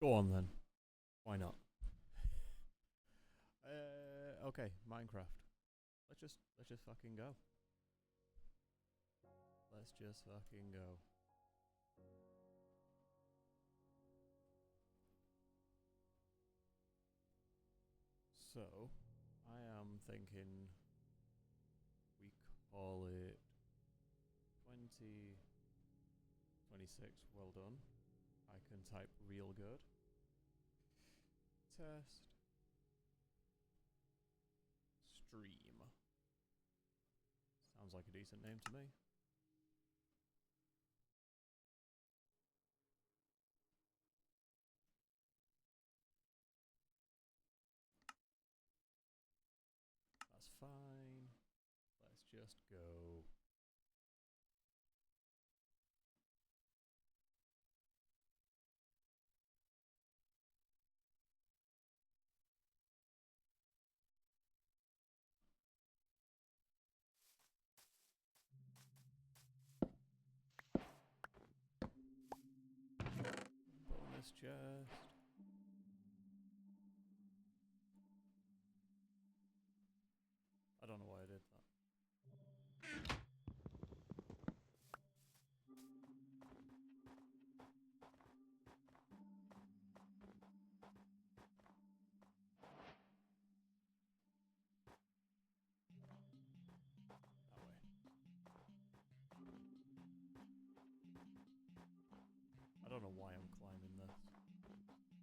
Go on then. Why not? Okay, Minecraft. Let's just fucking go. Let's just fucking go. So, I am thinking we call it 2026. Well done. I can type real good. Test. Stream. Sounds like a decent name to me. That's fine. Let's just go. Bonus chest. I don't know why I did that. That way. I don't know why I'm climbing this.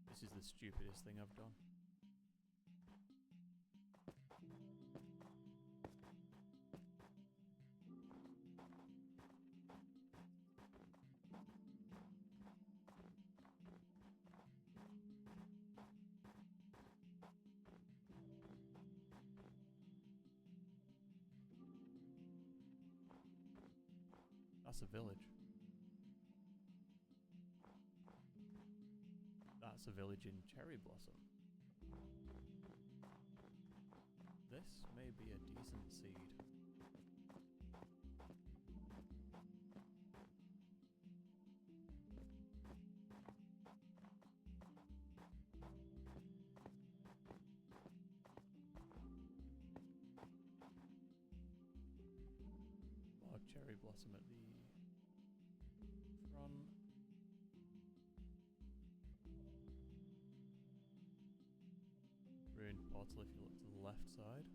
This is the stupidest thing I've done. That's a village. That's a village in Cherry Blossom. This may be a decent seed. Log Cherry Blossom at the front. Ruined portal if you look to the left side.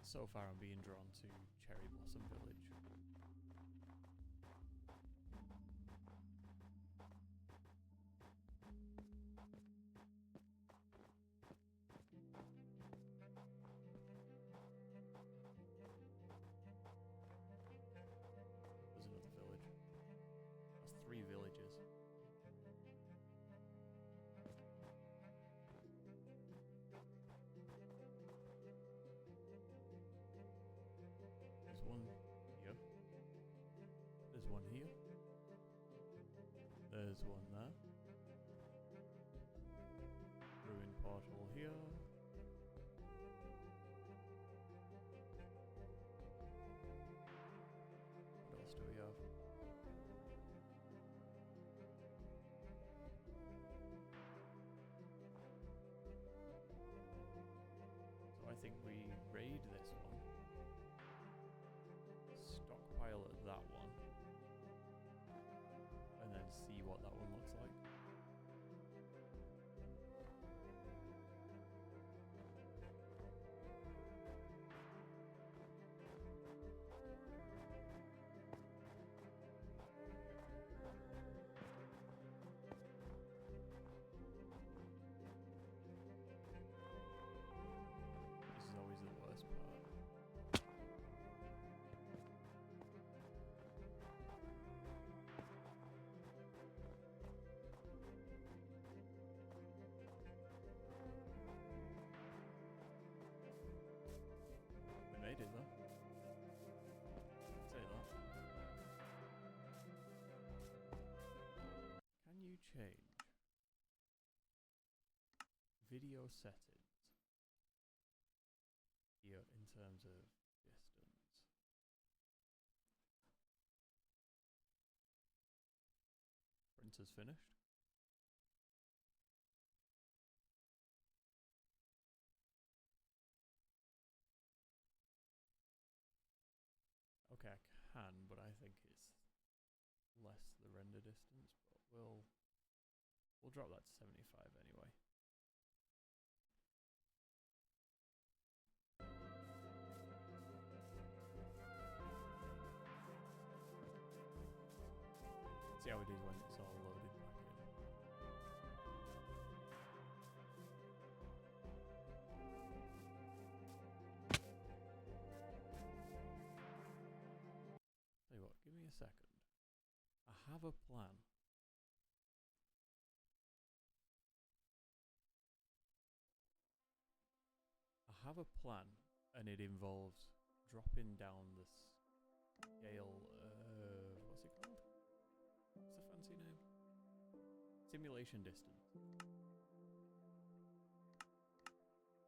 So far I'm being drawn to Cherry Blossom Village. There's another village. That's 3 villages. There's one here. There's one here. There's one there. Ruined portal here. What else do we have? So I think we raid this one. Stockpile at that one. And then see what that one looks like. This is always the worst part. video settings here in terms of distance. Printer's finished. Okay, I can, but I think it's less the render distance, but we'll drop that to 75 anyway. See how it is when it's all loaded back in. Tell you what, give me a second. I have a plan. I have a plan, and it involves dropping down the scale. What's it called? What's the fancy name? Simulation distance.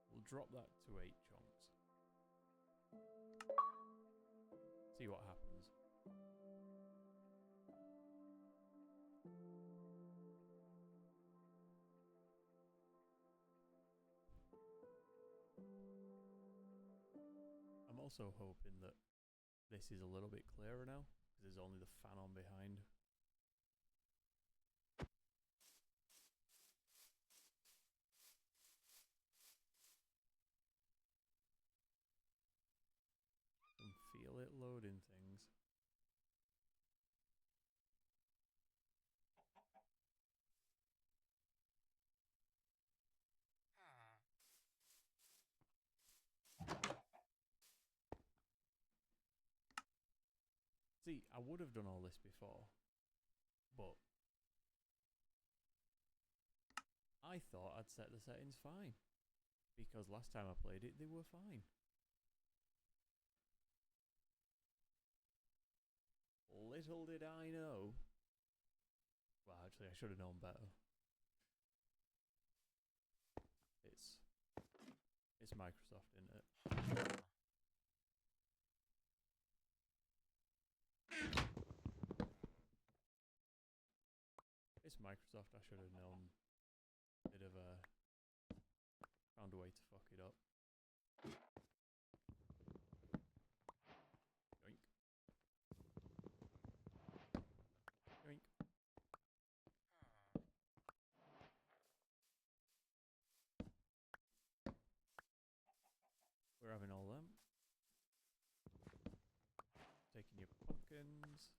We'll drop that to 8 chunks. See what happens. I'm also hoping that this is a little bit clearer now, because there's only the fan on behind. Can feel it loading things. See, I would have done all this before, but I thought I'd set the settings fine, because last time I played it, they were fine. Little did I know. Well, actually, I should have known better. It's Microsoft, isn't it? It's Microsoft, I should have known. Bit of a... found a way to fuck it up. Yoink. Yoink. We're having all them. Taking your pumpkins.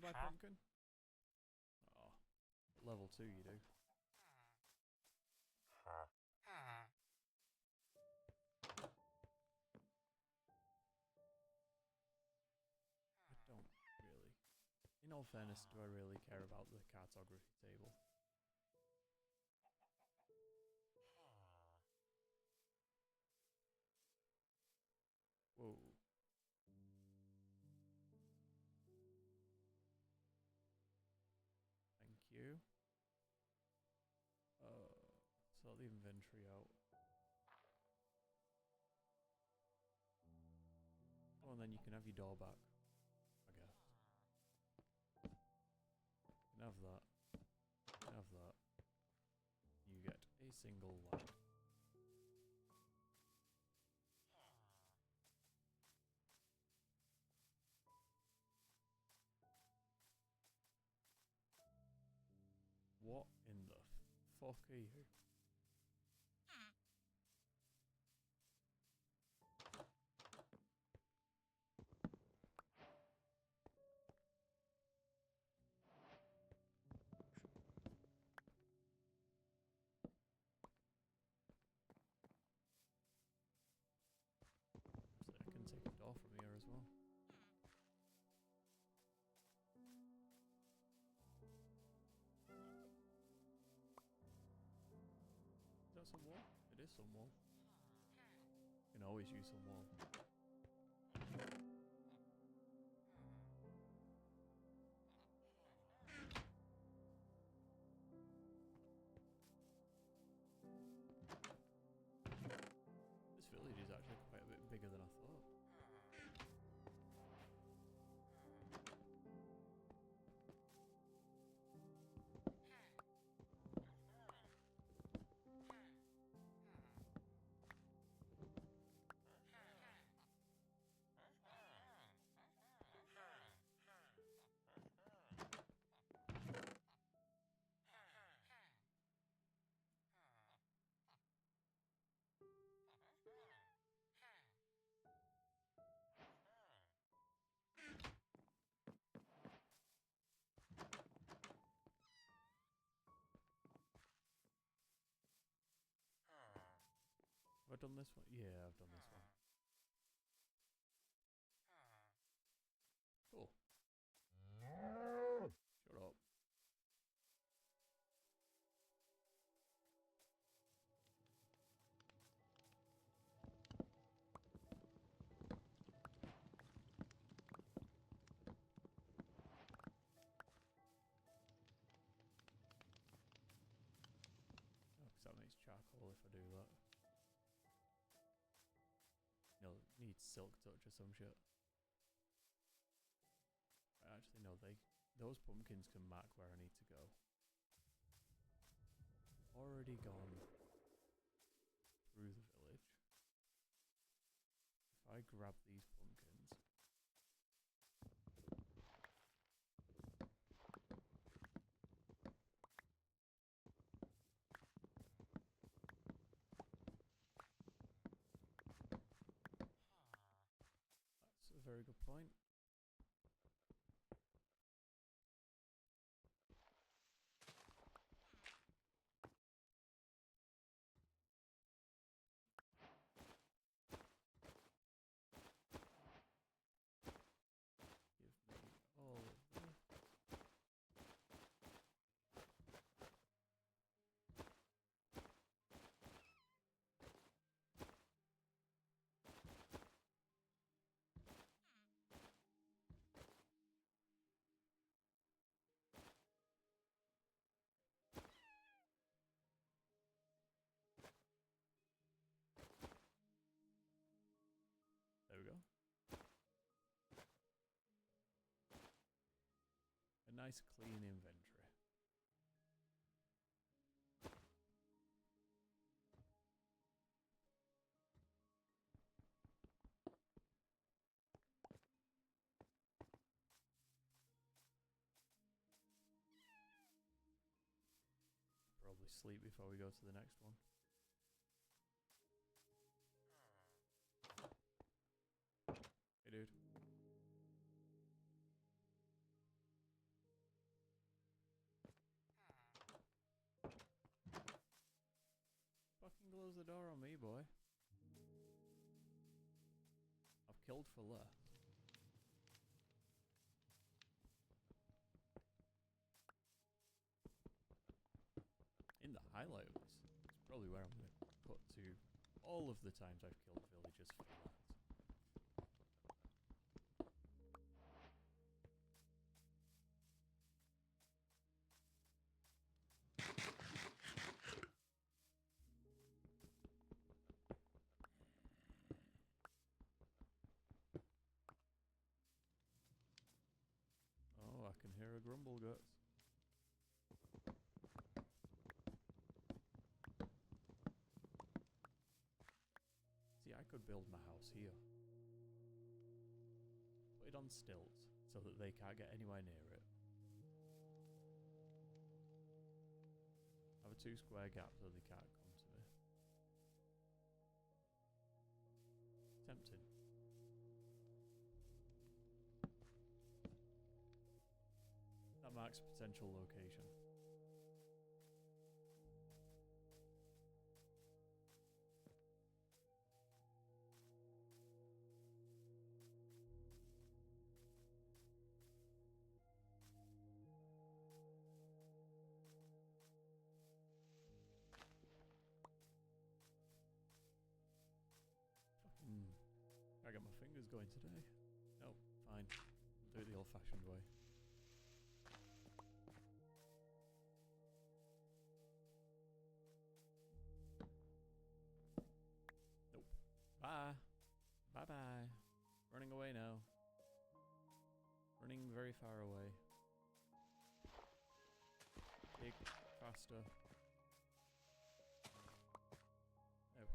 Wanna buy pumpkin? Oh, level 2 you do. I don't really. In all fairness, do I really care about the cartography table? Whoa. Thank you. Sort the inventory out. Oh, and then you can have your door back, I guess. You can have that. You can have that. You get a single light. What in the fuck are you? So I can take it off from here as well. Is that some wall? It is some wall. You can always use some wall. done this one? Yeah, I've done this one. Cool. Shut up. Oh, 'cause that makes charcoal if I do that. No, needs silk touch or some shit. Actually, no, those pumpkins can mark where I need to go. Already gone through the village. If I grab these pumpkins. That's a very good point. Give me all of this. There we go. A nice clean inventory. Probably sleep before we go to the next one. Hey, dude. Fucking close the door on me, boy. I've killed for less. In the highlight of this, it's probably where I'm going to put to all of the times I've killed villagers for that. Oh, I can hear a grumble guts. See, I could build my house here. Put it on stilts so that they can't get anywhere near it. Have a 2 square gap so they can't come to me. Tempting. That marks a potential location. I got my fingers going today. Nope, fine. I'll do it the old-fashioned way. Nope. Bye. Bye-bye. Running away now. Running very far away. Big, faster. There we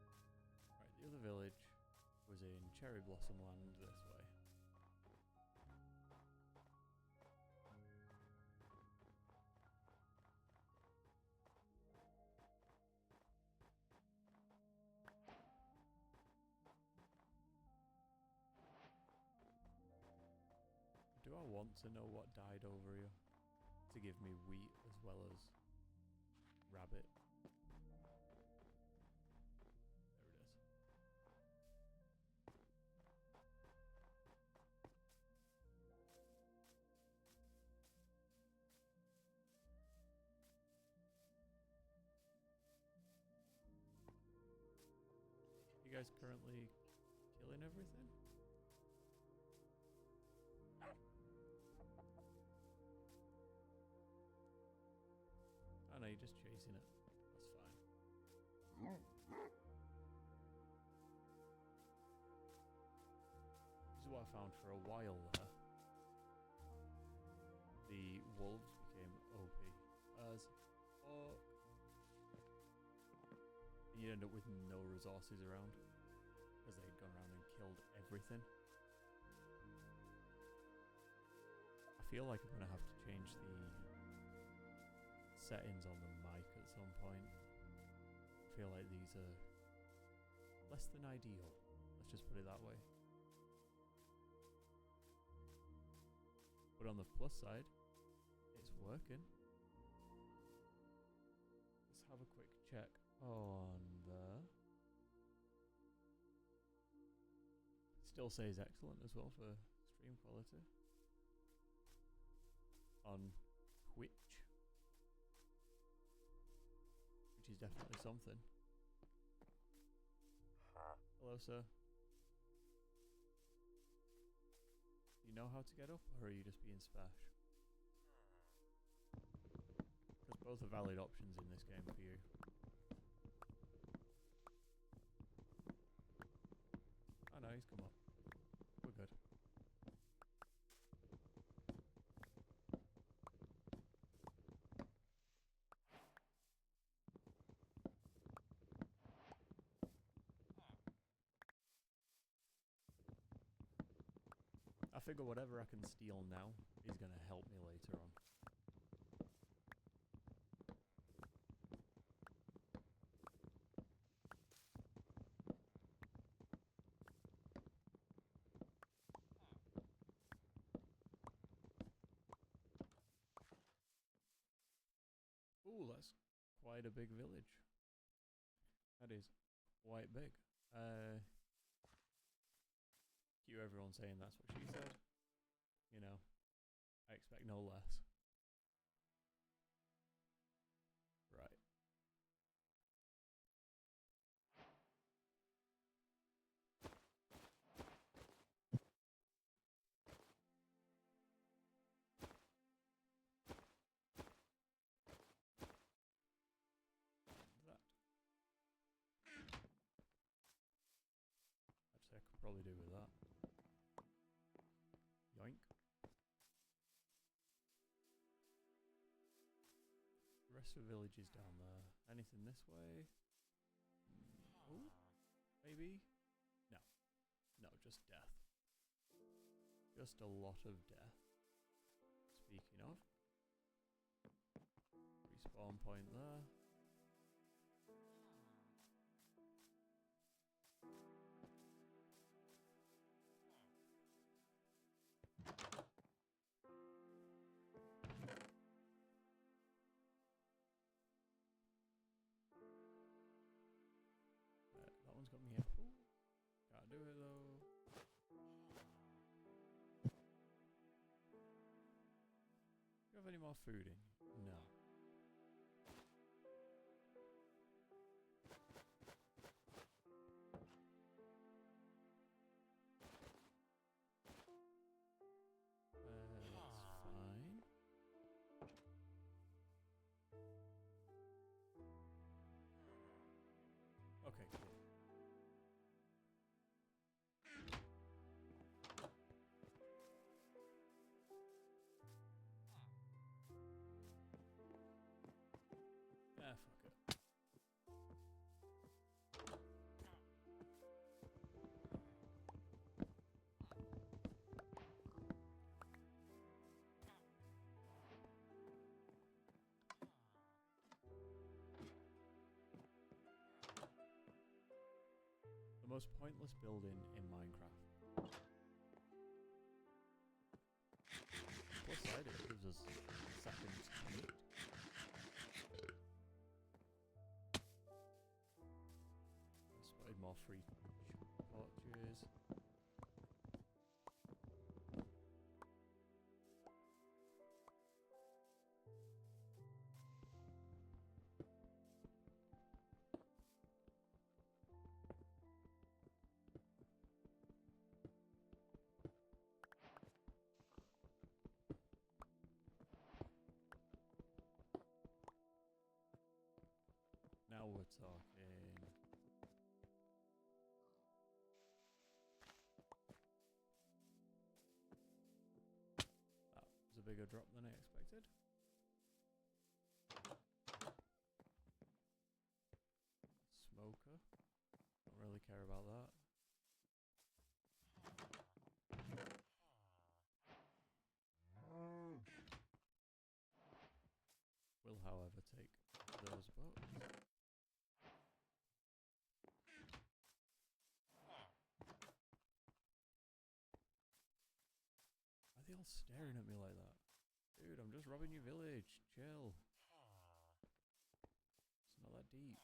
go. Right, the other village was in Cherry Blossom Land this way. Do I want to know what died over here to give me wheat as well as rabbit. There it is. You guys currently killing everything? Oh no, you're just chasing it. That's fine. This is what I found for a while there. The wolves became OP as fuck. And you'd end up with no resources around because they'd gone around and killed everything. I feel like I'm gonna have to change the settings on the mic at some point. I feel like these are less than ideal. Let's just put it that way. But on the plus side, it's working. Let's have a quick check on the... Still says excellent as well for stream quality. On Twitch. Which is definitely something. Hello, sir. You know how to get up, or are you just being spash? Because both are valid options in this game for you. Oh no, he's come up. We're good. I figure whatever I can steal now is going to help me later on. Ooh, that's quite a big village. That is quite big. Cue everyone saying that's what she said. You know, I expect no less. Right. That. Actually, I could probably do with that. Yoink. The rest of the village is down there. Anything this way? Ooh, maybe? No. No, just death. Just a lot of death. Speaking of. Respawn point there. That one's got me here. Ooh, can't do it though. Do you have any more food in you? No. That's fine. Okay, cool. Ah, fuck it. The most pointless building in Minecraft. gives us seconds commute. Spotted more free torches. Now we're talking. That was a bigger drop than I expected. Smoker. Don't really care about that. Will, however, take those boats. Why are they all staring at me like that? Dude, I'm just robbing your village. Chill. It's not that deep.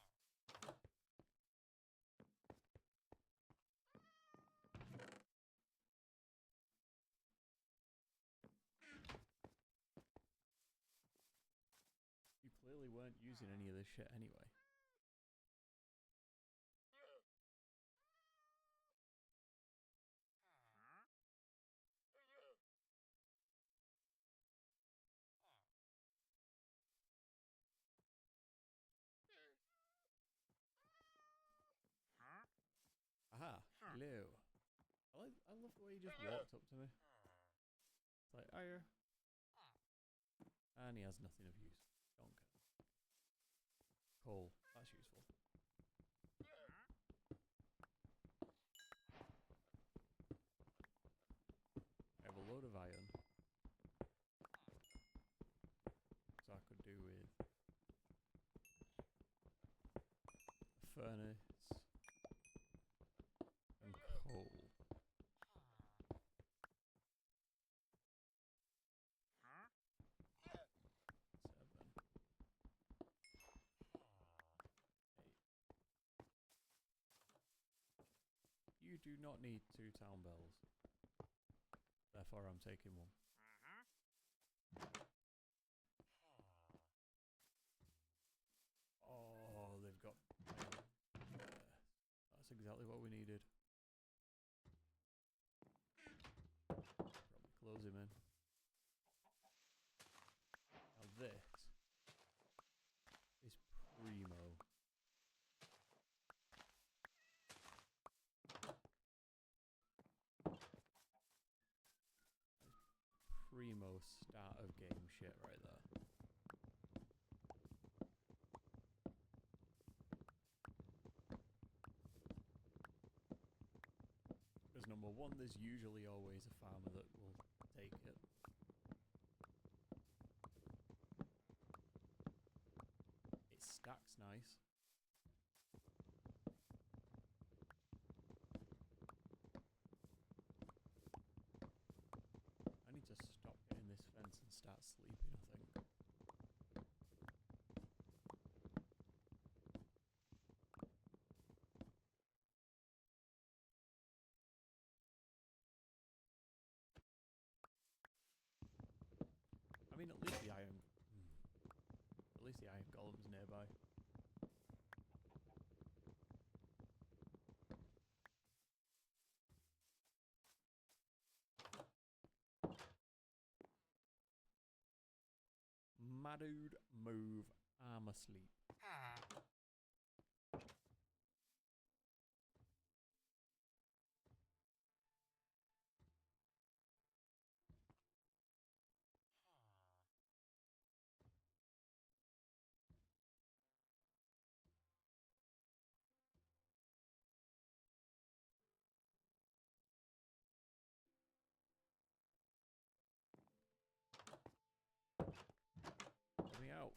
You clearly weren't using any of this shit anyway. Aha, hello. I love the way he just walked up to me. It's like, hiya. And he has nothing of use. Don't care. Coal, that's useful. I have a load of iron. So I could do with a furnace and coal. 7, 8. You do not need 2 town bells. Therefore, I'm taking one. Oh, they've got... that's exactly what we needed. Probably close him in. Now this is primo. Primo start of game shit right there. Because number one, there's usually always a farmer that will take it. It stacks nice. I need to stop hitting this fence and start sleeping, I think. I mean, at least the iron golem's nearby. My dude, move. I'm asleep. Let me out.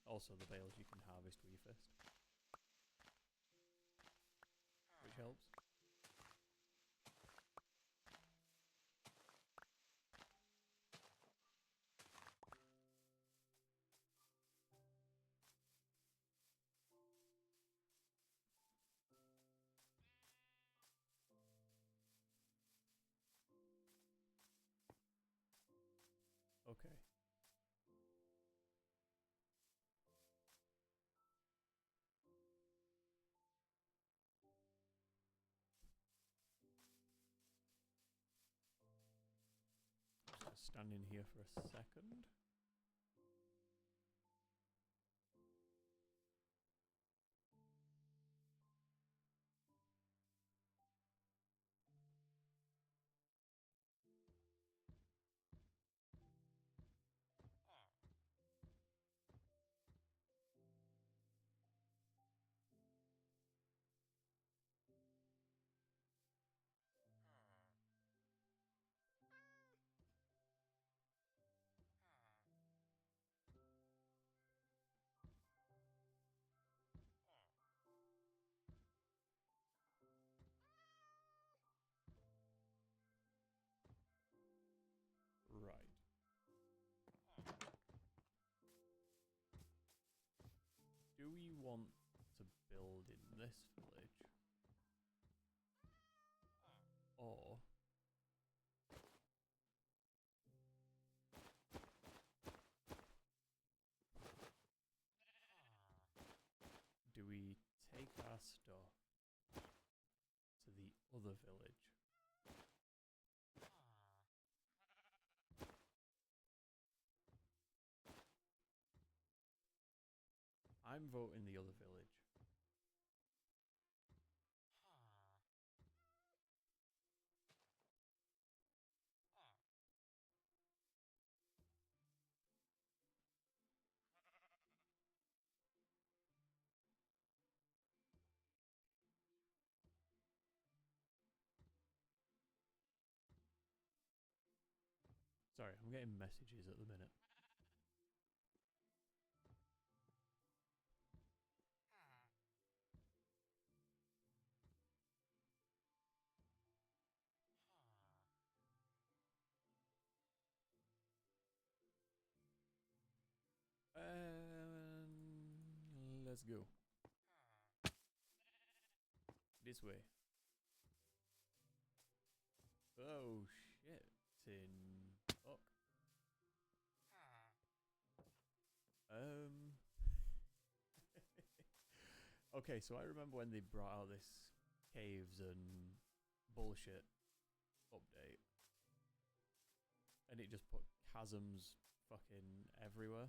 Also, the bales you can harvest Weefist, which helps. Okay. Just standing here for a second. Right. Do we want to build in this village? Or do we take our stuff to the other village? I'm voting the other village. Sorry, I'm getting messages at the minute. Let's go. This way. Oh shit. Fuck. Okay, so I remember when they brought out this caves and bullshit update. And it just put chasms fucking everywhere.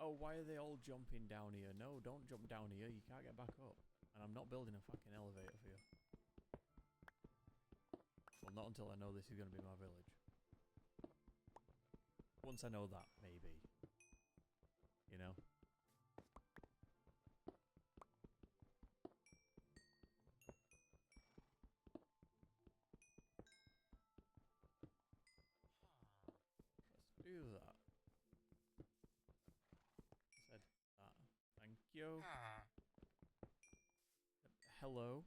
Oh, why are they all jumping down here? No, don't jump down here. You can't get back up. And I'm not building a fucking elevator for you. Well, not until I know this is going to be my village. Once I know that, maybe. You know? Let's do that. I said that. Thank you. Hello.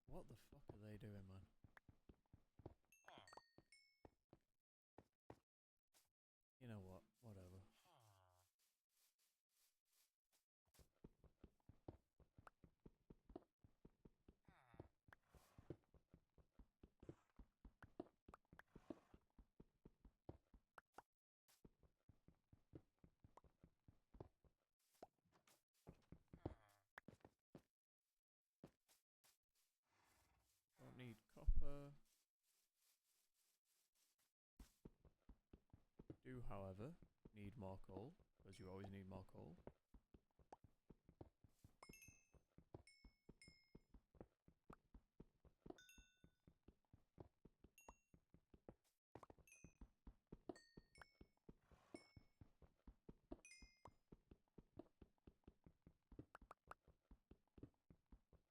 What the fuck are they doing, man? You know what? Whatever. Don't need copper. Do, however, need more coal, because you always need more coal.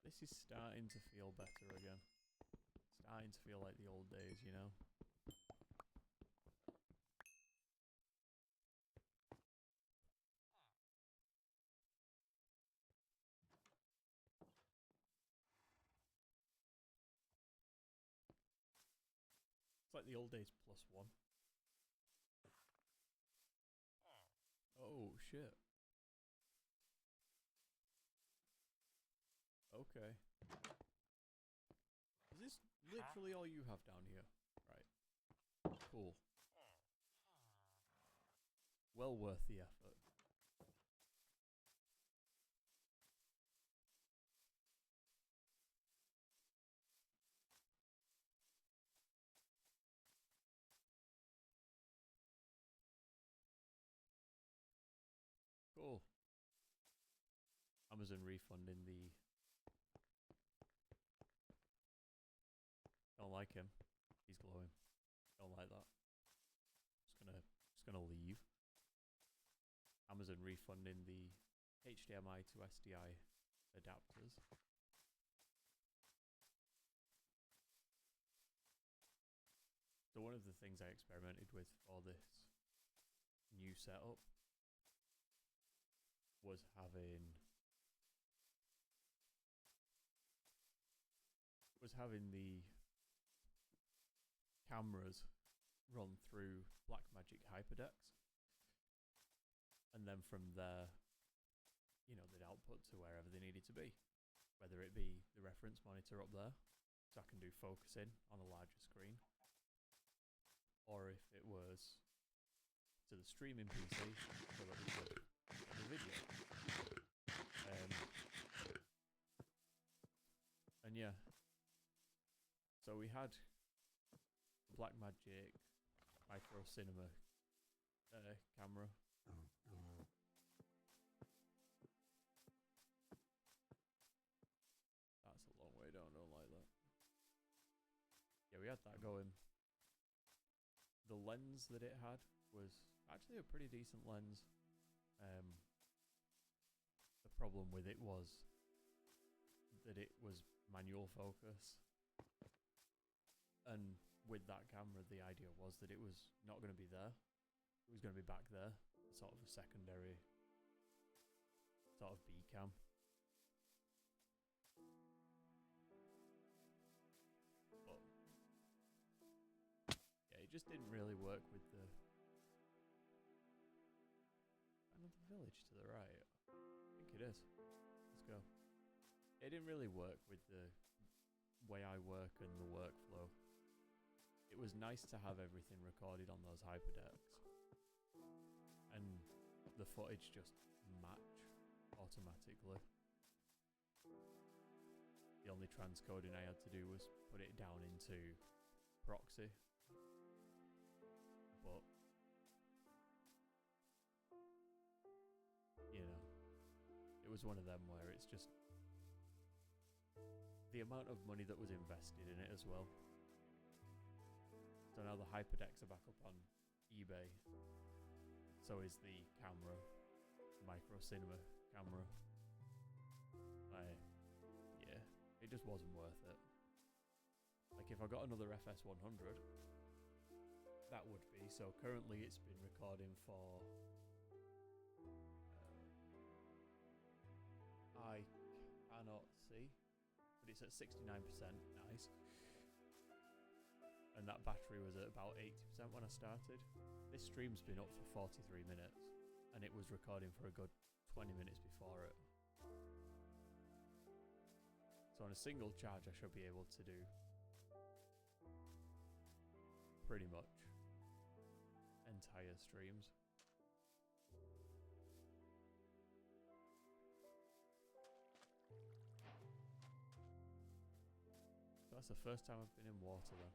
This is starting to feel better again. Starting to feel like the old days, you know? It's like the old days +1. Oh shit. Okay. Is this literally all you have down here? Right. Cool. Well worth the effort. Cool. Amazon refunding the... Don't like him. He's glowing. Don't like that. Just gonna leave. Amazon refunding the HDMI to SDI adapters. So one of the things I experimented with for this new setup was having the cameras run through Blackmagic Hyperdecks, and then from there, you know, they'd output to wherever they needed to be, whether it be the reference monitor up there, so I can do focusing on a larger screen, or if it was to the streaming PC, so that we could get the video. And yeah, so we had Blackmagic Micro Cinema camera. That's a long way down, don't like that. Yeah, we had that going. The lens that it had was actually a pretty decent lens. The problem with it was that it was manual focus, and with that camera the idea was that it was not going to be there, it was going to be back there, sort of a secondary sort of B cam. But yeah, it just didn't really work with the another village to the right. I think it is. Let's go. It didn't really work with the way I work and the workflow. It was nice to have everything recorded on those hyperdecks, and the footage just match automatically. The only transcoding I had to do was put it down into proxy, but you know, it was one of them where it's just the amount of money that was invested in it as well. So now the hyperdecks are back up on eBay. So is the camera, Micro Cinema camera. Yeah, it just wasn't worth it. Like if I got another FS100, that would be. So currently it's been recording for... I cannot see, but it's at 69%, nice. And that battery was at about 80% when I started. This stream's been up for 43 minutes, and it was recording for a good 20 minutes before it. So on a single charge I should be able to do pretty much entire streams. So that's the first time I've been in water then.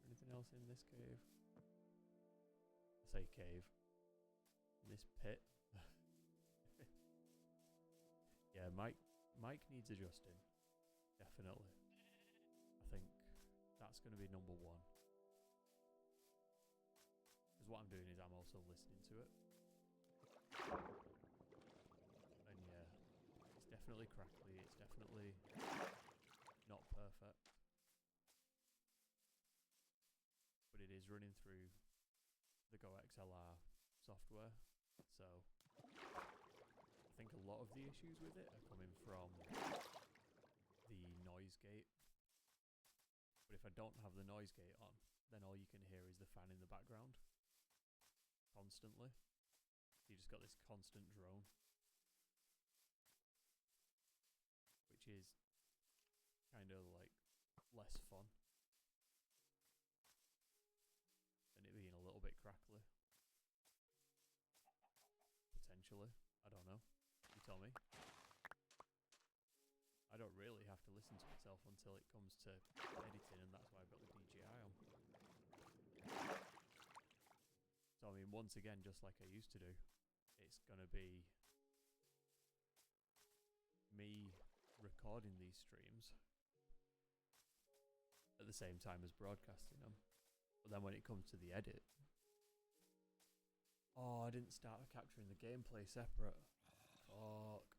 Anything else in this cave? I say cave. In this pit. Yeah, Mike needs adjusting. Definitely. I think that's going to be number one. Because what I'm doing is I'm also listening to it. And yeah, it's definitely crackly. It's definitely not perfect. But it is running through the Go XLR software, so I think a lot of the issues with it are coming from the noise gate. But if I don't have the noise gate on, then all you can hear is the fan in the background. constantly. You just got this constant drone, which is kind of like less fun than it being a little bit crackly. Potentially, I don't know. You tell me. I don't really have to listen to myself until it comes to editing, and that's why I've got the DJI on. So I mean, once again, just like I used to do, it's gonna be me recording these streams at the same time as broadcasting them. But then when it comes to the edit, oh, I didn't start capturing the gameplay separate. Fuck.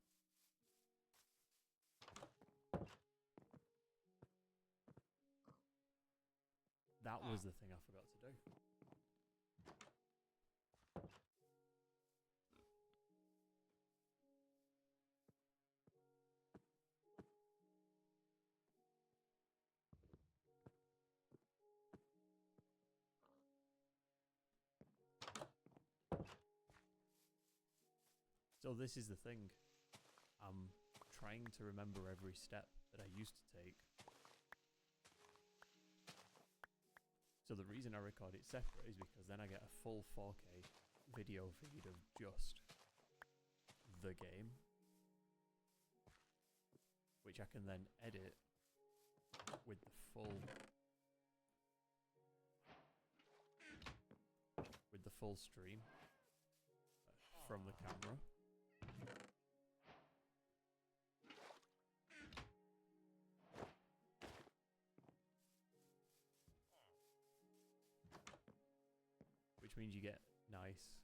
That was the thing I forgot to do. So this is the thing. I'm trying to remember every step that I used to take. So the reason I record it separate is because then I get a full 4K video feed of just the game, which I can then edit with the full stream from the camera. Which means you get nice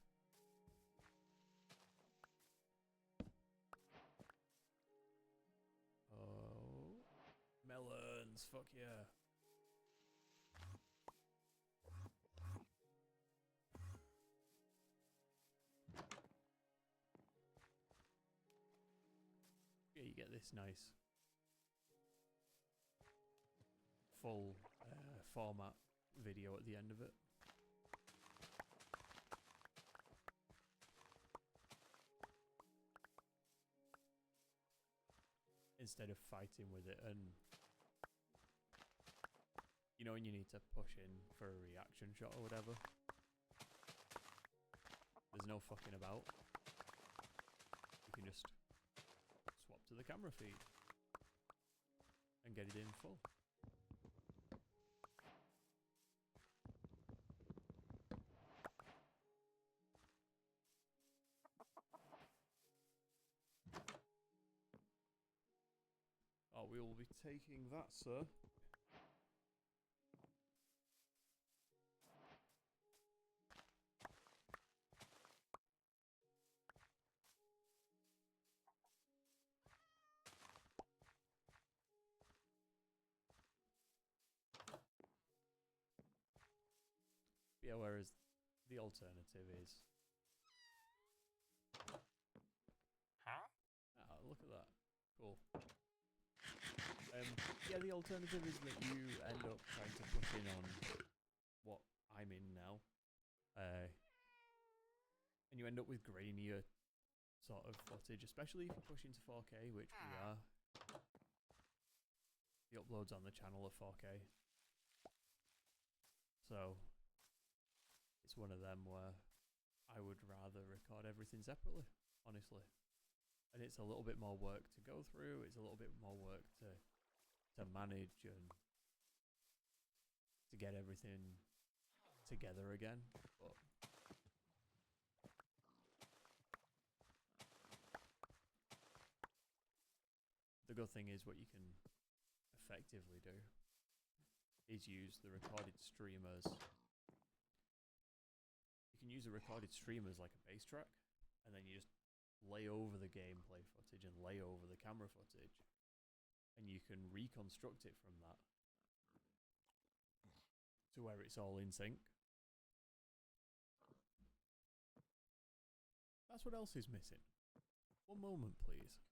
melons, fuck yeah. Yeah, you get this nice full format video at the end of it. Instead of fighting with it, and you know when you need to push in for a reaction shot or whatever, there's no fucking about. You can just swap to the camera feed and get it in full. Oh, we will be taking that, sir. Yeah, whereas the alternative is... Huh? Ah, look at that. Cool. Yeah, the alternative is that you end up trying to push in on what I'm in now. And you end up with grainier sort of footage, especially if you push into 4K, which we are. The uploads on the channel are 4K. So, it's one of them where I would rather record everything separately, honestly. And it's a little bit more work to go through, it's a little bit more work to manage and to get everything together again. But the good thing is what you can effectively do is use the recorded streamers. You can use the recorded streamers like a bass track, and then you just lay over the gameplay footage and lay over the camera footage, and you can reconstruct it from that to where it's all in sync. That's what else is missing. One moment, please.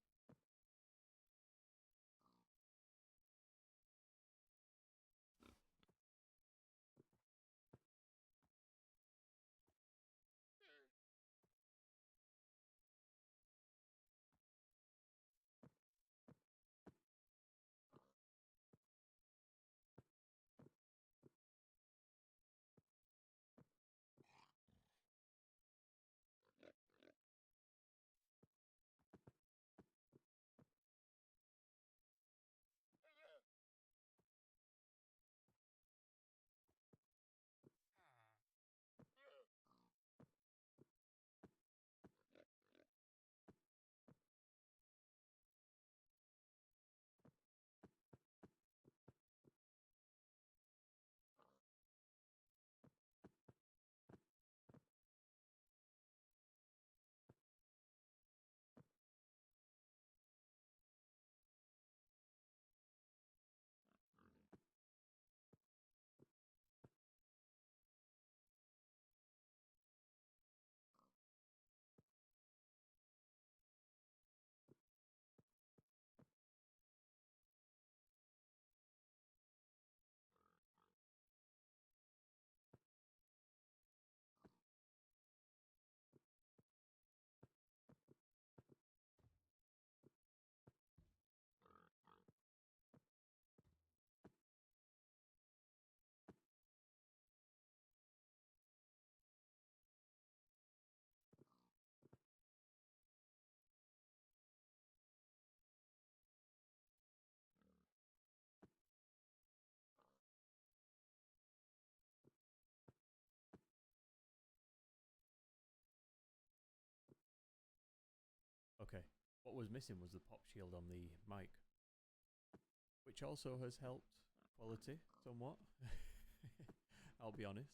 What was missing was the pop shield on the mic, which also has helped quality somewhat. I'll be honest.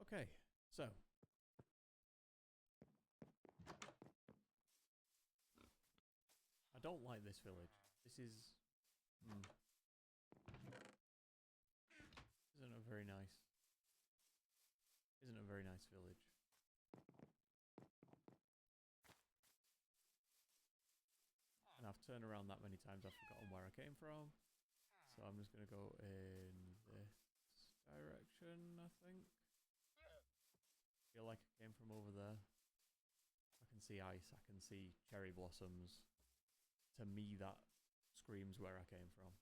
Okay, so I don't like this village. This is isn't a very nice village. And I've turned around that many times I've forgotten where I came from. So I'm just gonna go in this direction, I think. Feel like I came from over there. I can see ice, I can see cherry blossoms. To me, that screams where I came from.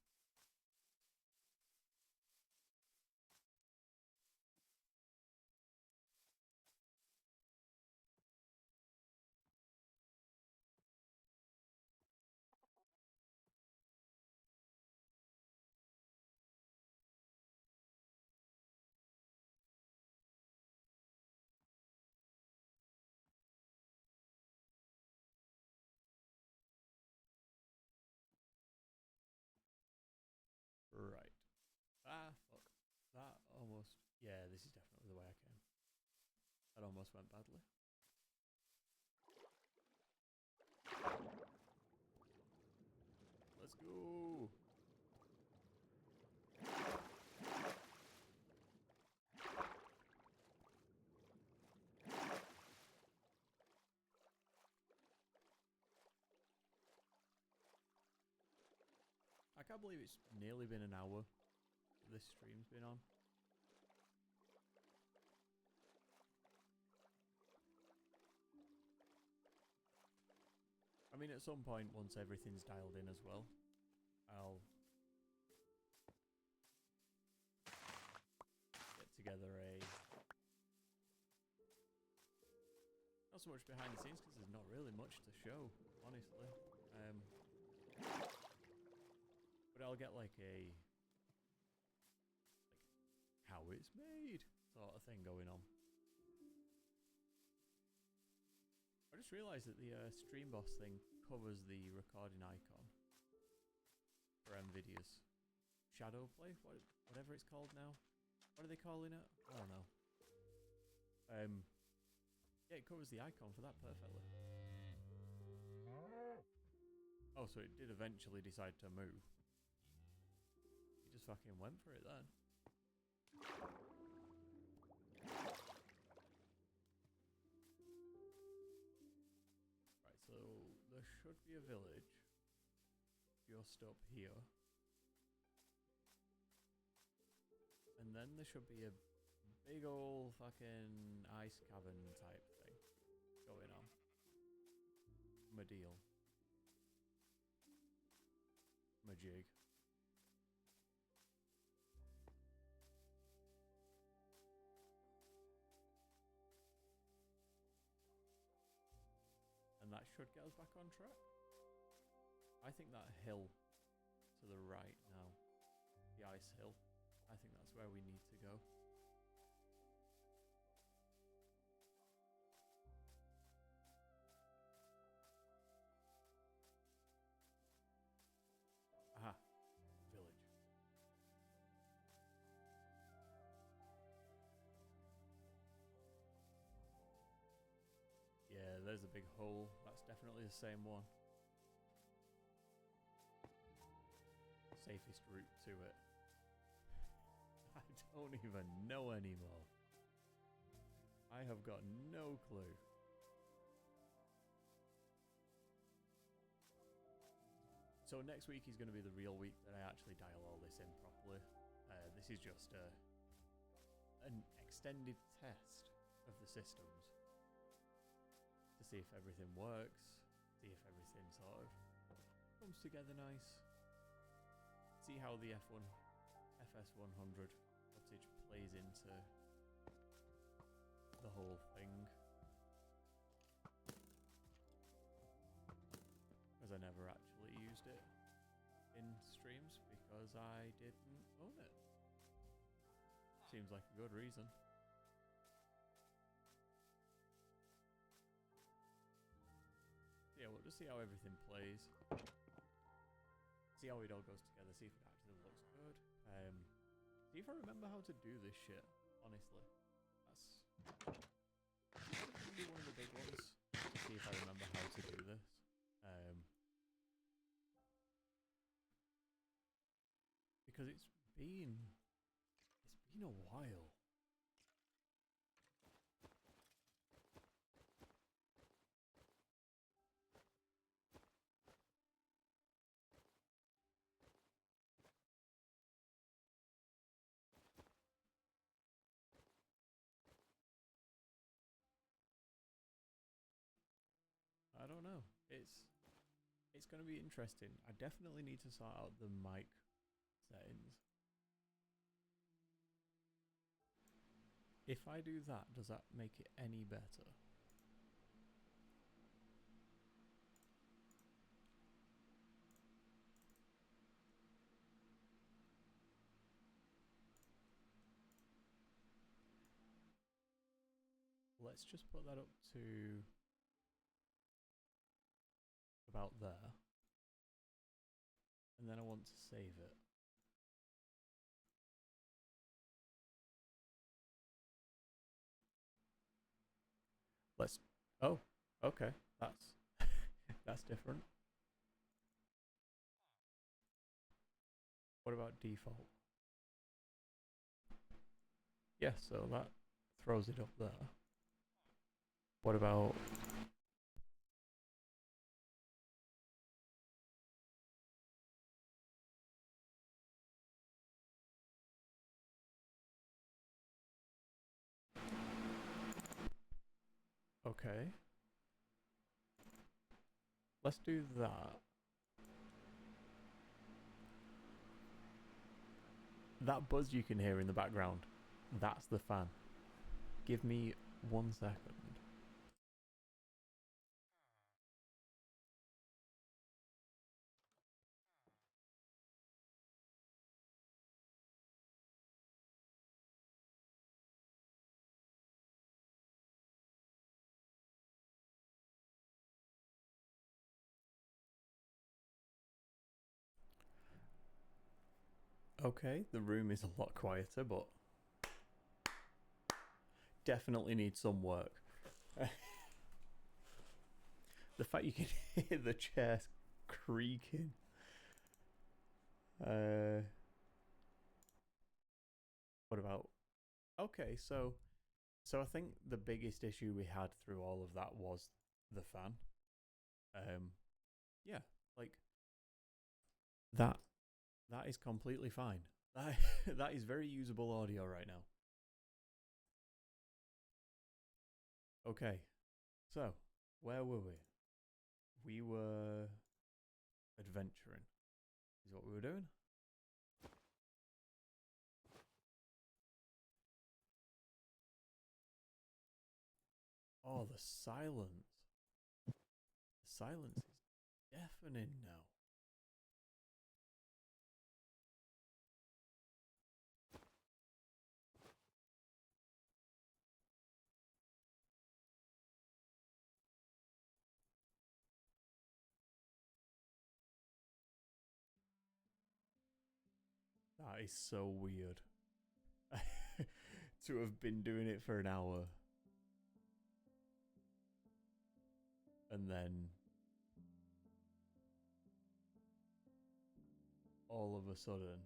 Right. Ah, fuck. That almost... Yeah, this is definitely the way I came. That almost went badly. Let's go! I can't believe it's nearly been an hour this stream's been on. I mean, at some point, once everything's dialed in as well, I'll get together a... Not so much behind the scenes, because there's not really much to show, honestly. But I'll get like a... how it's made sort of thing going on. I just realised that the stream boss thing covers the recording icon for NVIDIA's shadow play, whatever it's called now. What are they calling it? I don't know. Yeah, it covers the icon for that perfectly. Oh, so it did eventually decide to move. He just fucking went for it then. Right, so there should be a village just up here. And then there should be a big old fucking ice cavern type thing going on. Deal. Jig. And that should get us back on track. I think that hill to the right now, the ice hill, I think that's where we need to go. Aha, village. Yeah, there's a big hole. That's definitely the same one. Safest route to it. I don't even know anymore. I have got no clue. So next week is going to be the real week that I actually dial all this in properly. This is just an extended test of the systems to see if everything works, see if everything sort of comes together nice. See how the FS100 footage plays into the whole thing. As I never actually used it in streams because I didn't own it. Seems like a good reason. Yeah, we'll just see how everything plays. See how it all goes together, see if it actually looks good. See if I remember how to do this shit, honestly. That's gonna be one of the big ones. See if I remember how to do this. Because it's been a while. I don't know. It's going to be interesting. I definitely need to sort out the mic settings. If I do that, does that make it any better? Let's just put that up to about there. And then I want to save it. Let's, oh, okay, that's that's different. What about default? Yeah, so that throws it up there. What about okay. Let's do that. That buzz you can hear in the background, that's the fan. Give me 1 second. Okay, the room is a lot quieter, but definitely needs some work. The fact you can hear the chair creaking. What about? Okay, so I think the biggest issue we had through all of that was the fan. Yeah, like that is completely fine. That is very usable audio right now. Okay, so where were we? We were adventuring, is what we were doing. Oh, the silence. The silence is deafening now. That is so weird. To have been doing it for an hour and then all of a sudden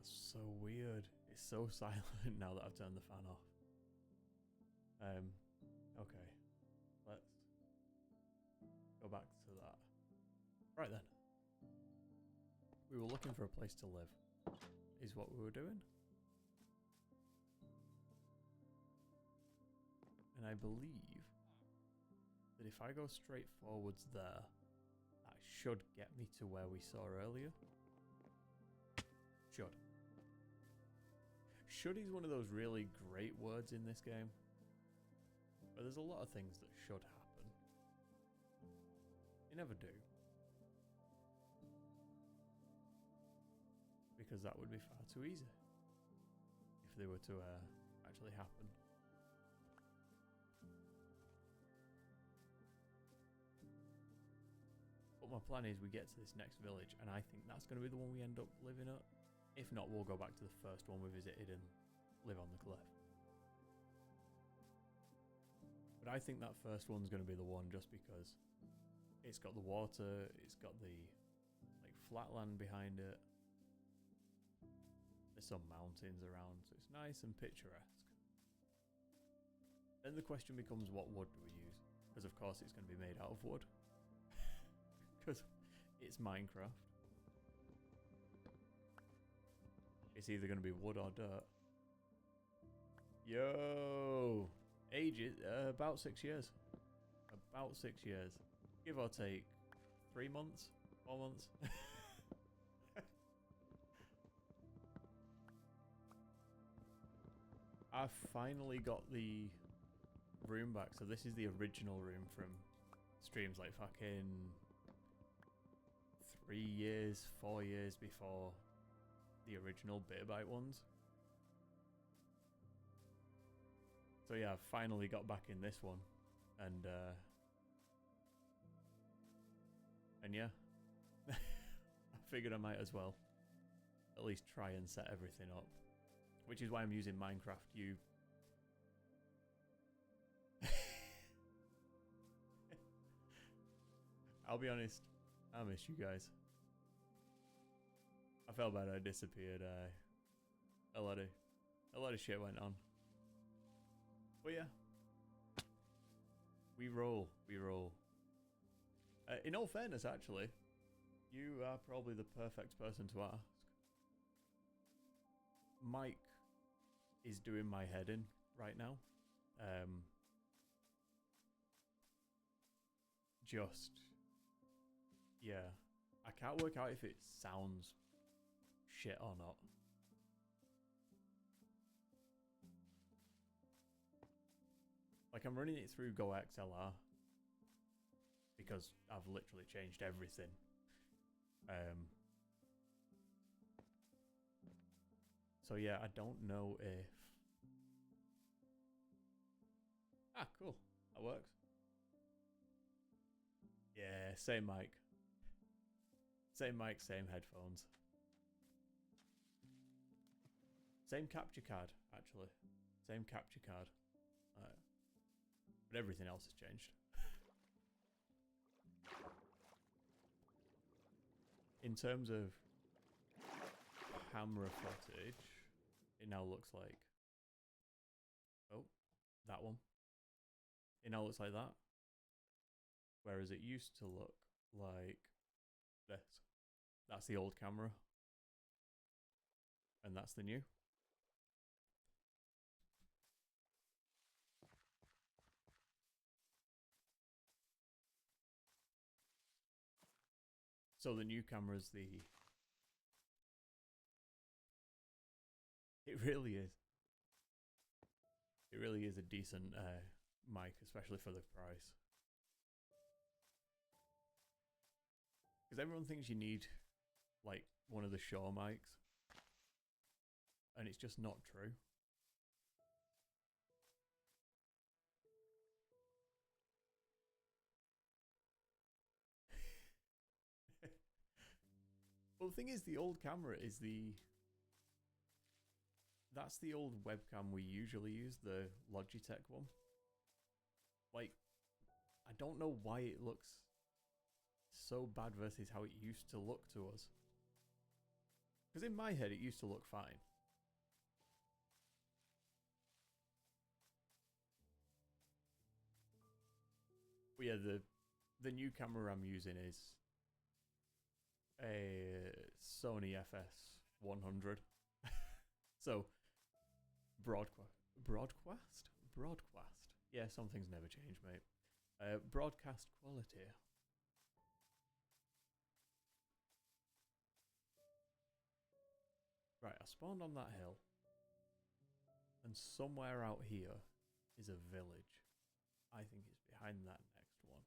That's so weird. It's so silent now that I've turned the fan off. Okay. Let's go back to that. Right then. We were looking for a place to live, is what we were doing. And I believe that if I go straight forwards there, that should get me to where we saw earlier. Should. Should is one of those really great words in this game. But there's a lot of things that should happen. They never do. Because that would be far too easy if they were to actually happen. But my plan is we get to this next village, and I think that's going to be the one we end up living at. If not, we'll go back to the first one we visited and live on the cliff. But I think that first one's going to be the one just because it's got the water, it's got the like flatland behind it. There's some mountains around, so it's nice and picturesque. Then the question becomes, what wood do we use? Because of course it's going to be made out of wood. Because it's Minecraft. It's either going to be wood or dirt. Yo! Ages, about 6 years. About 6 years. Give or take 3 months? 4 months? I finally got the room back. So this is the original room from streams like fucking 3 years, 4 years before the original BeerByte ones. So yeah, I've finally got back in this one, and yeah, I figured I might as well at least try and set everything up, which is why I'm using Minecraft U. I'll be honest, I miss you guys. I felt bad I disappeared. A lot of shit went on. But yeah, we roll. In all fairness, actually, you are probably the perfect person to ask. Mike is doing my head in right now. Yeah, I can't work out if it sounds shit or not. Like, I'm running it through Go XLR because I've literally changed everything. So yeah, I don't know if... Ah, cool. That works. Yeah, same mic. Same mic, same headphones. Same capture card, actually. Same capture card. But everything else has changed. In terms of camera footage, it now looks like... Oh, that one. It now looks like that. Whereas it used to look like this. That's the old camera. And that's the new. So the new camera's the... It really is. It really is a decent mic, especially for the price. Because everyone thinks you need, like, one of the Shure mics. And it's just not true. Well, the thing is, the old camera is the... That's the old webcam we usually use, the Logitech one. Like, I don't know why it looks so bad versus how it used to look to us. Because in my head, it used to look fine. But yeah, the new camera I'm using is a Sony FS100. So, broadcast? Yeah, something's never changed, mate. Broadcast quality. Right, I spawned on that hill. And somewhere out here is a village. I think it's behind that next one.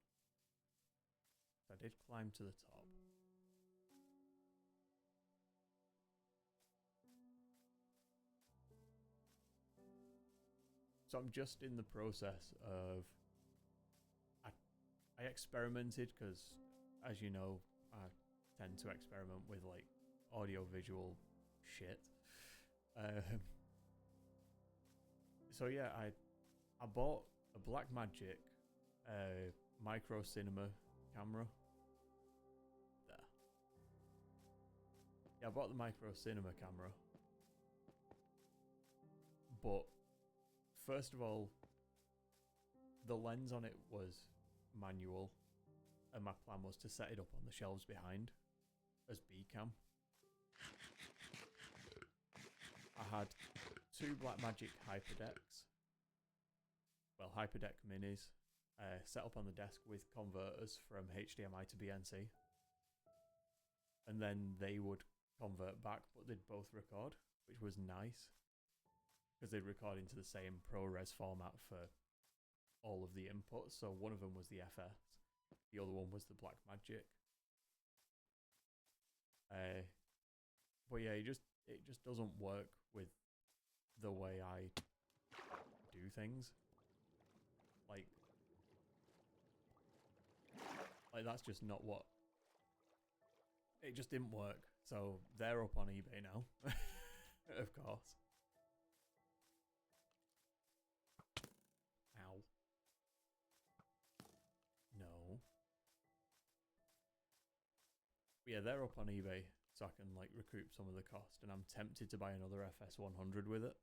So I did climb to the top. So I'm just in the process of... I experimented because, as you know, I tend to experiment with like audio-visual shit. So yeah, I bought a Blackmagic micro cinema camera. There. Yeah, I bought the micro cinema camera. But first of all, the lens on it was manual, and my plan was to set it up on the shelves behind as B-cam. I had two Blackmagic Hyperdecks, well, Hyperdeck Minis, set up on the desk with converters from HDMI to BNC, and then they would convert back, but they'd both record, which was nice because they'd record into the same ProRes format for all of the inputs. So one of them was the FS, the other one was the Blackmagic. But yeah, it just doesn't work with the way I do things. Like that's just not what. It just didn't work. So they're up on eBay now, of course. Ow. No. But yeah, they're up on eBay, so I can like recoup some of the cost, and I'm tempted to buy another FS100 with it.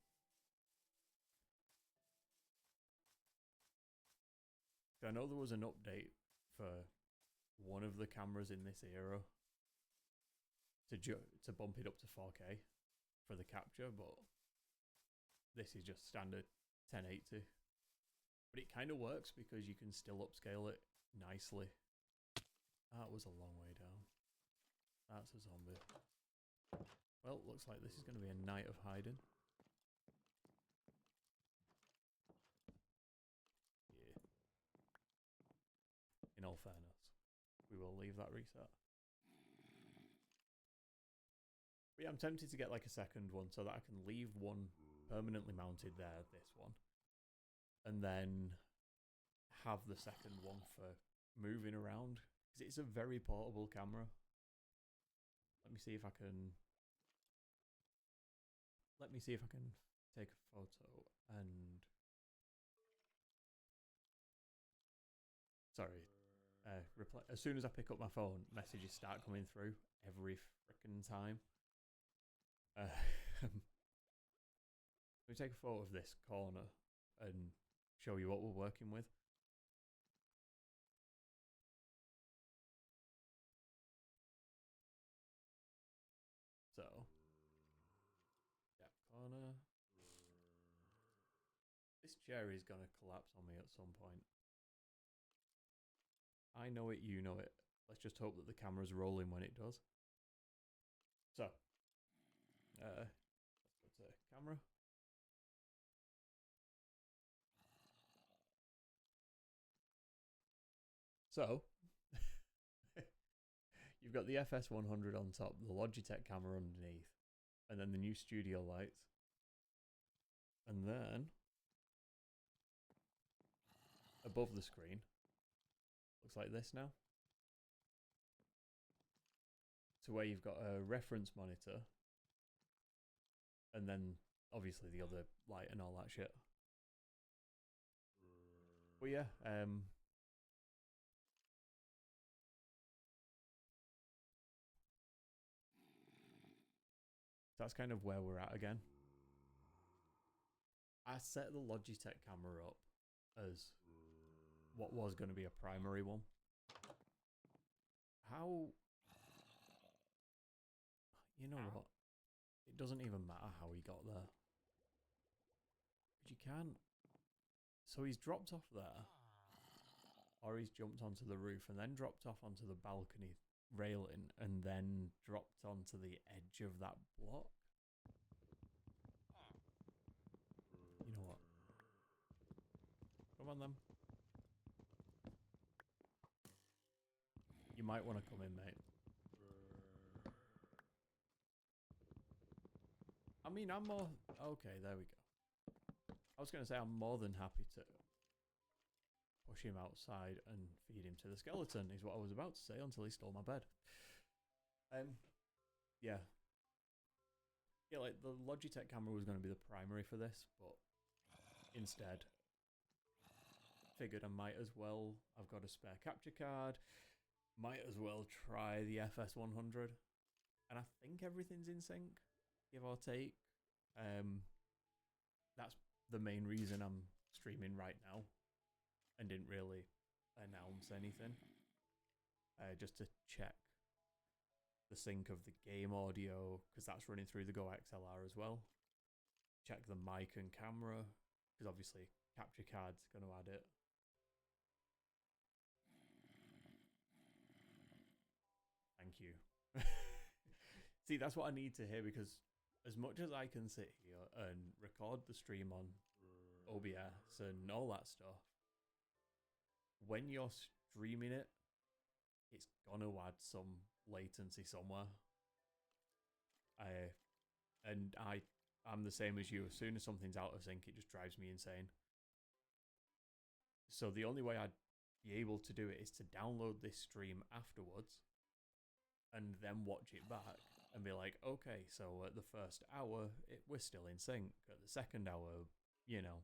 I know there was an update for one of the cameras in this era to bump it up to 4K for the capture, but this is just standard 1080. But it kind of works because you can still upscale it nicely. That was a long way down. That's a zombie. Well, looks like this is going to be a night of hiding. Yeah. In all fairness, we will leave that reset. But yeah, I'm tempted to get like a second one so that I can leave one permanently mounted there, this one, and then have the second one for moving around, because it's a very portable camera. Let me see if I can take a photo and sorry, as soon as I pick up my phone, messages start coming through every frickin' time. Let me take a photo of this corner and show you what we're working with. So, yeah, corner. This chair is gonna collapse on me at some point. I know it, you know it. Let's just hope that the camera's rolling when it does. So, let's go to camera. So, you've got the FS100 on top, the Logitech camera underneath, and then the new studio lights. And then, above the screen, looks like this now. To where you've got a reference monitor, and then obviously the other light and all that shit. But yeah, that's kind of where we're at again. I set the Logitech camera up as what was going to be a primary one. How... You know what? It doesn't even matter how he got there. But you can't... So he's dropped off there. Or he's jumped onto the roof and then dropped off onto the balcony railing and then dropped onto the edge of that block. You know what? Come on then. You might want to come in, mate. I mean, I'm more... Okay, there we go. I was going to say I'm more than happy to push him outside and feed him to the skeleton, is what I was about to say until he stole my bed. Yeah. Yeah, like, the Logitech camera was going to be the primary for this, but instead, figured I might as well. I've got a spare capture card. Might as well try the FS100. And I think everything's in sync, give or take. That's the main reason I'm streaming right now and didn't really announce anything. Just to check the sync of the game audio, because that's running through the Go XLR as well. Check the mic and camera, because obviously capture card's going to add it. Thank you. See, that's what I need to hear, because as much as I can sit here and record the stream on OBS and all that stuff, when you're streaming it, it's gonna add some latency somewhere. I'm the same as you. As soon as something's out of sync, it just drives me insane. So the only way I'd be able to do it is to download this stream afterwards and then watch it back and be like, okay, so at the first hour, we're still in sync. At the second hour, you know.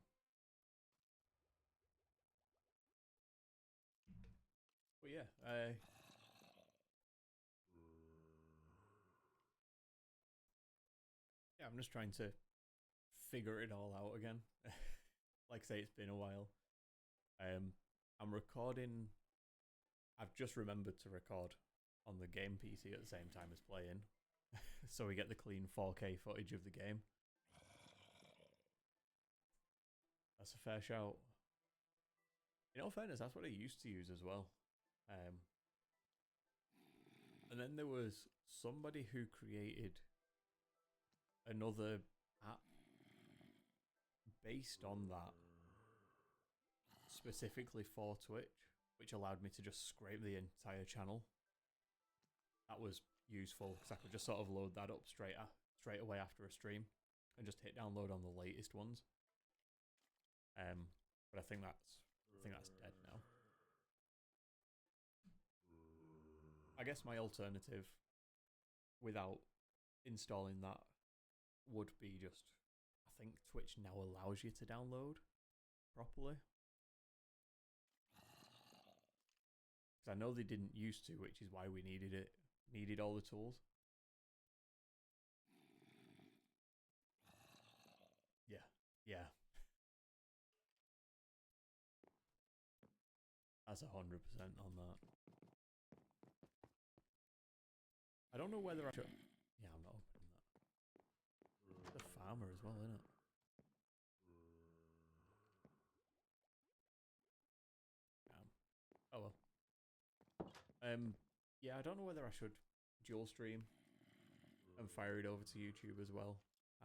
But yeah, yeah, I'm just trying to figure it all out again. Like I say, it's been a while. I'm recording. I've just remembered to record on the game PC at the same time as playing. So we get the clean 4K footage of the game. That's a fair shout. In all fairness, that's what I used to use as well. And then there was somebody who created another app based on that, specifically for Twitch, which allowed me to just scrape the entire channel. That was useful because I could just sort of load that up straight away after a stream and just hit download on the latest ones. But I think that's dead now. I guess my alternative, without installing that, would be just, I think Twitch now allows you to download properly. Because I know they didn't used to, which is why we needed all the tools. Yeah. That's 100% on that. I don't know whether I should... Yeah, I'm not opening that. The farmer as well, isn't it? Oh well. Yeah, I don't know whether I should dual stream and fire it over to YouTube as well.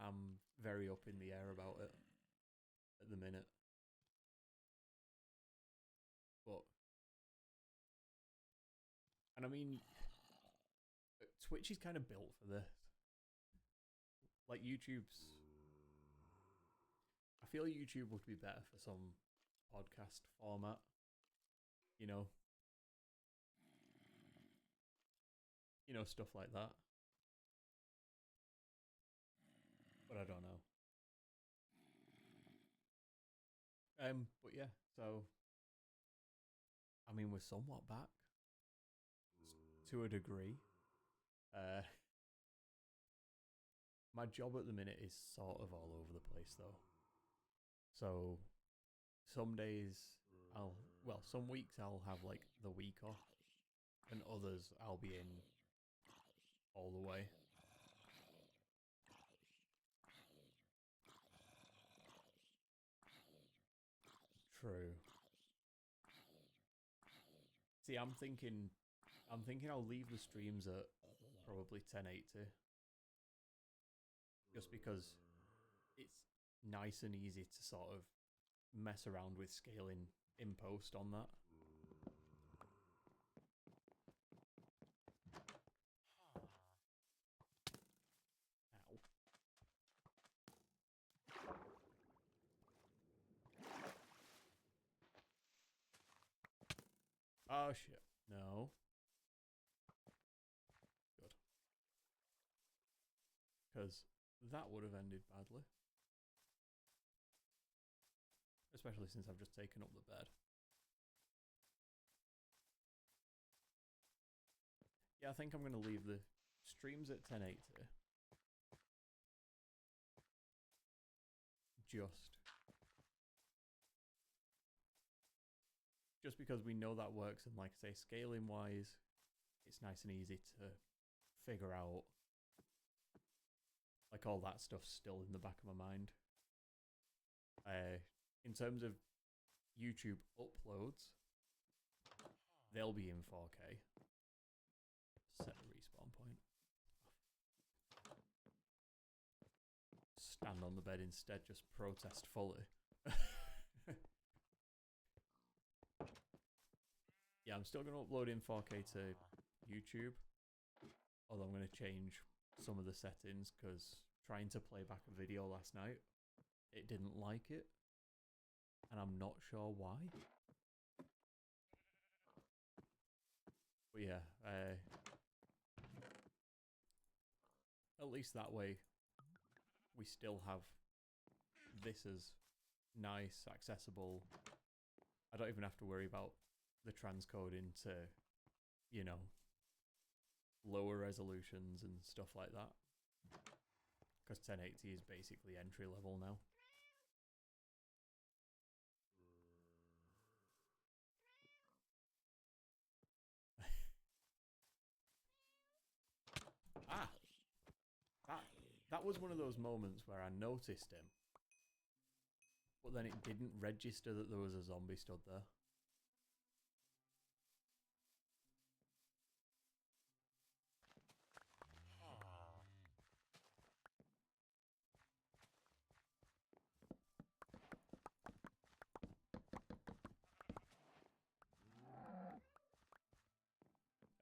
I'm very up in the air about it at the minute. But... And I mean... Twitch is kind of built for this. Like YouTube's... I feel YouTube would be better for some podcast format. You know, stuff like that. But I don't know. But yeah, so I mean, we're somewhat back to a degree. My job at the minute is sort of all over the place though. So some days some weeks I'll have like the week off, and others I'll be in all the way. True. See, I'm thinking I'll leave the streams at probably 1080. Just because it's nice and easy to sort of mess around with scaling in post on that. Ow. Oh shit. No. Good. Because that would have ended badly. Especially since I've just taken up the bed. Yeah, I think I'm going to leave the streams at 1080. Just because we know that works, and like I say, scaling wise, it's nice and easy to figure out. Like all that stuff's still in the back of my mind. In terms of YouTube uploads, they'll be in 4K. Set the respawn point. Stand on the bed instead, just protest fully. Yeah, I'm still going to upload in 4K to YouTube. Although I'm going to change some of the settings, because trying to play back a video last night, it didn't like it. And I'm not sure why. But yeah, at least that way we still have this as nice, accessible. I don't even have to worry about the transcoding to, you know, lower resolutions and stuff like that. Because 1080 is basically entry level now. That was one of those moments where I noticed him, but then it didn't register that there was a zombie stood there.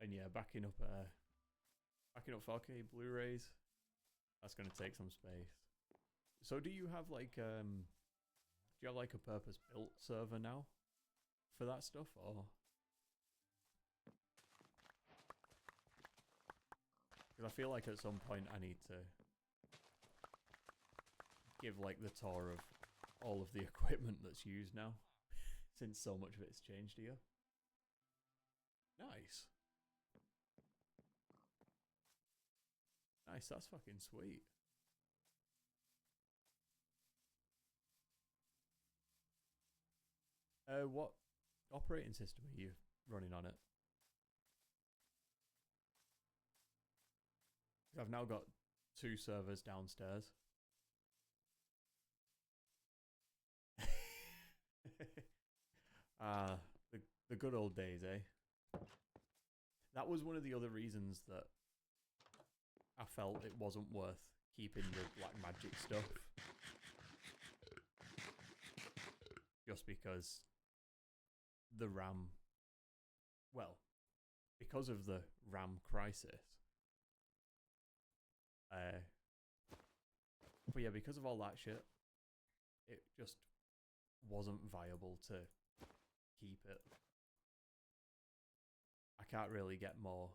And yeah, backing up 4K Blu-rays, that's going to take some space. So do you have like a purpose-built server now for that stuff, or? Because I feel like at some point I need to give like the tour of all of the equipment that's used now, since so much of it's changed here. Nice. Nice, that's fucking sweet. What operating system are you running on it? I've now got 2 servers downstairs. The good old days, eh? That was one of the other reasons that I felt it wasn't worth keeping the black magic stuff. Just because the RAM, well, because of the RAM crisis. But yeah, because of all that shit, it just wasn't viable to keep it. I can't really get more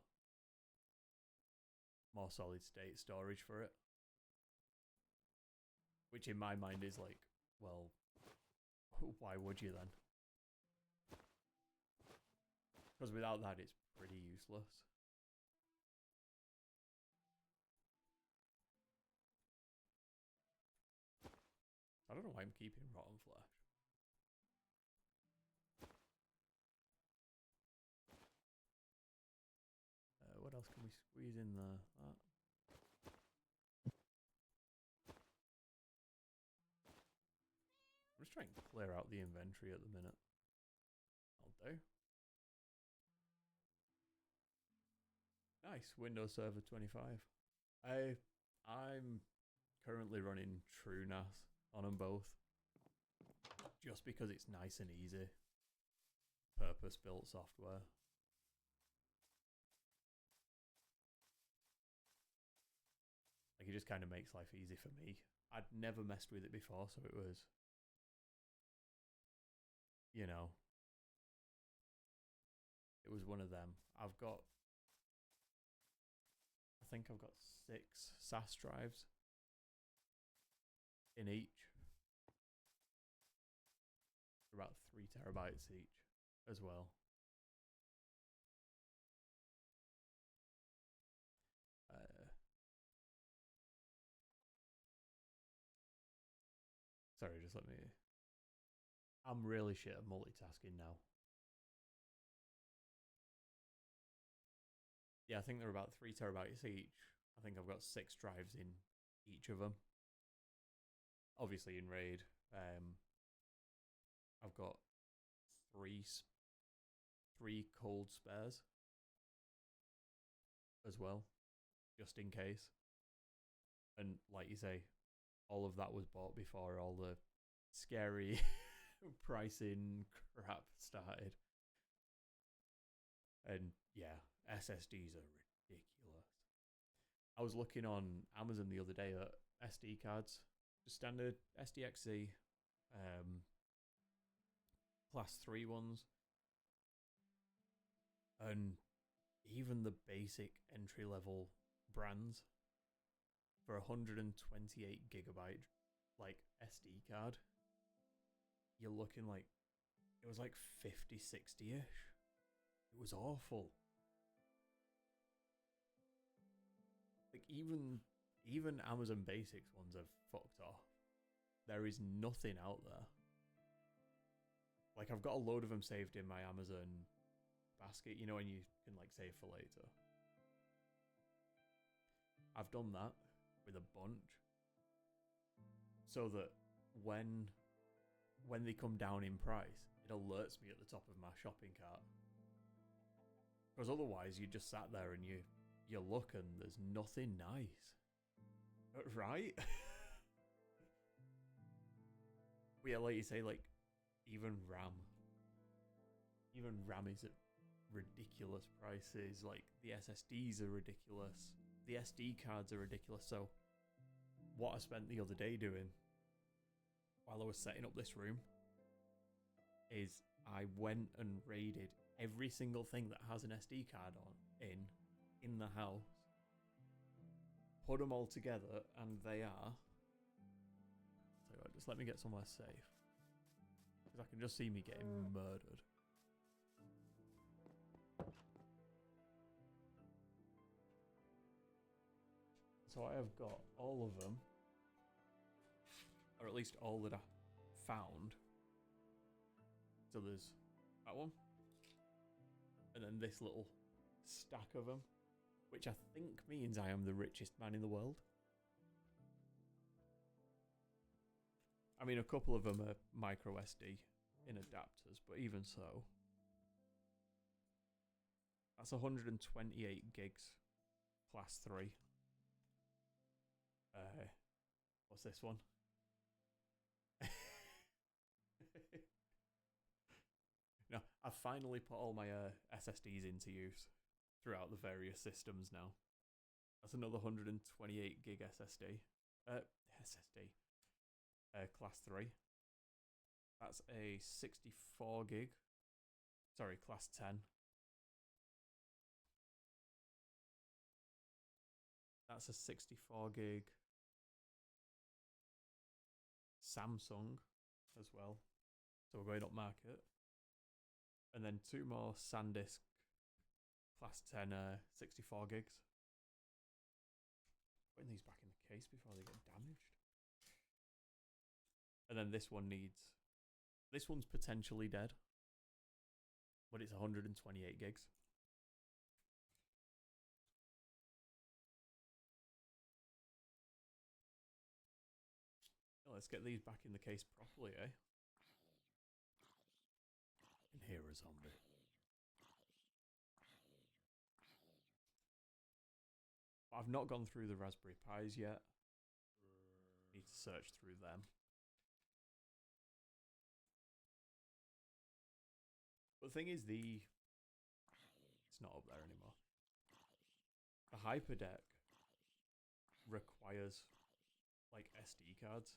solid state storage for it. Which in my mind is like, well, why would you then? Because without that, it's pretty useless. don't know why I'm keeping rotten flesh. What else can we squeeze in there? That. I'm just trying to clear out the inventory at the minute. I'll do. Nice, Windows Server 25. I'm currently running TrueNAS on them both. Just because it's nice and easy. Purpose-built software. Like, it just kind of makes life easy for me. I'd never messed with it before, so it was, you know, it was one of them. I think I've got 6 SAS drives in each. They're about 3 terabytes each as well. Sorry, just let me... I'm really shit at multitasking now. Yeah, I think they're about 3 terabytes each. I think I've got 6 drives in each of them. Obviously in RAID, I've got 3 cold spares as well, just in case. And like you say, all of that was bought before all the scary pricing crap started. And yeah, SSDs are ridiculous. I was looking on Amazon the other day at SD cards, just standard SDXC, class 3 ones, and even the basic entry level brands for 128 gigabyte like SD card, you're looking like, it was like 50, 60-ish. It was awful. Like even Amazon Basics ones have fucked off. There is nothing out there. Like, I've got a load of them saved in my Amazon basket, you know, and you can like save for later. I've done that with a bunch, so that when they come down in price, it alerts me at the top of my shopping cart. Because otherwise, you just sat there and you look and there's nothing nice, right? But yeah, like you say, like even RAM is at ridiculous prices. Like the SSDs are ridiculous. The SD cards are ridiculous. So what I spent the other day doing while I was setting up this room is I went and raided every single thing that has an SD card on in the house, put them all together, and they are, so just let me get somewhere safe, because I can just see me getting murdered. So I have got all of them, or at least all that I found. So there's that one, and then this little stack of them, which I think means I am the richest man in the world. I mean, a couple of them are micro SD in adapters, but even so, that's 128 gigs, class 3. What's this one? No, I've finally put all my SSDs into use throughout the various systems now. That's another 128 gig SSD. Class 3. That's a 64 gig. Sorry, class 10. That's a 64 gig Samsung as well. So we're going up market. And then 2 more SanDisk class 10 64 gigs. Putting these back in the case before they get damaged. And then this one needs... This one's potentially dead. But it's 128 gigs. Let's get these back in the case properly, eh? And here a zombie. I've not gone through the Raspberry Pis yet. Need to search through them. But the thing is, it's not up there anymore. The Hyperdeck requires like SD cards,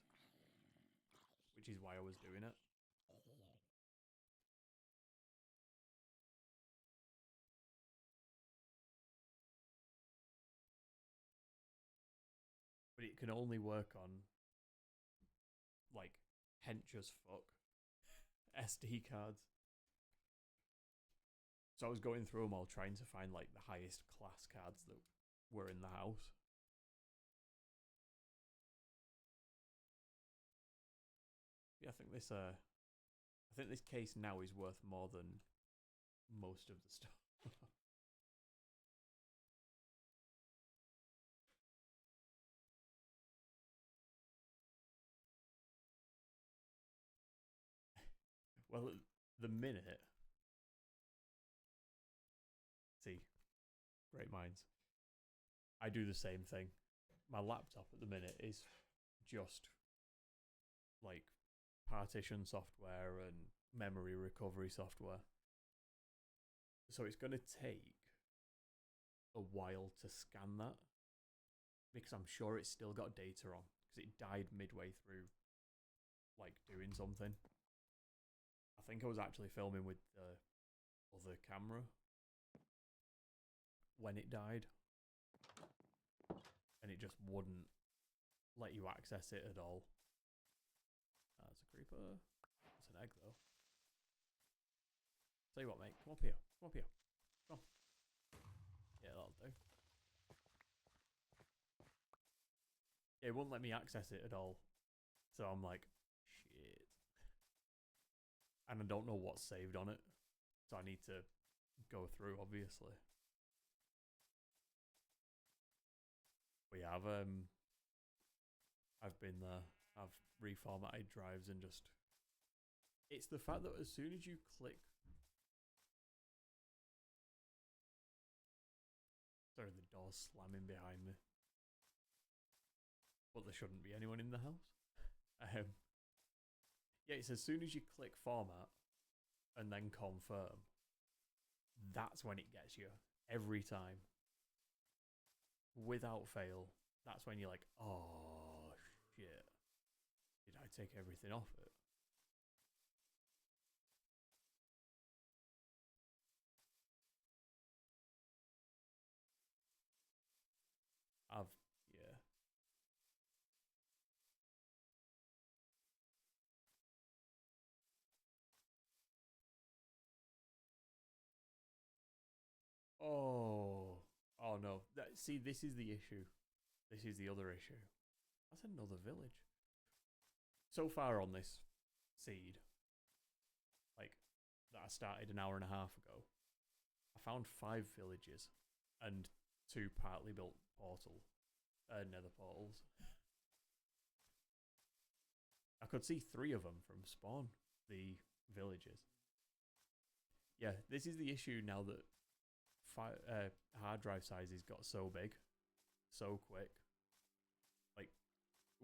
which is why I was doing it. But it can only work on like hench as fuck SD cards. So I was going through them all trying to find like the highest class cards that were in the house. Yeah, I think this case now is worth more than most of the stuff. Well, at the minute, see, great minds. I do the same thing. My laptop at the minute is just like partition software and memory recovery software. So it's going to take a while to scan that because I'm sure it's still got data on because it died midway through like doing something. I think I was actually filming with the other camera when it died and it just wouldn't let you access it at all. That's a creeper. That's an egg though. Tell you what, mate, come up here. Come up here. Come on. Yeah, that'll do. Yeah, it won't let me access it at all. So I'm like, shit. And I don't know what's saved on it. So I need to go through, obviously. But yeah, I've been there. I've reformatted drives and just... It's the fact that as soon as you click... Sorry, the door's slamming behind me. But there shouldn't be anyone in the house. Yeah, it's as soon as you click format and then confirm, that's when it gets you. Every time. Without fail. That's when you're like, oh, shit. Did I take everything off it? Yeah. Oh no. See, this is the issue. This is the other issue. That's another village. So far on this seed, like, that I started an hour and a half ago, I found 5 villages and 2 partly built nether portals. I could see 3 of them from spawn, the villages. Yeah, this is the issue now that hard drive sizes got so big, so quick. Like,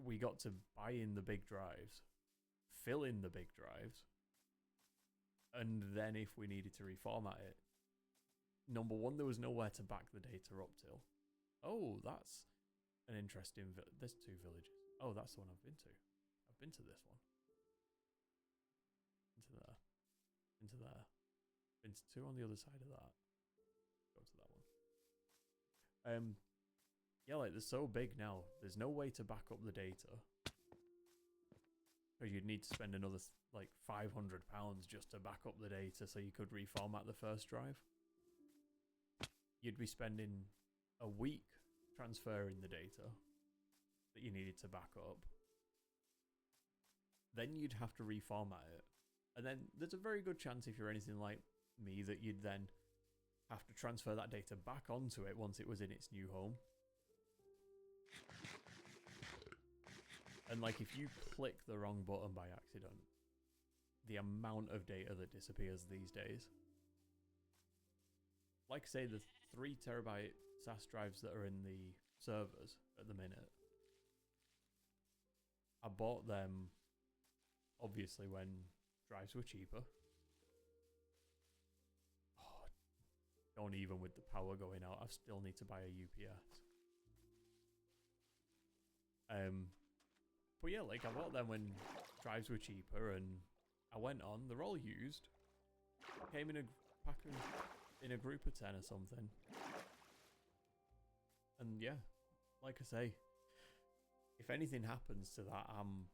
we got to buy in the big drives, fill in the big drives, and then if we needed to reformat it, number one, there was nowhere to back the data up till. Oh, that's an interesting... There's 2 villages. Oh, that's the one I've been to. I've been to this one. Into there. Into there. Been to 2 on the other side of that. Go to that one. Yeah, like, they're so big now. There's no way to back up the data. Because you'd need to spend another, like, £500 just to back up the data so you could reformat the first drive. You'd be spending a week transferring the data that you needed to back up. then you'd have to reformat it. And then there's a very good chance if you're anything like me that you'd then have to transfer that data back onto it once it was in its new home. And like if you click the wrong button by accident, the amount of data that disappears these days. Like I say, the 3 terabyte SAS drives that are in the servers at the minute, I bought them obviously when drives were cheaper. Oh, don't even with the power going out, I still need to buy a UPS. But yeah, like I bought them when drives were cheaper, and I went on. They're all used. Came in a pack of, in a group of 10 or something. And yeah, like I say, if anything happens to that, I'm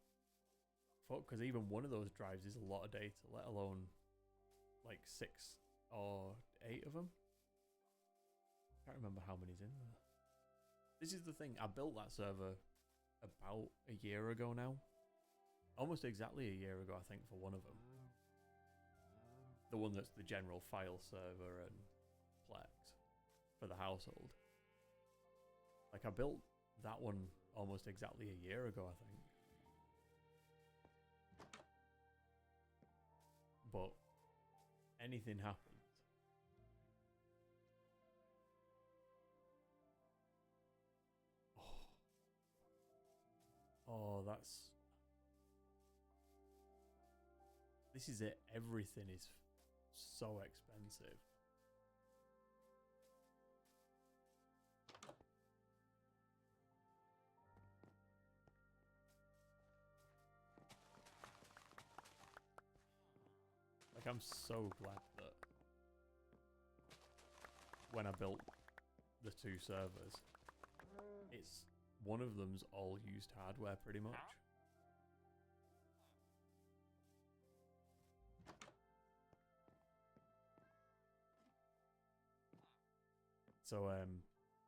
fucked, because even one of those drives is a lot of data, let alone like 6 or 8 of them. Can't remember how many's in there. This is the thing, I built that server about a year ago now. Almost exactly a year ago, I think, for one of them. The one that's the general file server and Plex for the household. Like, I built that one almost exactly a year ago, I think. But anything happens. Oh, that's... This is it. Everything is so expensive. Like, I'm so glad that when I built the 2 servers, it's one of them's all used hardware pretty much. So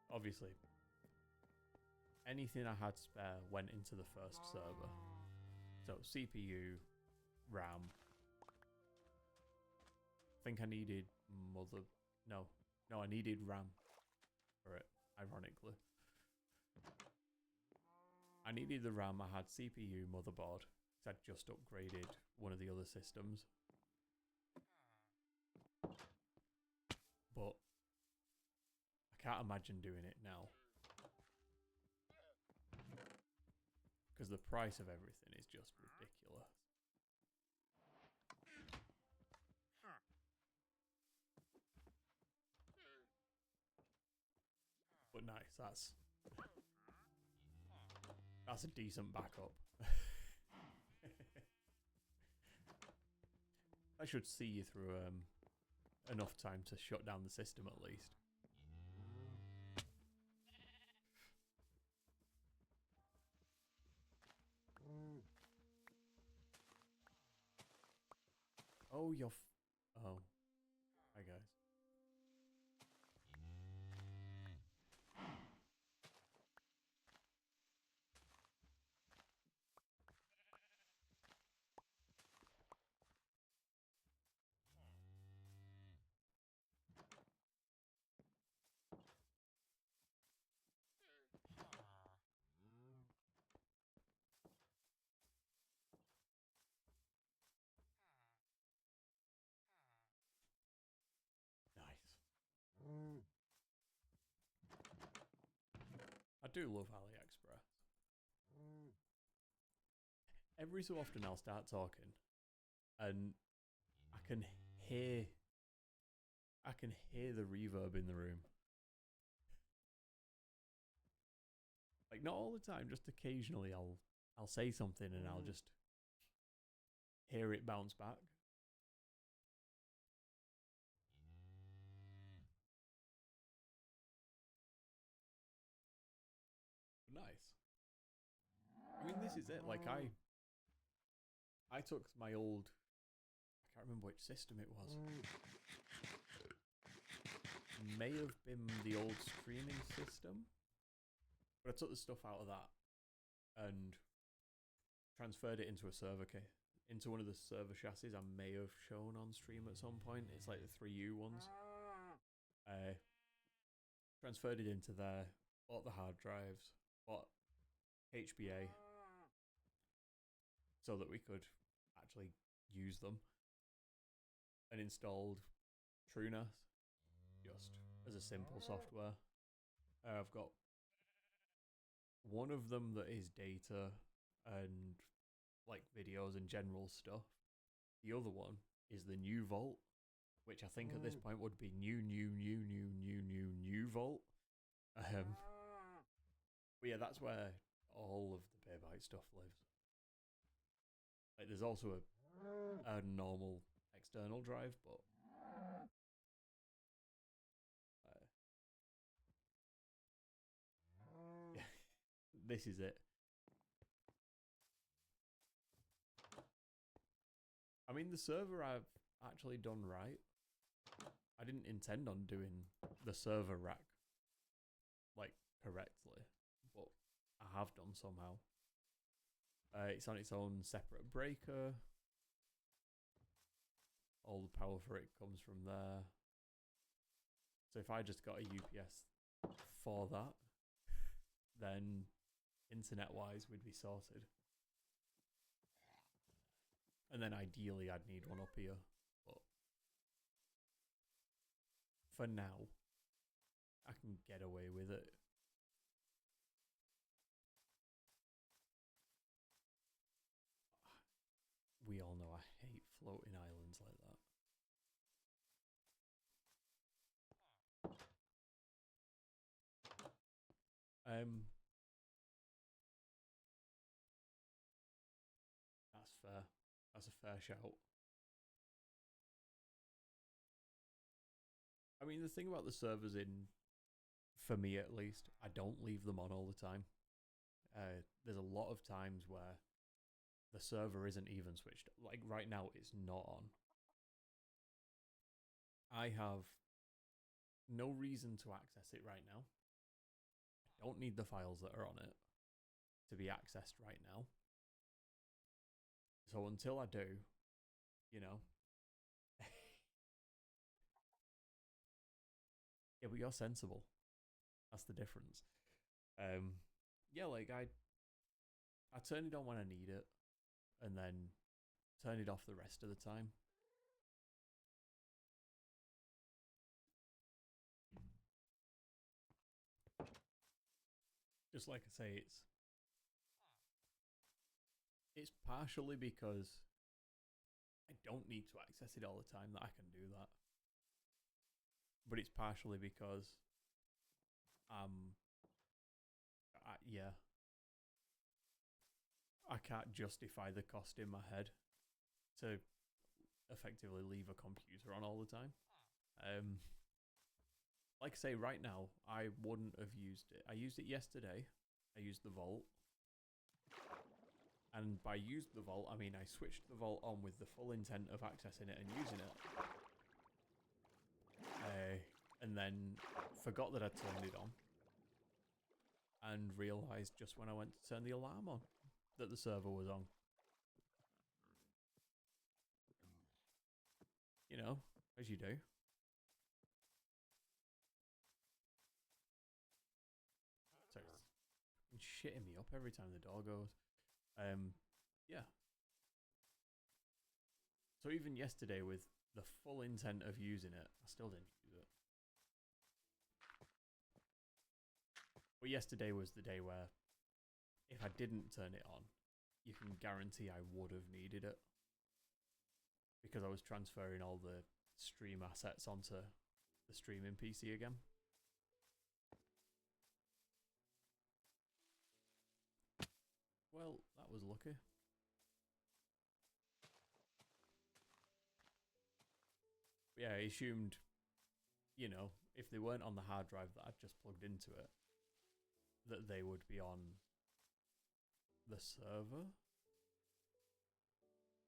obviously anything I had spare went into the first server. So CPU, RAM. I think I needed I needed RAM for it, ironically. I needed the RAM, I had CPU, motherboard, because I'd just upgraded one of the other systems. But I can't imagine doing it now, because the price of everything is just ridiculous. But nice, that's a decent backup. I should see you through enough time to shut down the system at least. Oh, you're oh. Hi guys. I do love AliExpress. Every so often I'll start talking and I can hear the reverb in the room. Like, not all the time, just occasionally I'll say something and I'll just hear it bounce back. Nice. I mean, this is it. Like, I took my old, I can't remember which system it was. May have been the old streaming system, but I took the stuff out of that and transferred it into a server into one of the server chassis I may have shown on stream at some point. It's like the 3U ones. Transferred it into there, bought the hard drives, bought HBA so that we could actually use them, and installed TrueNAS just as a simple software. I've got one of them that is data and like videos and general stuff. The other one is the new Vault, which I think at this point would be new Vault. But yeah, that's where all of the BeerByte stuff lives. Like, there's also a normal external drive, but yeah, this is it. I mean, the server I've actually done right. I didn't intend on doing the server rack like correctly, but I have done somehow. It's on its own separate breaker. All the power for it comes from there. So if I just got a UPS for that, then internet-wise we'd be sorted. And then ideally I'd need one up here, but for now I can get away with it. We all know I hate floating islands like that. That's fair. That's a fair shout. I mean, the thing about the servers for me at least, I don't leave them on all the time. There's a lot of times where the server isn't even switched. Like right now, it's not on. I have no reason to access it right now. I don't need the files that are on it to be accessed right now. So until I do, you know. Yeah, but you're sensible. That's the difference. Yeah, like I turn it on when I need it, and then turn it off the rest of the time. Just like I say, it's partially because I don't need to access it all the time that I can do that. But it's partially because yeah, I can't justify the cost in my head to effectively leave a computer on all the time. Like I say, right now, I wouldn't have used it. I used it yesterday. I used the Vault. And by used the Vault, I mean I switched the Vault on with the full intent of accessing it and using it. And then forgot that I'd turned it on. And realised just when I went to turn the alarm on that the server was on. You know, as you do. So it's shitting me up every time the door goes. Yeah. So even yesterday with the full intent of using it, I still didn't use it. But yesterday was the day where if I didn't turn it on, you can guarantee I would have needed it. Because I was transferring all the stream assets onto the streaming PC again. Well, that was lucky. Yeah, I assumed, you know, if they weren't on the hard drive that I'd just plugged into it, that they would be on the server.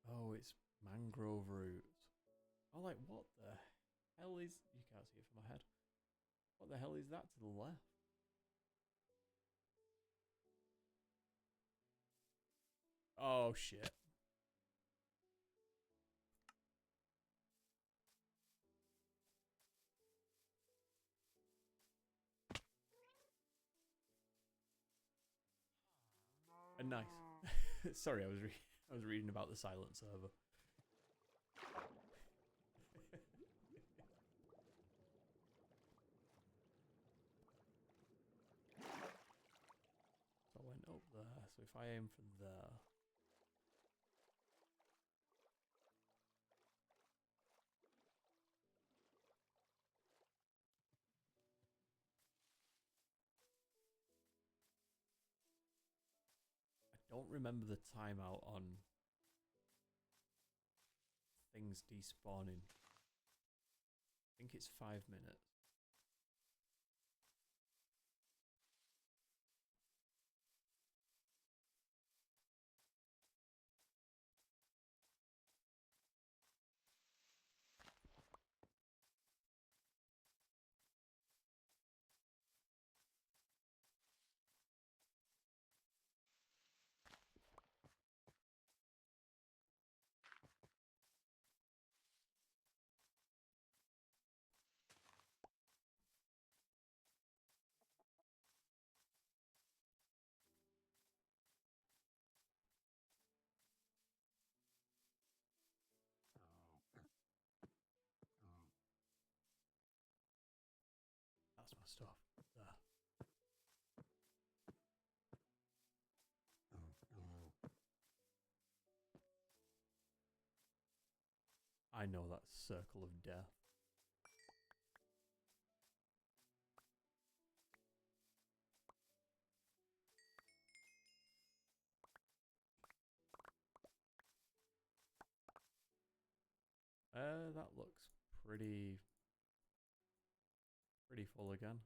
Oh, it's mangrove roots. I'm like, what the hell is... You can't see it from my head. What the hell is that to the left? Oh shit. Nice. Sorry, I was reading about the silent server. So I went up there. So if I aim for there. I don't remember the timeout on things despawning. I think it's 5 minutes. That's my stuff. There. I know that circle of death. That looks pretty full again.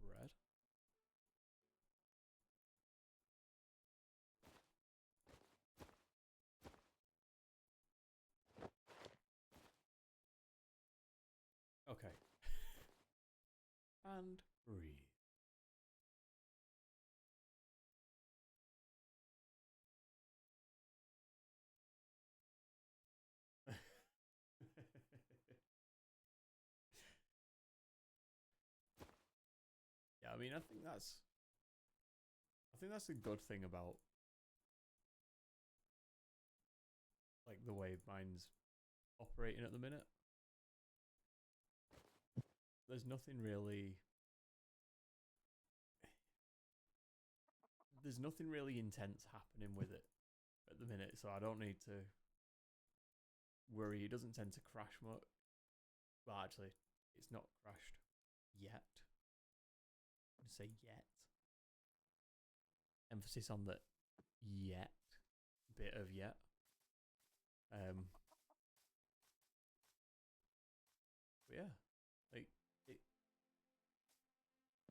Bread. Okay. And breathe. Yeah, I mean, I think that's a good thing about like the way mine's operating at the minute. There's nothing really intense happening with it at the minute, so I don't need to worry. It doesn't tend to crash much. Well, actually, it's not crashed yet. I'm gonna say yet. Emphasis on the yet bit of yet. But yeah, like it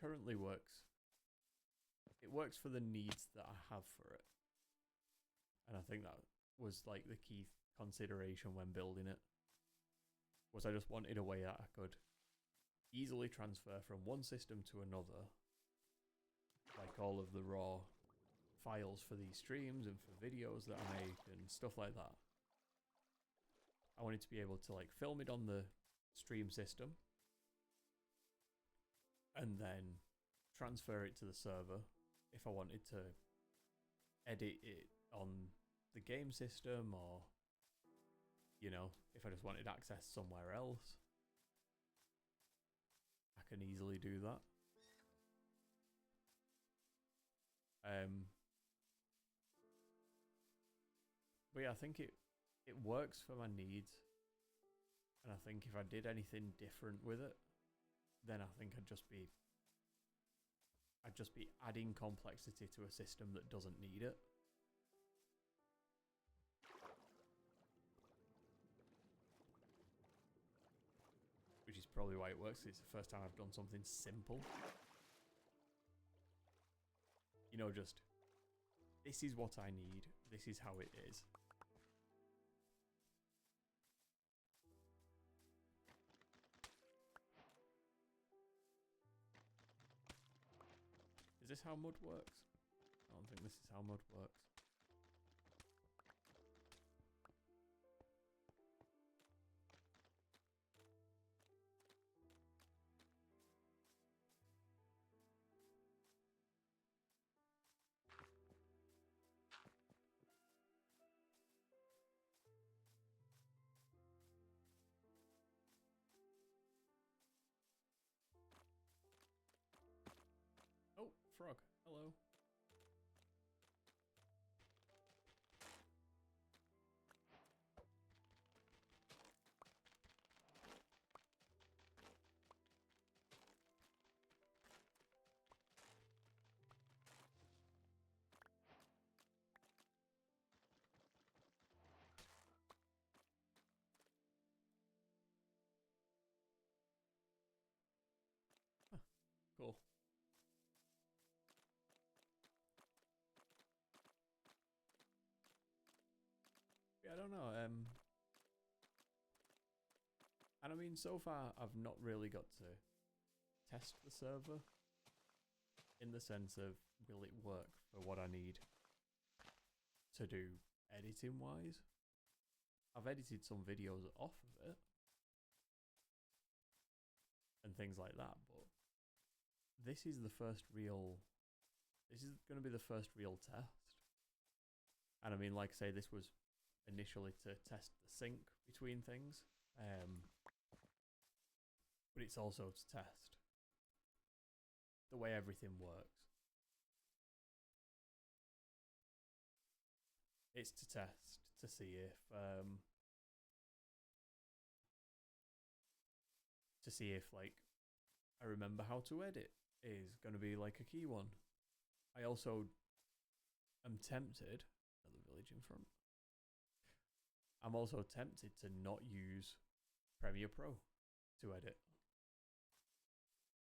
currently works. It works for the needs that I have for it, and I think that was like the key consideration when building it. Was I just wanted a way that I could easily transfer from one system to another, like all of the raw files for these streams and for videos that I make and stuff like that. I wanted to be able to like film it on the stream system and then transfer it to the server if I wanted to edit it on the game system, or you know, if I just wanted access somewhere else, I can easily do that. But yeah, I think it works for my needs, and I think if I did anything different with it, then I think I'd just be adding complexity to a system that doesn't need it. Which is probably why it works. It's the first time I've done something simple. You know, just this is what I need. This is how it is. this how mud works? I don't think this is how mud works. Oh, frog. Hello. Huh, cool. Yeah, I don't know. And I mean, so far I've not really got to test the server in the sense of will it work for what I need to do editing wise. I've edited some videos off of it and things like that, but this is the first real, this is going to be the first real test. And I mean, like I say, this was initially to test the sync between things, but it's also to test the way everything works. It's to test to see if like I remember how to edit is going to be like a key one. I also am tempted, another village in front, I'm also tempted to not use Premiere Pro to edit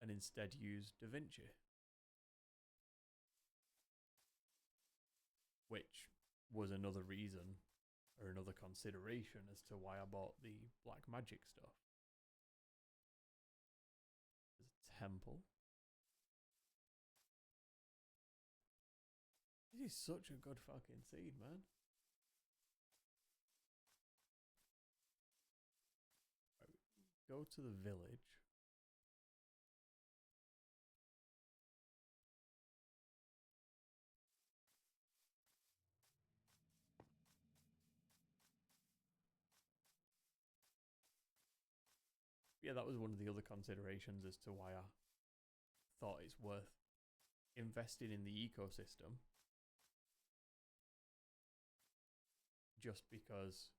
and instead use DaVinci, which was another reason or another consideration as to why I bought the Black Magic stuff. There's a temple. This is such a good fucking seed, man. Right, go to the village. Yeah, that was one of the other considerations as to why I thought it's worth investing in the ecosystem. Just because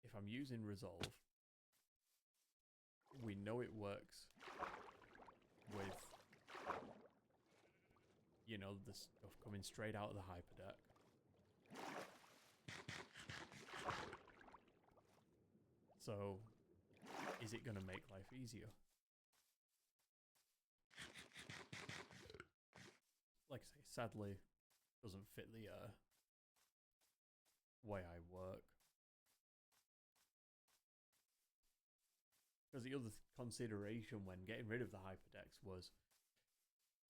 if I'm using Resolve, we know it works with, you know, the stuff coming straight out of the hyperdeck. So, is it going to make life easier? Like I say, sadly, doesn't fit the way I work. Because the other consideration when getting rid of the hyperdecks was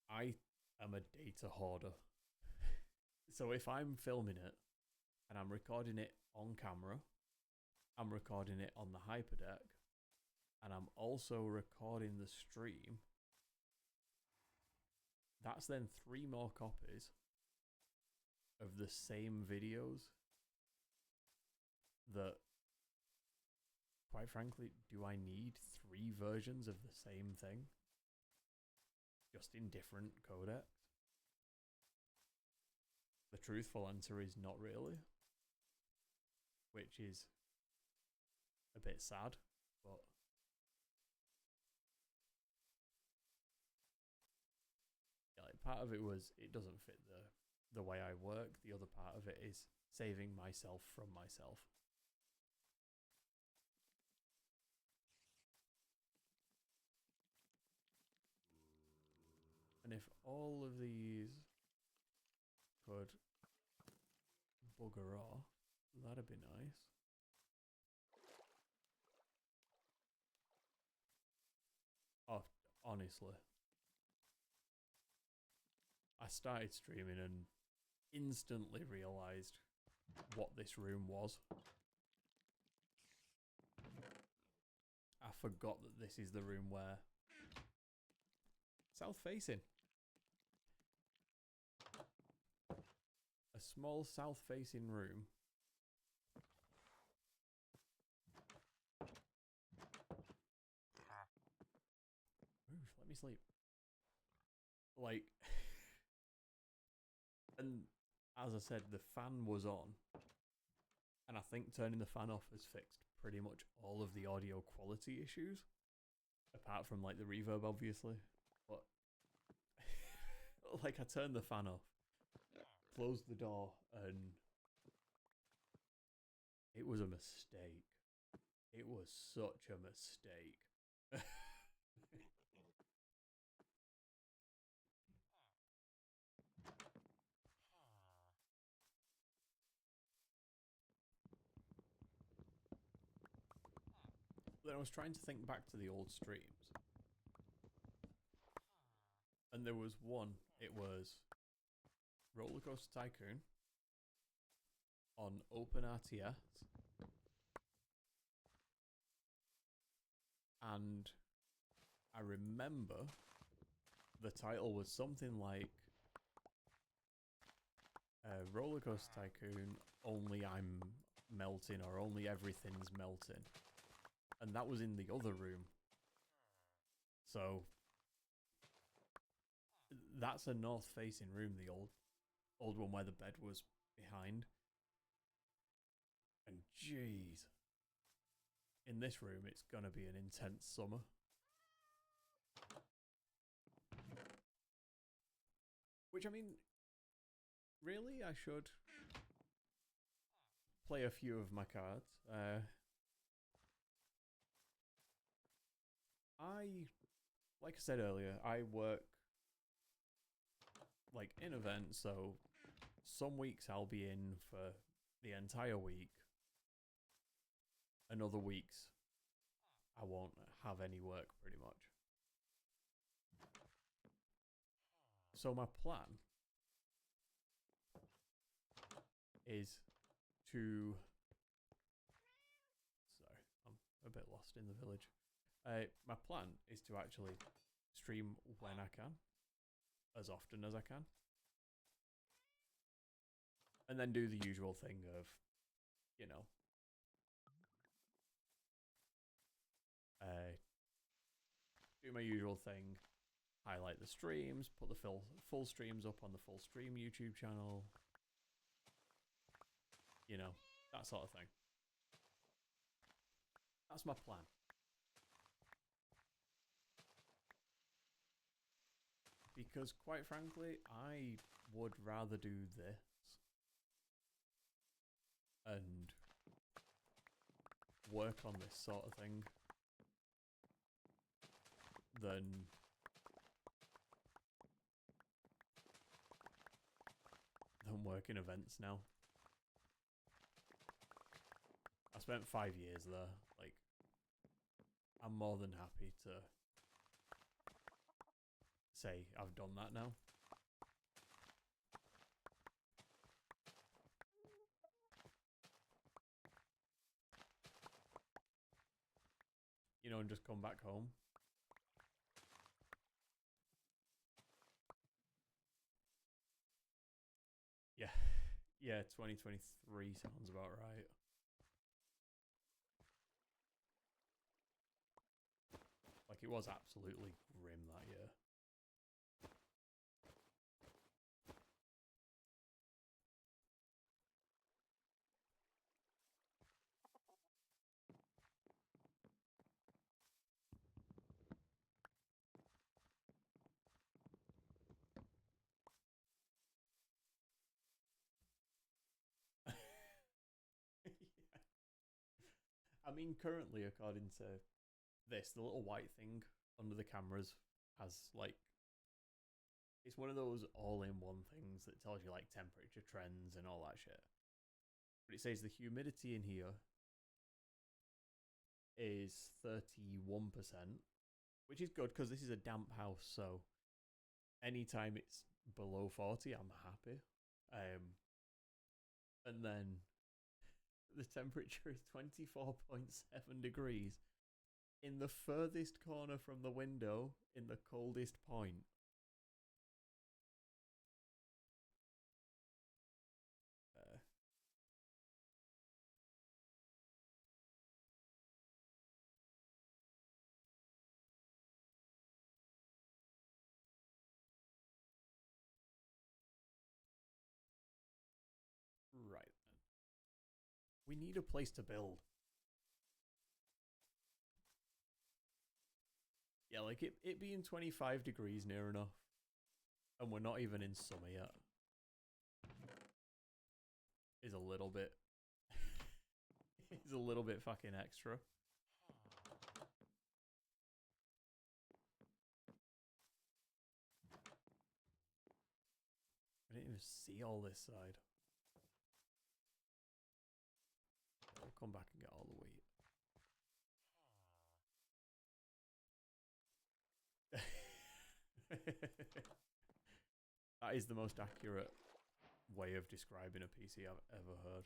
I am a data hoarder. So if I'm filming it and I'm recording it on camera, I'm recording it on the hyperdeck, and I'm also recording the stream, that's then 3 more copies of the same videos that, quite frankly, do I need 3 versions of the same thing? Just in different codecs? The truthful answer is not really. Which is a bit sad, but yeah, like part of it was it doesn't fit the way I work. The other part of it is saving myself from myself. And if all of these could bugger off, that'd be nice. Oh, honestly. I started streaming and instantly realised what this room was. I forgot that this is the room where... South facing. A small south facing room. Oof, let me sleep. Like... And as I said, the fan was on. And I think turning the fan off has fixed pretty much all of the audio quality issues. Apart from like the reverb, obviously. But like I turned the fan off, closed the door, and it was a mistake. It was such a mistake. Then I was trying to think back to the old streams. And there was one, it was Roller Coaster Tycoon on OpenRTS. And I remember the title was something like Roller Coaster Tycoon, only I'm melting, or only everything's melting. And that was in the other room. So that's a north-facing room, the old one where the bed was behind. And jeez, in this room it's gonna be an intense summer. Which, I mean, really, I should play a few of my cards. Like I said earlier, I work like in events, so some weeks I'll be in for the entire week, and other weeks I won't have any work pretty much. So my plan is to... Sorry, I'm a bit lost in the village. My plan is to actually stream when I can, as often as I can, and then do the usual thing of, you know, do my usual thing, highlight the streams, put the full streams up on the full stream YouTube channel, you know, that sort of thing. That's my plan. Because, quite frankly, I would rather do this and work on this sort of thing than work in events now. I spent 5 years there. Like, I'm more than happy to say I've done that now. You know, and just come back home. Yeah. Yeah, 2023 sounds about right. Like, it was absolutely grim that year. I mean, currently, according to this, the little white thing under the cameras has, like, it's one of those all-in-one things that tells you, like, temperature trends and all that shit. But it says the humidity in here is 31%, which is good because this is a damp house, so anytime it's below 40, I'm happy. And then the temperature is 24.7 degrees in the furthest corner from the window in the coldest point. Right then. We need a place to build. Yeah, like it being 25 degrees near enough. And we're not even in summer yet. Is a little bit... is a little bit fucking extra. I didn't even see all this side. I'll come back and get all the wheat. That is the most accurate way of describing a PC I've ever heard.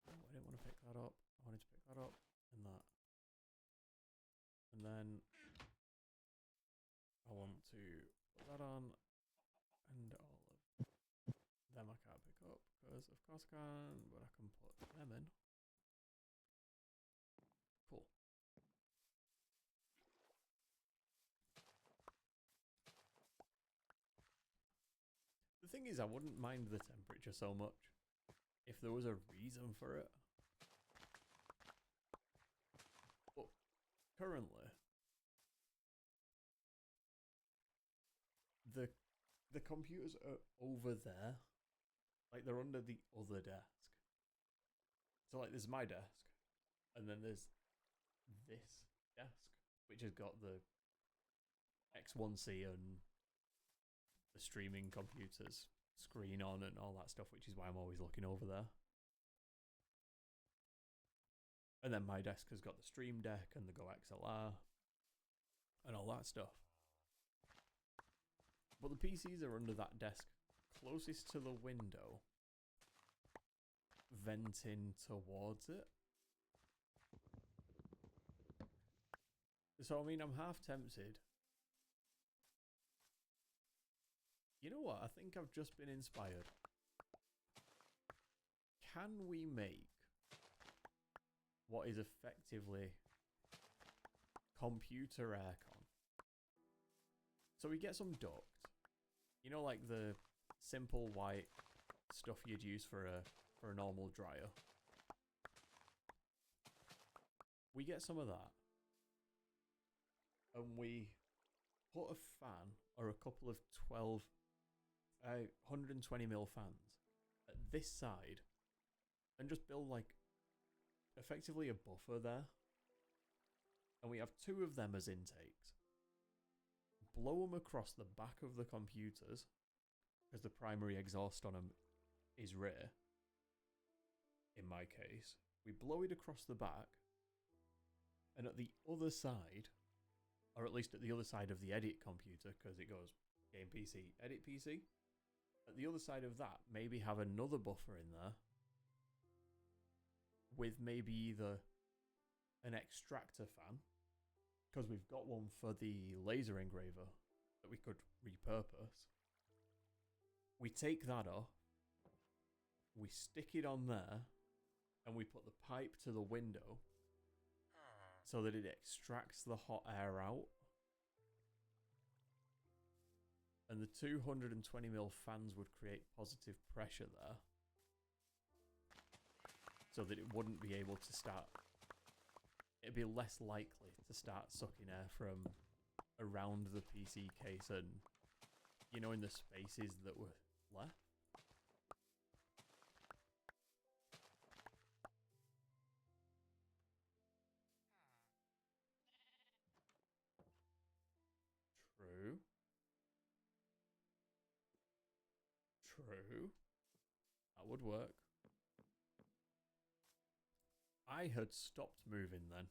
Oh, I didn't want to pick that up. I wanted to pick that up and that. And then I want to put that on and all of them I can't pick up because of course I can, but I can put them in. Cool. The thing is, I wouldn't mind the temperature so much if there was a reason for it. But currently, the computers are over there. Like, they're under the other desk. So, like, there's my desk, and then there's this desk, which has got the X1C and the streaming computer's screen on and all that stuff, which is why I'm always looking over there. And then my desk has got the Stream Deck and the Go XLR and all that stuff. But the PCs are under that desk closest to the window, venting towards it. So, I mean, I'm half tempted. You know what? I think I've just been inspired. Can we make what is effectively computer aircon? So we get some duct. You know, like the simple white stuff you'd use for a normal dryer. We get some of that. And we put a fan or a couple of 120mm fans at this side and just build like effectively a buffer there. And we have two of them as intakes. Blow them across the back of the computers because the primary exhaust on them is rear. In my case, we blow it across the back, and at the other side, or at least at the other side of the edit computer, because it goes game PC, edit PC, at the other side of that, maybe have another buffer in there with maybe either an extractor fan, because we've got one for the laser engraver that we could repurpose. We take that off, we stick it on there, and we put the pipe to the window so that it extracts the hot air out. And the 220mm fans would create positive pressure there so that it wouldn't be able to start. It'd be less likely to start sucking air from around the PC case and, you know, in the spaces that were left. True. True. That would work. I had stopped moving then.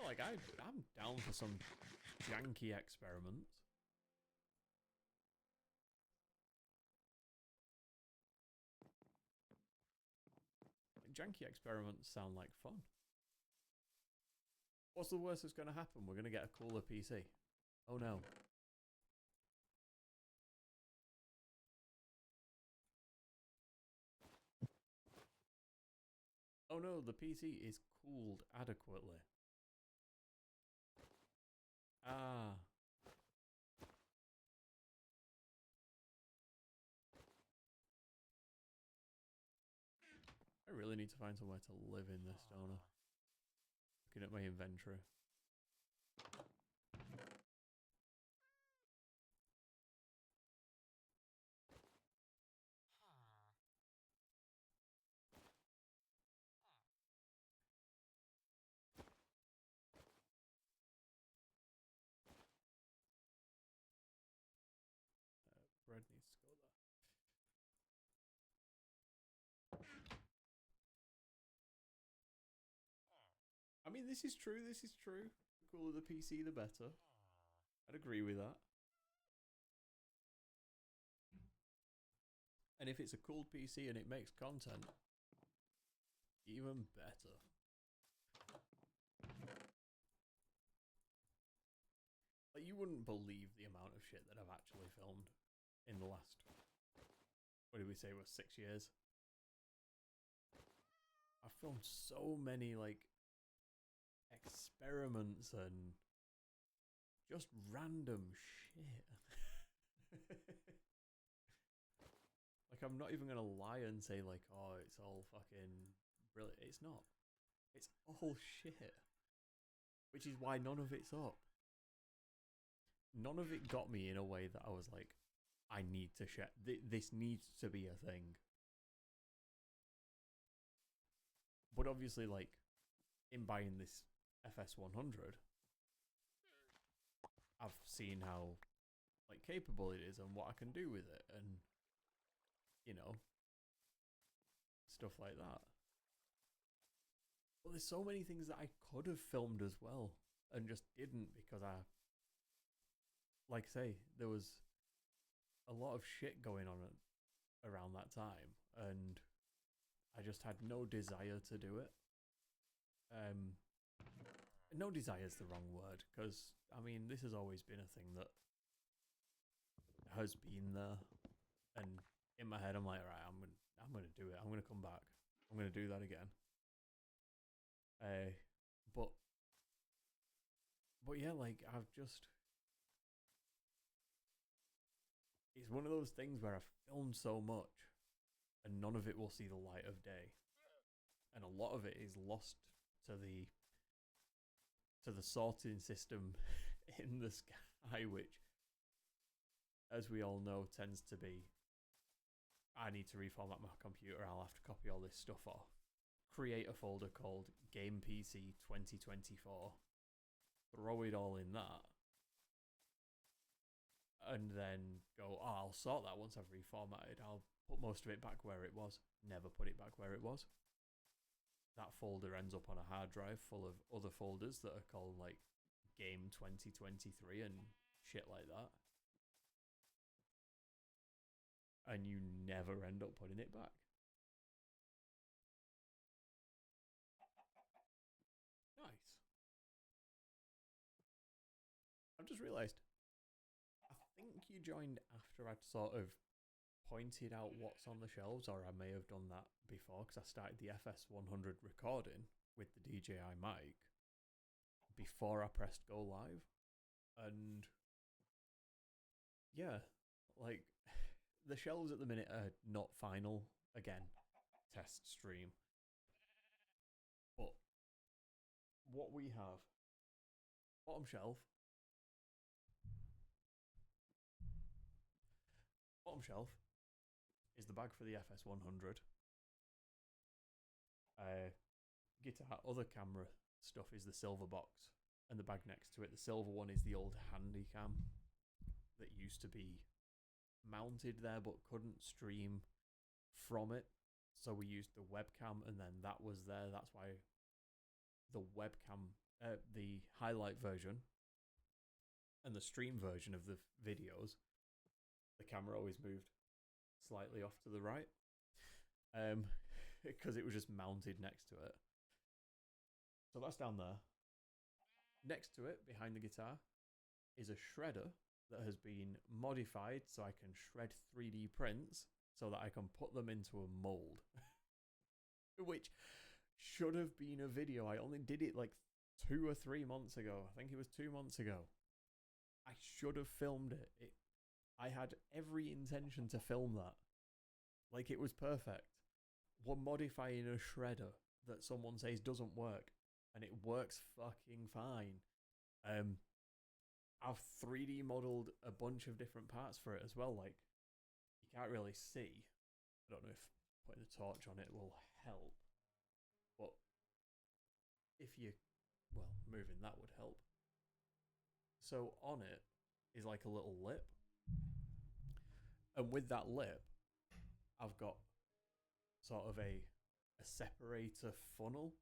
Like I'm down for some janky experiments. Janky experiments sound like fun. What's the worst that's going to happen? We're going to get a cooler PC. Oh no. Oh no, the PC is cooled adequately. Ah. I really need to find somewhere to live in this, don't I? Looking at my inventory. Bread needs to go there. I mean, this is true. This is true. The cooler the PC, the better. I'd agree with that. And if it's a cooled PC and it makes content, even better. Like, you wouldn't believe the amount of shit that I've actually filmed in the last, what did we say, it was 6 years? I've filmed so many, like, experiments and just random shit. Like, I'm not even gonna lie and say, like, oh, it's all fucking brilliant. It's not. It's all shit. Which is why none of it's up. None of it got me in a way that I was like, I need to share. This needs to be a thing. But obviously, like, in buying this FS100, I've seen how, like, capable it is and what I can do with it, and, you know, stuff like that. But there's so many things that I could have filmed as well and just didn't because I, like I say, there was a lot of shit going on around that time, and I just had no desire to do it. No desire is the wrong word, because, I mean, this has always been a thing that has been there, and in my head I'm like, right, I'm gonna do it. I'm gonna come back. I'm gonna do that again. But yeah, like, I've just, it's one of those things where I've filmed so much and none of it will see the light of day, and a lot of it is lost to the sorting system in the sky, which, as we all know, tends to be, I need to reformat my computer, I'll have to copy all this stuff off, create a folder called Game PC 2024, throw it all in that, and then go, oh, I'll sort that once I've reformatted, I'll put most of it back where it was. Never put it back where it was. That folder ends up on a hard drive full of other folders that are called, like, Game 2023 and shit like that. And you never end up putting it back. Nice. I've just realised, I think you joined after I'd sort of pointed out what's on the shelves, or I may have done that before, because I started the FS100 recording with the DJI mic before I pressed go live. And yeah, like, the shelves at the minute are not final. Again, test stream. But what we have, bottom shelf is the bag for the FS100. Guitar, other camera stuff is the silver box, and the bag next to it, the silver one, is the old Handycam that used to be mounted there but couldn't stream from it, so we used the webcam, and then that was there. That's why the webcam, the highlight version, and the stream version of the videos, the camera always moved slightly off to the right, because it was just mounted next to it. So that's down there. Next to it, behind the guitar, is a shredder that has been modified so I can shred 3D prints so that I can put them into a mold. Which should have been a video. I only did it like 2 or 3 months ago. I think it was 2 months ago. I should have filmed it. I had every intention to film that. Like, it was perfect. We're modifying a shredder that someone says doesn't work, and it works fucking fine. I've 3D modeled a bunch of different parts for it as well. Like, you can't really see. I don't know if putting the torch on it will help, but if you, well, moving that would help. So on it is like a little lip, and with that lip, I've got sort of a separator funnel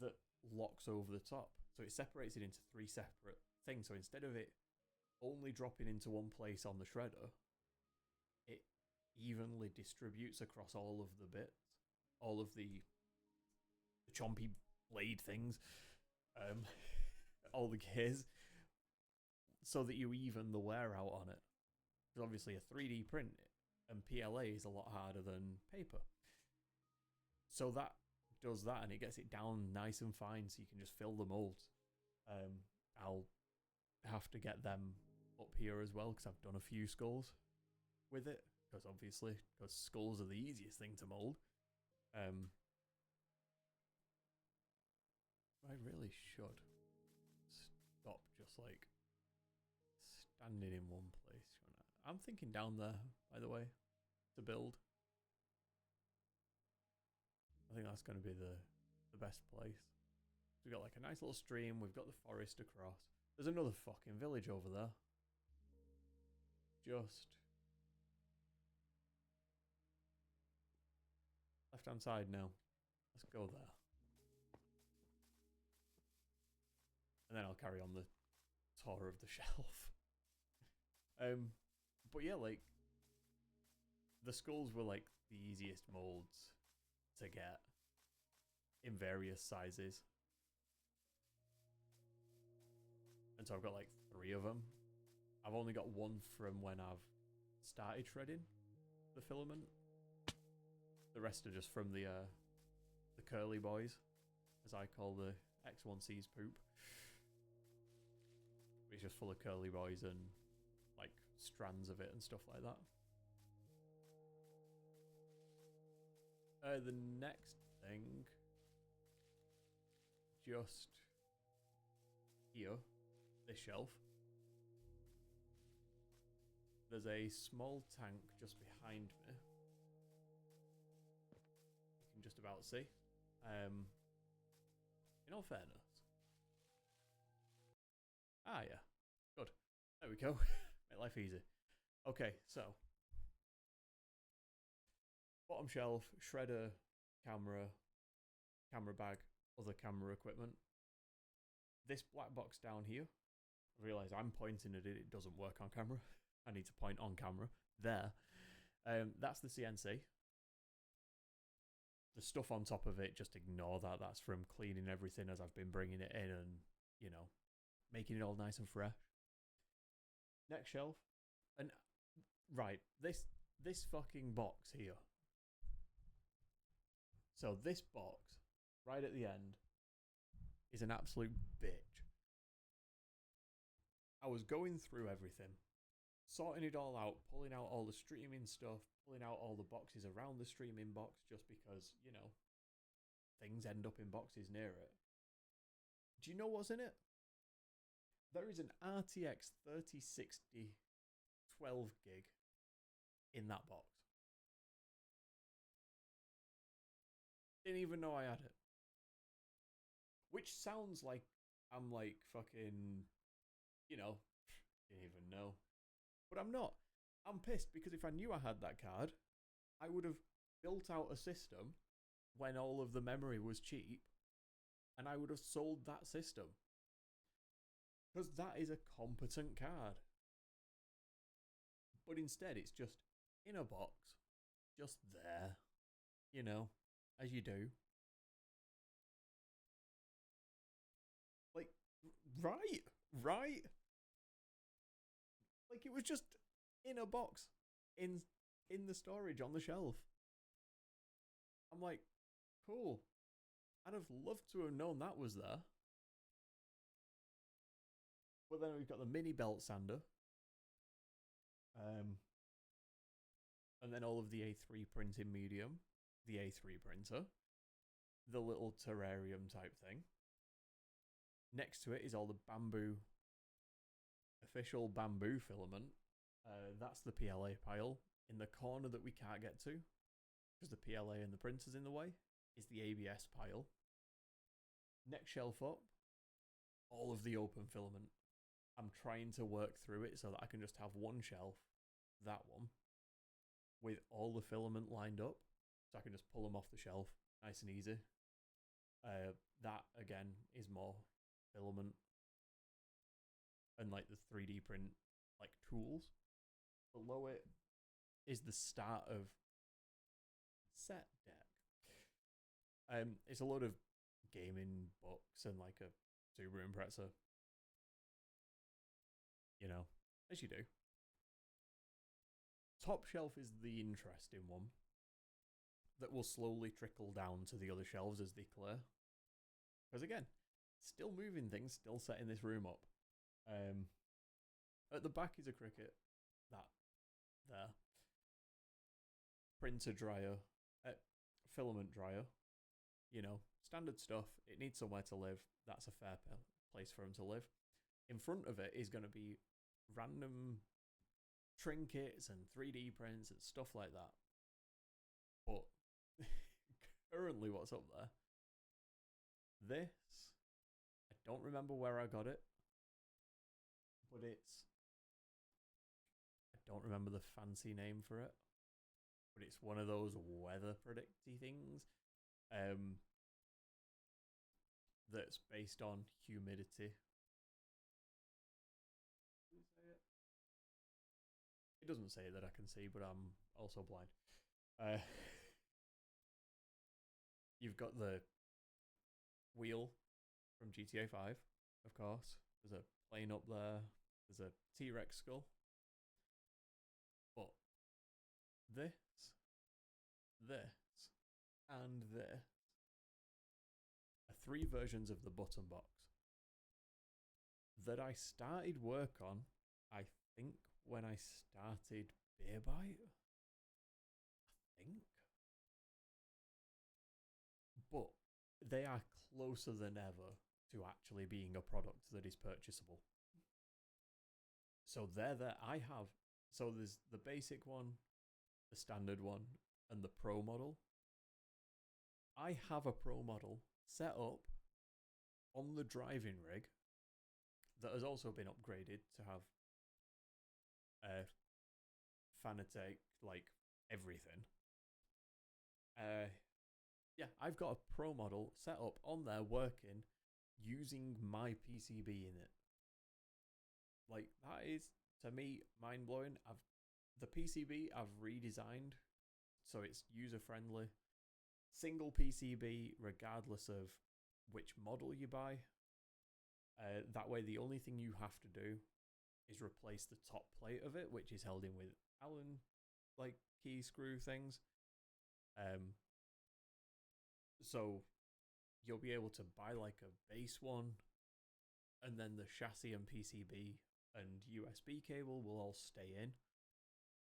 that locks over the top. So it separates it into 3 separate things. So instead of it only dropping into one place on the shredder, it evenly distributes across all of the bits, all of the chompy blade things, all the gears, so that you even the wear out on it. Because obviously a 3D print and PLA is a lot harder than paper. So that does that, and it gets it down nice and fine so you can just fill the molds. I'll have to get them up here as well because I've done a few skulls with it, because skulls are the easiest thing to mold. I really should stop just like standing in one place. I'm thinking down there, by the way, to build. I think that's going to be the best place. We've got like a nice little stream. We've got the forest across. There's another fucking village over there. Just left hand side now. Let's go there. And then I'll carry on the tour of the shelf. But yeah, like, the skulls were like the easiest molds to get in various sizes. And so I've got like 3 of them. I've only got 1 from when I've started shredding the filament. The rest are just from the curly boys, as I call the X1C's poop. It's just full of curly boys and like strands of it and stuff like that. The next thing, just here, this shelf, there's a small tank just behind me. You can just about see. In all fairness. Ah, yeah. Good. There we go. Make life easy. Okay, so bottom shelf, shredder, camera bag, other camera equipment. This black box down here, I realise I'm pointing at it, it doesn't work on camera. I need to point on camera. There. That's the CNC. The stuff on top of it, just ignore that. That's from cleaning everything as I've been bringing it in and, you know, making it all nice and fresh. Next shelf. And, right, this fucking box here. So this box, right at the end, is an absolute bitch. I was going through everything, sorting it all out, pulling out all the streaming stuff, pulling out all the boxes around the streaming box, just because, you know, things end up in boxes near it. Do you know what's in it? There is an RTX 3060 12 gig in that box. Didn't even know I had it. Which sounds like I'm like fucking, you know, didn't even know. But I'm not. I'm pissed because if I knew I had that card, I would have built out a system when all of the memory was cheap and I would have sold that system. Because that is a competent card. But instead, it's just in a box, just there, you know, as you do. Like, right. Like, it was just in a box, in the storage on the shelf. I'm like, cool. I'd have loved to have known that was there. But then we've got the mini belt sander. And then all of the A3 printing medium, the A3 printer, the little terrarium type thing. Next to it is all the bamboo, official bamboo filament. That's the PLA pile. In the corner that we can't get to, because the PLA and the printer's in the way, is the ABS pile. Next shelf up, all of the open filament. I'm trying to work through it so that I can just have one shelf, that one, with all the filament lined up, so I can just pull them off the shelf, nice and easy. That, again, is more filament and like the 3D print like tools. Below it is the start of set deck. It's a load of gaming books and like a Subaru Impreza. You know, as you do. Top shelf is the interesting one that will slowly trickle down to the other shelves as they clear. Because again, still moving things, still setting this room up. At the back is a Cricut. That. There. Printer dryer. Filament dryer. You know, standard stuff. It needs somewhere to live. That's a fair place for him to live. In front of it is going to be random trinkets and 3D prints and stuff like that. But currently what's up there, this, I don't remember where I got it, but I don't remember the fancy name for it, but it's one of those weather predicty things that's based on humidity. It doesn't say that I can see, but I'm also blind. You've got the wheel from GTA 5, of course. There's a plane up there. There's a T-Rex skull. But this, and this are 3 versions of the button box that I started work on, I think, when I started BeerByte. I think. But they are closer than ever to actually being a product that is purchasable. So they're there. I have, so there's the basic one, the standard one, and the pro model. I have a pro model set up on the driving rig that has also been upgraded to have Fanatec, like everything. Yeah, I've got a pro model set up on there working using my PCB in it. Like, that is, to me, mind-blowing. The PCB I've redesigned so it's user-friendly. Single PCB regardless of which model you buy. That way the only thing you have to do is replace the top plate of it, which is held in with Allen like key screw things. So you'll be able to buy like a base one, and then the chassis and PCB and USB cable will all stay in.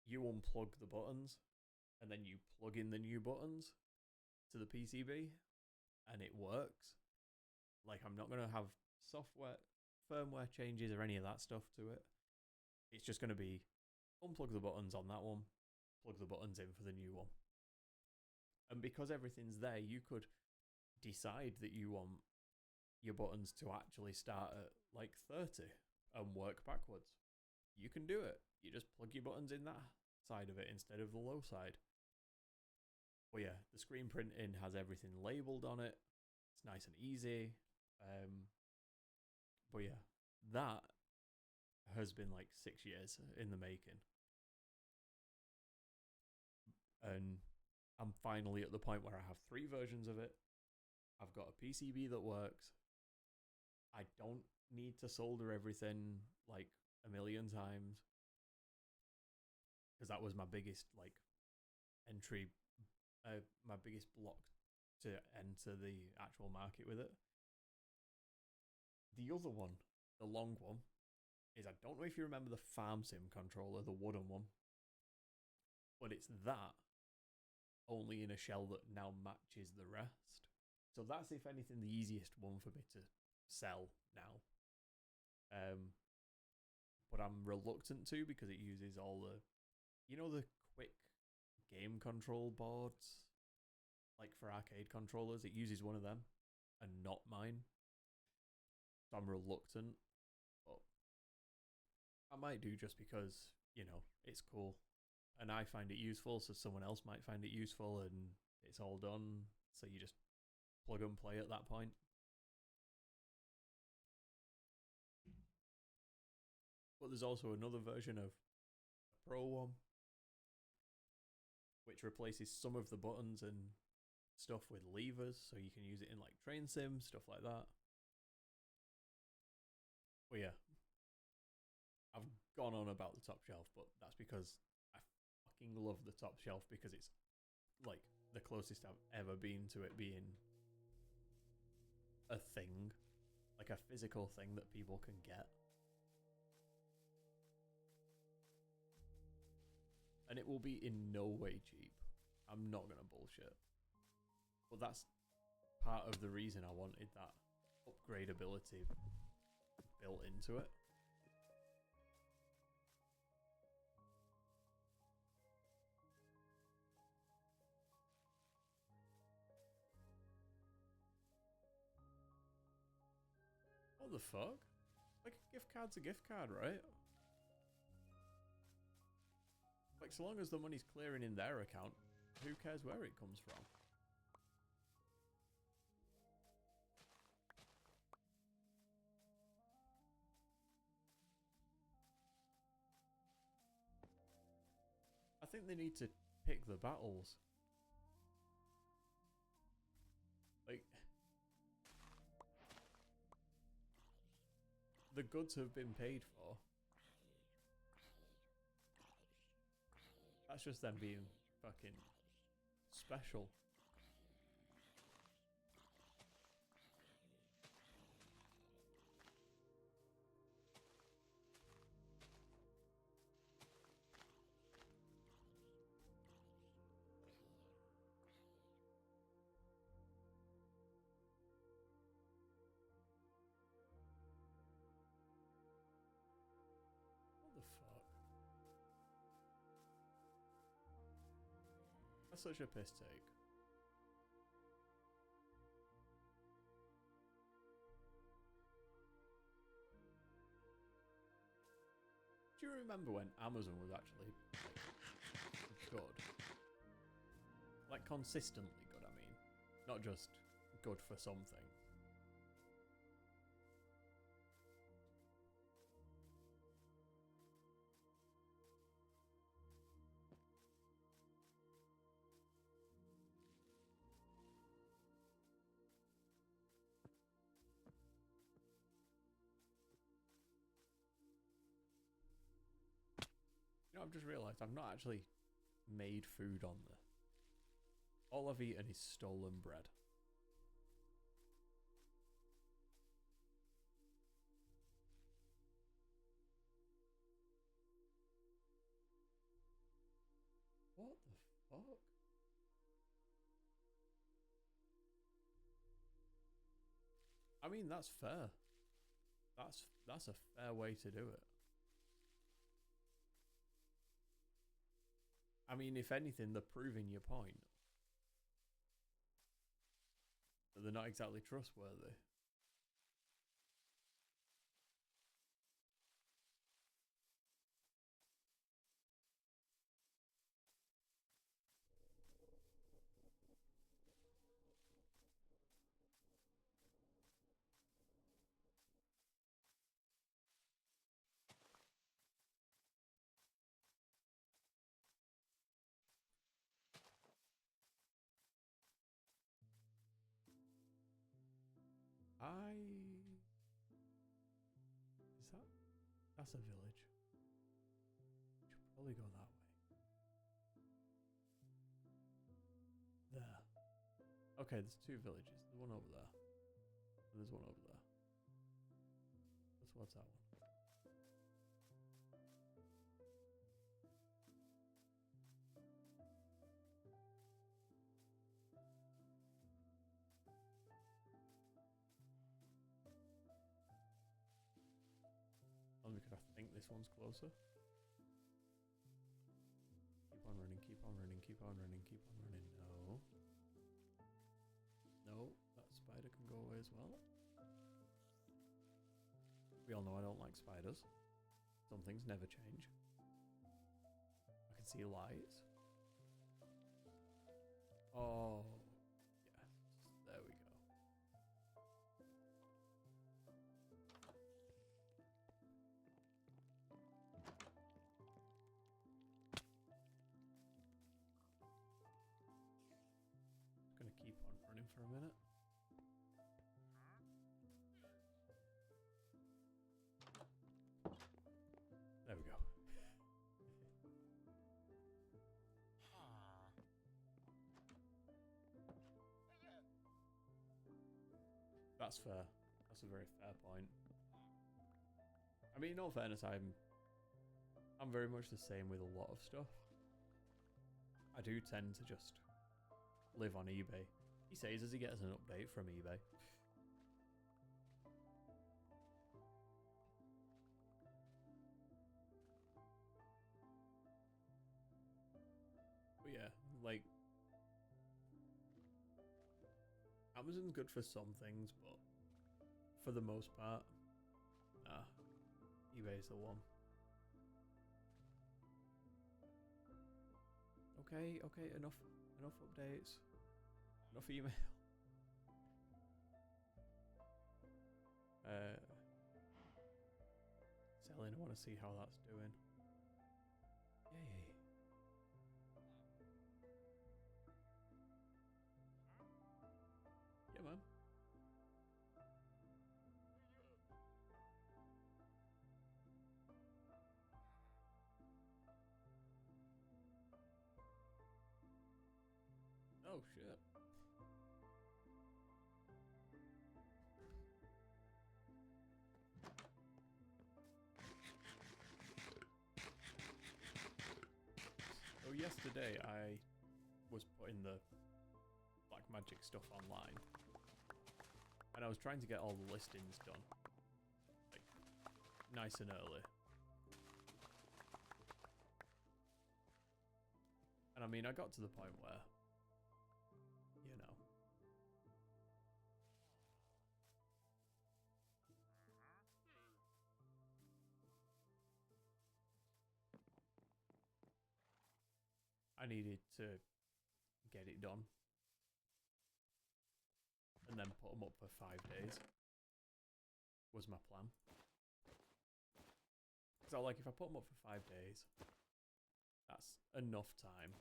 You unplug the buttons, and then you plug in the new buttons to the PCB, and it works. Like, I'm not going to have software, firmware changes or any of that stuff to it. It's just going to be unplug the buttons on that one, plug the buttons in for the new one. And because everything's there, you could decide that you want your buttons to actually start at like 30 and work backwards. You can do it. You just plug your buttons in that side of it instead of the low side. But yeah, the screen printing has everything labeled on it. It's nice and easy. But yeah, that has been like 6 years in the making, and I'm finally at the point where I have 3 versions of it. I've got a PCB that works. I don't need to solder everything like a million times, because that was my biggest like entry, my biggest block to enter the actual market with it. The other one, the long one, is, I don't know if you remember the Farm Sim controller, the wooden one, but it's that only in a shell that now matches the rest. So that's, if anything, the easiest one for me to sell now. But I'm reluctant to, because it uses all the, the quick game control boards, like for arcade controllers. It uses one of them and not mine. So I'm reluctant, but I might do, just because, it's cool. And I find it useful, so someone else might find it useful, and it's all done. So you just plug and play at that point. But there's also another version of a Pro one, which replaces some of the buttons and stuff with levers, so you can use it in like train sim, stuff like that. But yeah, I've gone on about the top shelf, but that's because I fucking love the top shelf, because it's like the closest I've ever been to it being a thing, like a physical thing that people can get. And it will be in no way cheap. I'm not gonna bullshit. But that's part of the reason I wanted that upgradability built into it. What the fuck? Like, a gift card's a gift card, right? Like, so long as the money's clearing in their account, who cares where it comes from? I think they need to pick the battles. Like, the goods have been paid for. That's just them being fucking special. What the fuck? That's such a piss take. Do you remember when Amazon was actually like, good? Like, consistently good, I mean. Not just good for something. I've just realised I've not actually made food on there. All I've eaten is stolen bread. What the fuck? I mean, that's fair. That's a fair way to do it. I mean, if anything, they're proving your point. But they're not exactly trustworthy. That's a village. Should probably go that way. There. Okay, there's two villages. There's one over there. And there's one over there. That's what's that one. Because I think this one's closer. Keep on running, keep on running, keep on running, keep on running. No. No, that spider can go away as well. We all know I don't like spiders. Some things never change. I can see lights. Oh, yes. There we go. Gonna keep on running for a minute. There we go. That's fair. That's a very fair point. I mean, in all fairness, I'm very much the same with a lot of stuff. I do tend to just live on eBay. He says as he gets an update from eBay. But yeah, like Amazon's good for some things, but for the most part, nah, eBay's the one. Okay, okay, enough updates. Enough email. Selling, I want to see how that's doing. Yay. Yeah, man. Oh, shit. So yesterday I was putting the black magic stuff online, and I was trying to get all the listings done, like, nice and early. And I mean, I got to the point where, you know, I needed to get it done and then put them up for 5 days was my plan. So like if I put them up for 5 days, that's enough time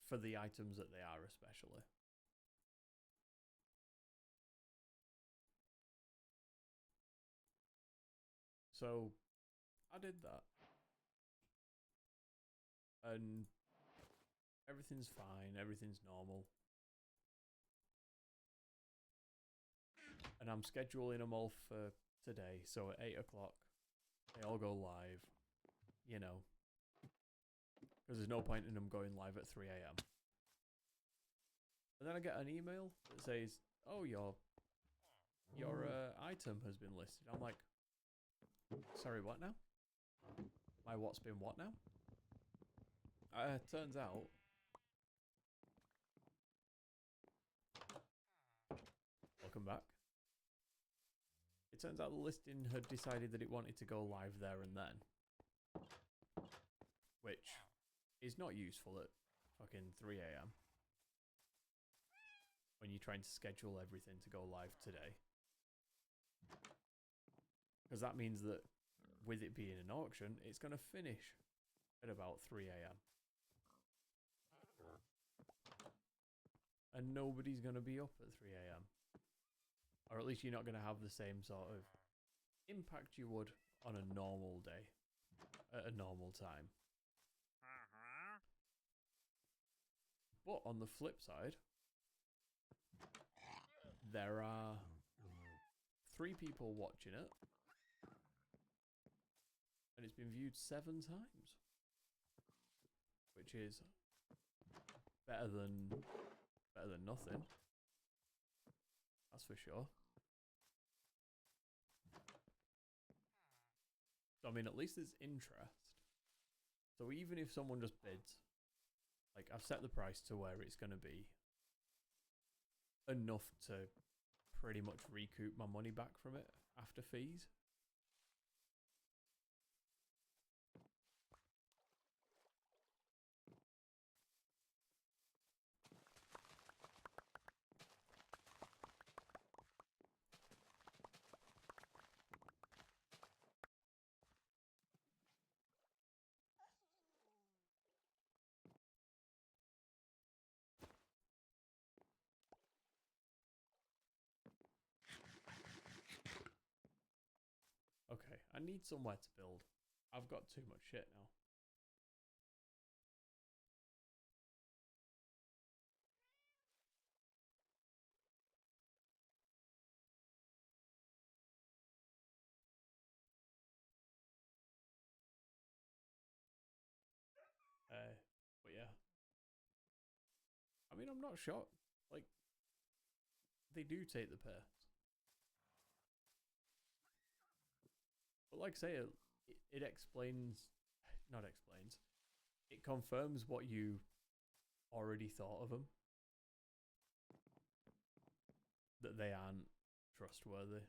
for the items that they are, especially. So I did that, and everything's fine, everything's normal. And I'm scheduling them all for today, so at 8 o'clock they all go live, you know, because there's no point in them going live at 3 AM. And then I get an email that says, oh, your item has been listed. I'm like, sorry, what now? My what's been what now? Turns out, welcome back. It turns out the listing had decided that it wanted to go live there and then, which is not useful at fucking 3 AM when you're trying to schedule everything to go live today. Because that means that with it being an auction, it's going to finish at about 3 AM. and nobody's going to be up at 3 a.m. Or at least you're not going to have the same sort of impact you would on a normal day, at a normal time. But on the flip side, there are 3 people watching it, and it's been viewed 7 times, which is better than nothing. That's for sure. So I mean, at least there's interest. So even if someone just bids, like I've set the price to where it's going to be enough to pretty much recoup my money back from it after fees. Okay, I need somewhere to build. I've got too much shit now. But yeah. I mean, I'm not shocked. Like, they do take the piss. But like I say, it explains, not explains, it confirms what you already thought of them. That they aren't trustworthy.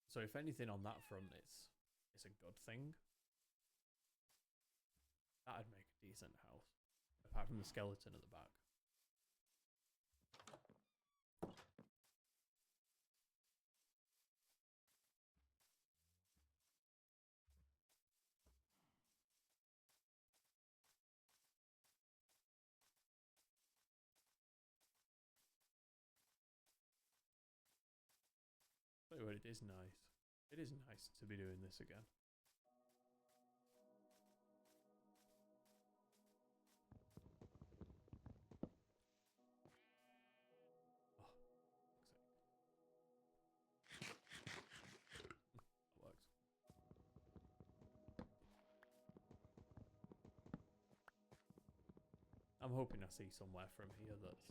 So if anything on that front, it's a good thing. That'd make a decent house. Apart from the skeleton at the back. But it is nice. It is nice to be doing this again. That works. I'm hoping I see somewhere from here that's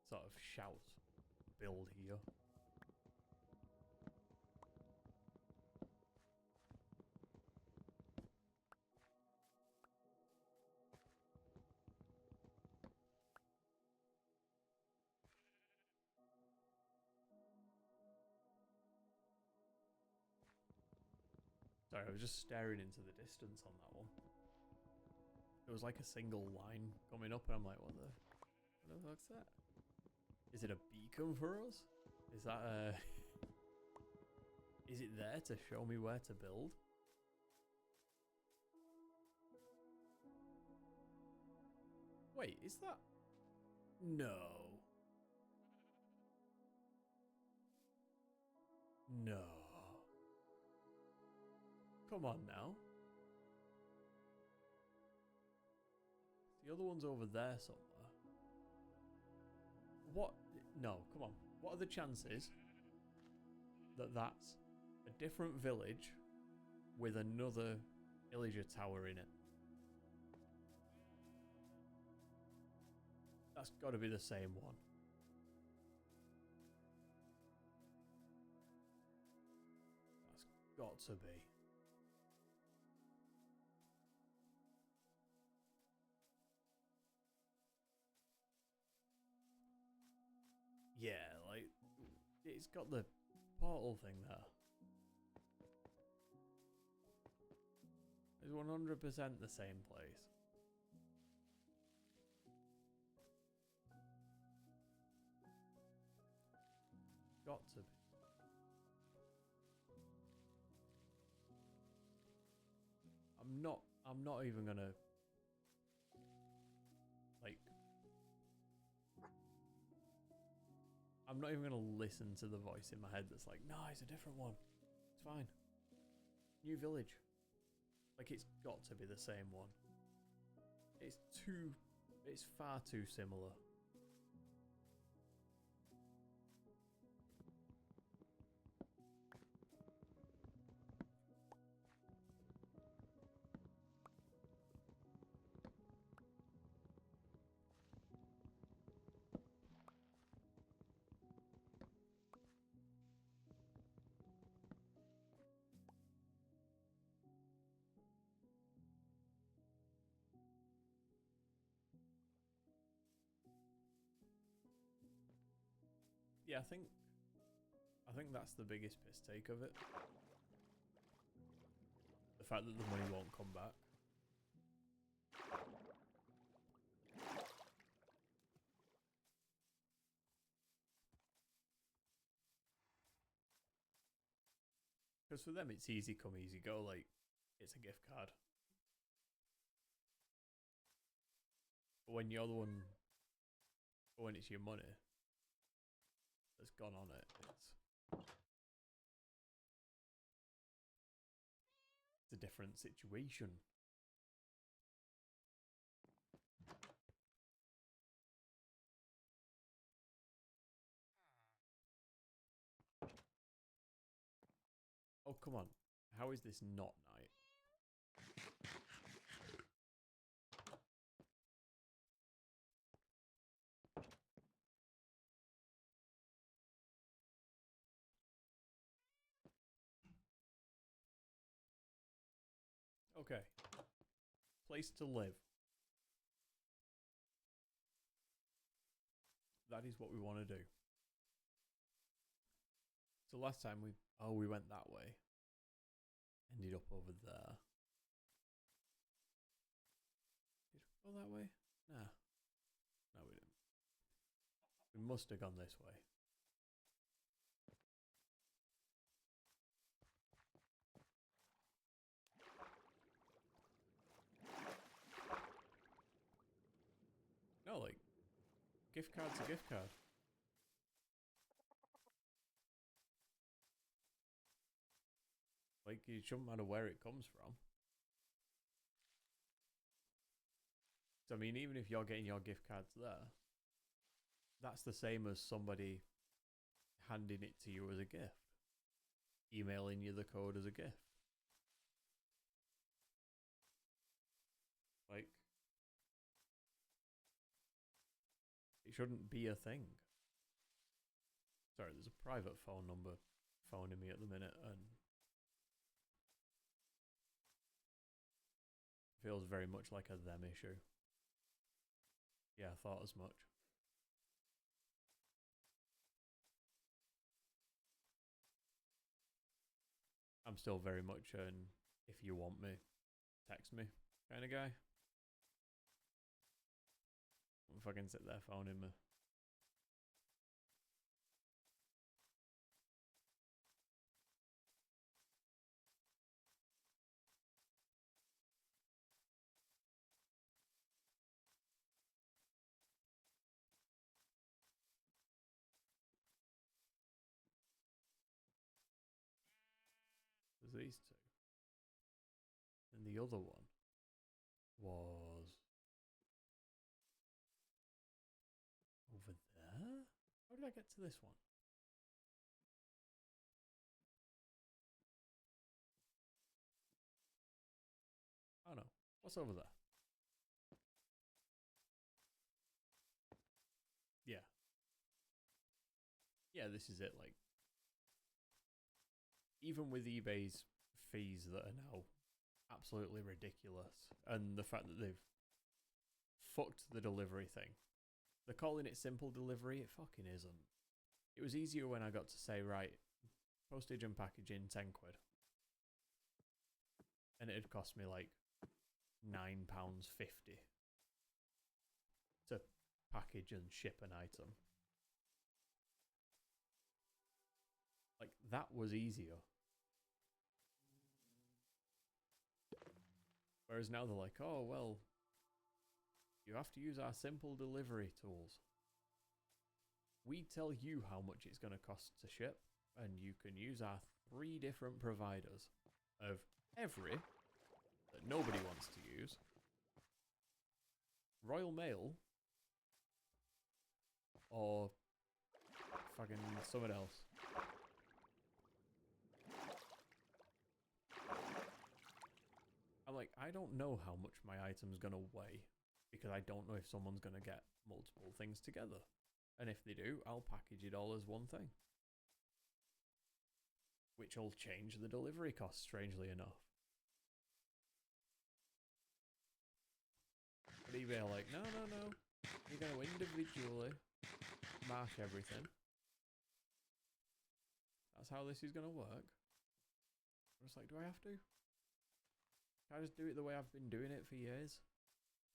sort of shouts build here. Sorry, I was just staring into the distance on that one. It was like a single line coming up and I'm like, what the fuck's that? Is it a beacon for us? Is that a... Is it there to show me where to build? Wait, is that... No. No. Come on now. The other one's over there somewhere. What? No, come on. What are the chances that that's a different village with another villager tower in it? That's got to be the same one. That's got to be. Yeah, like, it's got the portal thing there. It's 100% the same place. Got to be. I'm not even gonna like. I'm not even gonna listen to the voice in my head that's like, nah, it's a different one. It's fine. New village. Like, it's got to be the same one. It's far too similar. Yeah, I think that's the biggest piss take of it. The fact that the money won't come back. Because for them it's easy come, easy go, like, it's a gift card. But when you're the one, when it's your money that's gone on it, it's a different situation. Oh, come on. How is this not night? Okay. Place to live. That is what we want to do. So last time we went that way. Ended up over there. Did we go that way? Nah. No, we didn't. We must have gone this way. No, like, gift card's a gift card. Like, it shouldn't matter where it comes from. So, I mean, even if you're getting your gift cards there, that's the same as somebody handing it to you as a gift. Emailing you the code as a gift. Like, it shouldn't be a thing. Sorry, there's a private phone number phoning me at the minute and feels very much like a them issue. Yeah, I thought as much. I'm still very much an if you want me, text me kind of guy. If I can sit there phoning me. There's these two. And the other one was over there? How did I get to this one? Oh no. What's over there? Yeah. Yeah, this is it. Like, even with eBay's fees that are now absolutely ridiculous, and the fact that they've fucked the delivery thing. They're calling it simple delivery. It fucking isn't. It was easier when I got to say, right, postage and packaging, 10 quid. And it'd cost me like £9.50 to package and ship an item. Like, that was easier. Whereas now they're like, oh, well, you have to use our simple delivery tools. We tell you how much it's going to cost to ship, and you can use our 3 different providers of every that nobody wants to use. Royal Mail or fucking someone else. I'm like, I don't know how much my item's gonna weigh because I don't know if someone's gonna get multiple things together. And if they do, I'll package it all as one thing. Which will change the delivery cost, strangely enough. But eBay are like, no, no, no. You're going to individually mark everything. That's how this is going to work. I'm just like, do I have to? Can I just do it the way I've been doing it for years?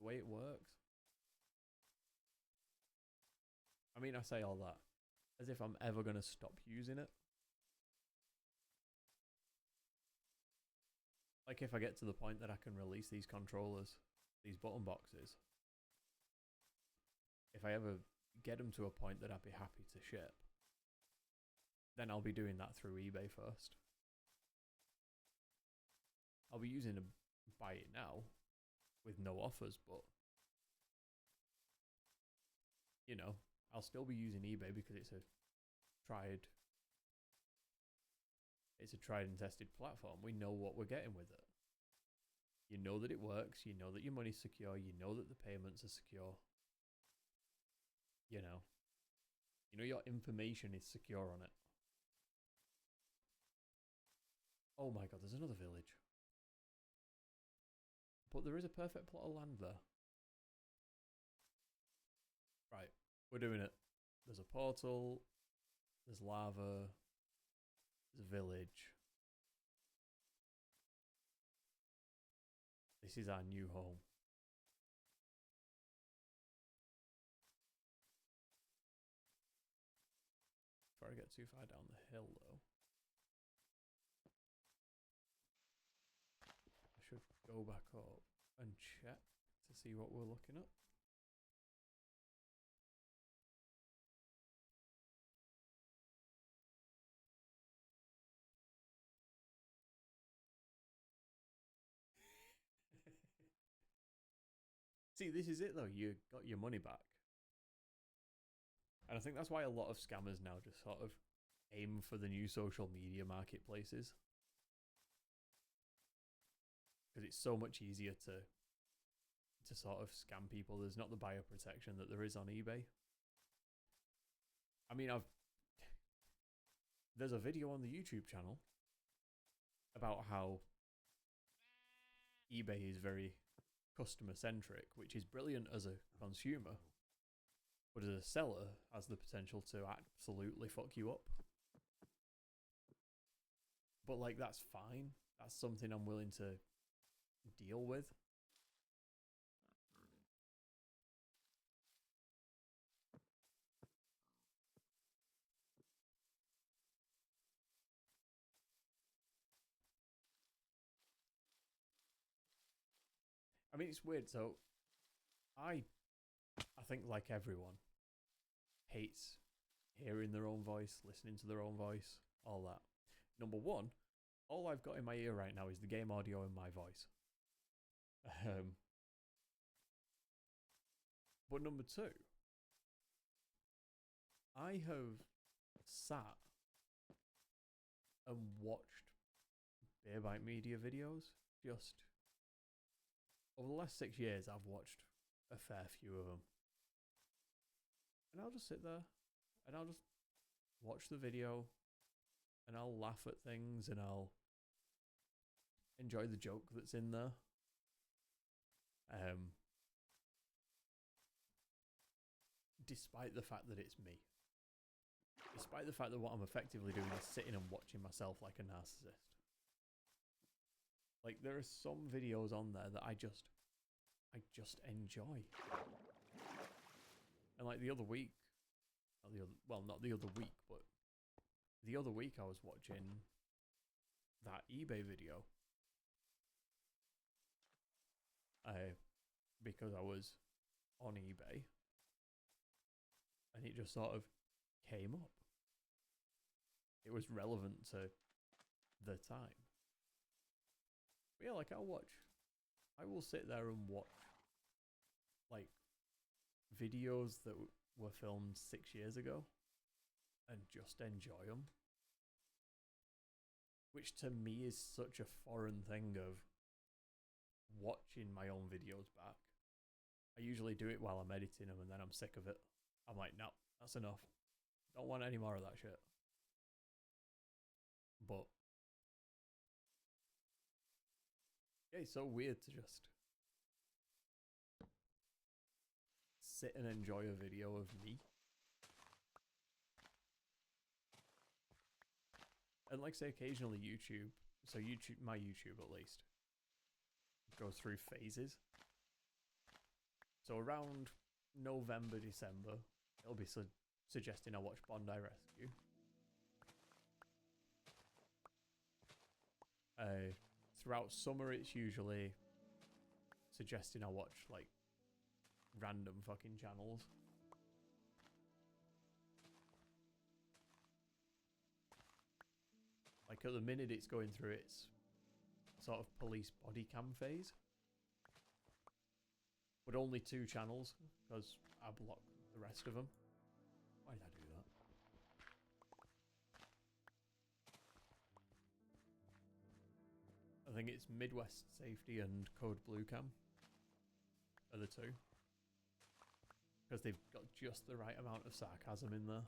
The way it works? I mean, I say all that as if I'm ever going to stop using it. Like if I get to the point that I can release these controllers, these button boxes, if I ever get them to a point that I'd be happy to ship, then I'll be doing that through eBay first. I'll be using BeerByte now with no offers, but you know, I'll still be using eBay because it's a tried and tested platform. We know what we're getting with it. You know that it works, you know that your money's secure, you know that the payments are secure. You know your information is secure on it. Oh my god, there's another village. But there is a perfect plot of land there. Right, we're doing it. There's a portal, there's lava, there's a village. This is our new home. Before I get too far down the hill though, I should go back up and check to see what we're looking at. See, this is it though, you got your money back. And I think that's why a lot of scammers now just sort of aim for the new social media marketplaces. Because it's so much easier to sort of scam people. There's not the buyer protection that there is on eBay. I mean, there's a video on the YouTube channel about how eBay is very customer centric, which is brilliant as a consumer, but as a seller has the potential to absolutely fuck you up. But like, that's fine. That's something I'm willing to deal with. I mean, it's weird. So I think like everyone hates hearing their own voice, listening to their own voice, all that. Number one, all I've got in my ear right now is the game audio in my voice. But number two, I have sat and watched BeerByteMedia videos. Just over the last 6 years, I've watched a fair few of them. And I'll just sit there and I'll just watch the video and I'll laugh at things and I'll enjoy the joke that's in there. Despite the fact that it's me. Despite the fact that what I'm effectively doing is sitting and watching myself like a narcissist. Like, there are some videos on there that I just enjoy. And like the other week, not the other week, but the other week I was watching that eBay video. because I was on eBay, and it just sort of came up. It was relevant to the time. But yeah, like I will sit there and watch like videos that were filmed 6 years ago and just enjoy them. Which to me is such a foreign thing of watching my own videos back. I usually do it while I'm editing them and then I'm sick of it. I'm like, no, that's enough. Don't want any more of that shit. But yeah, it's so weird to just sit and enjoy a video of me. And like say occasionally YouTube, so YouTube, my YouTube at least, goes through phases. So around November, December, it'll be suggesting I watch Bondi Rescue. Throughout summer, it's usually suggesting I watch like random fucking channels. Like at the minute, it's going through its sort of police body cam phase. But only 2 channels, because I blocked the rest of them. Why did I do that? I think it's Midwest Safety and Code Blue Cam are the 2. Because they've got just the right amount of sarcasm in there.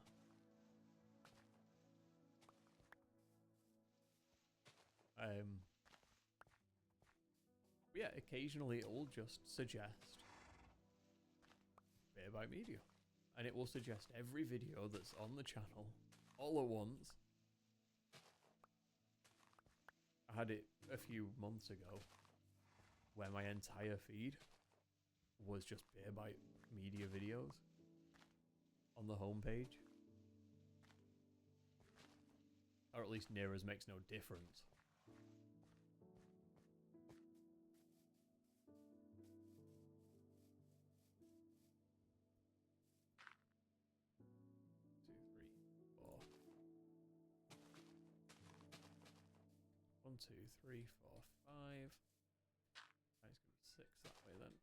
Yeah, occasionally it'll just suggest BeerByteMedia, and it will suggest every video that's on the channel all at once. I had it a few months ago where my entire feed was just BeerByteMedia videos on the homepage. Or at least near as makes no difference. One, two, three, four, five. Right, it's gonna be 6 that way then.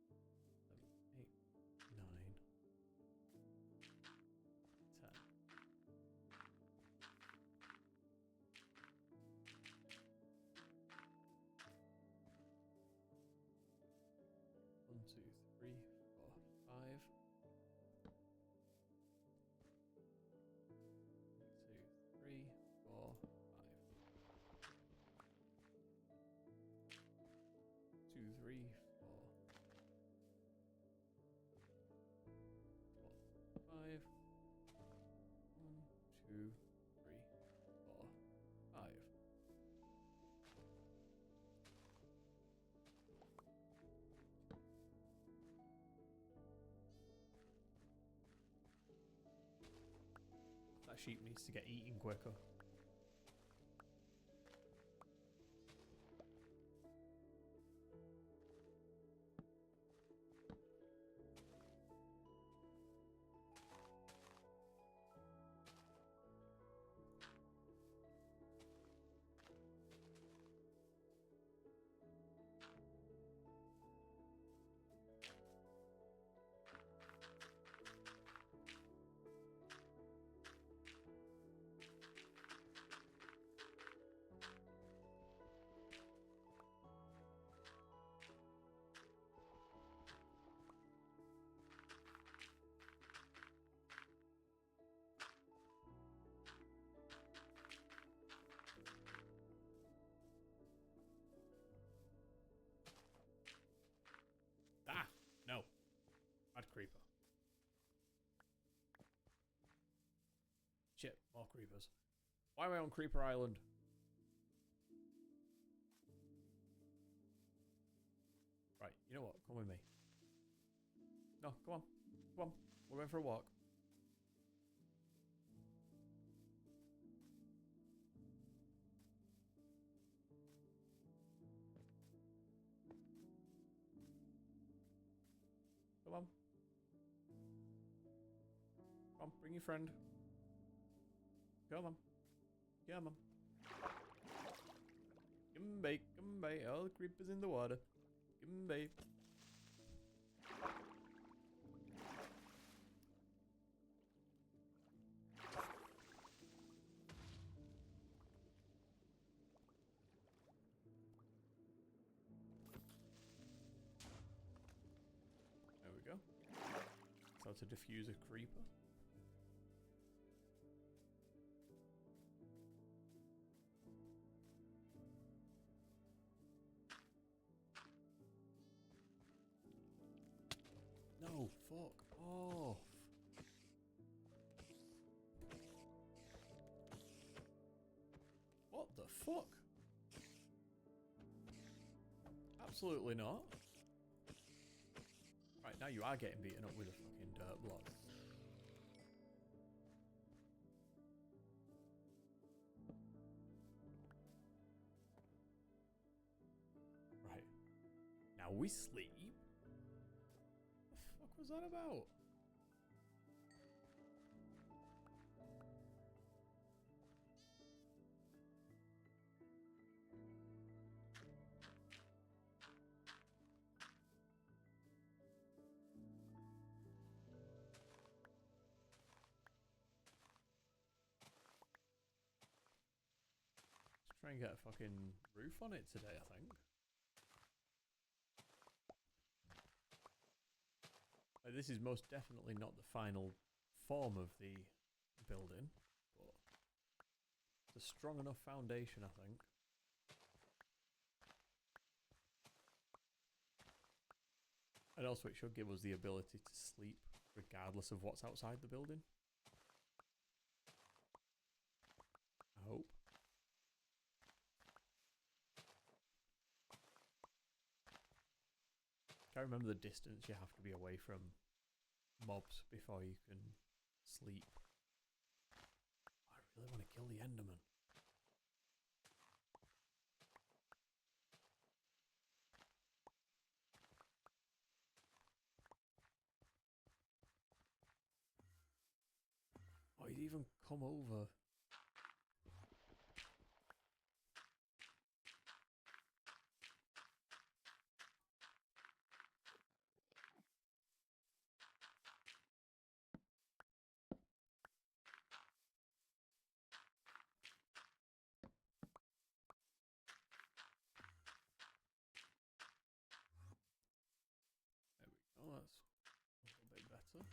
7, 8, 9, 10. One, two, three, four, 5. 2, 3, 4, 5. 2, 3, 4, 5. 1, 2, 3, 4, 5. That sheep needs to get eaten quicker. Ah, no. Bad creeper. Shit, more creepers. Why am I on Creeper Island? Right, you know what? Come with me. No, come on. Come on. We're going for a walk. Come on. Come on, bring your friend. Come on. Come on. Come bait, come bait. All the creepers in the water. Come bait. There we go. That's how to defuse a creeper. No, fuck off. What the fuck? Absolutely not. Right, now you are getting beaten up with a fucking dirt block. Right. Now we sleep. What the fuck was that about? Let's try and get a fucking roof on it today, I think. This is most definitely not the final form of the building, but it's a strong enough foundation, I think. And also it should give us the ability to sleep regardless of what's outside the building. I hope. Can't remember the distance you have to be away from mobs before you can sleep. I really want to kill the Enderman. Oh, he's even come over. Oh, that's a little bit better.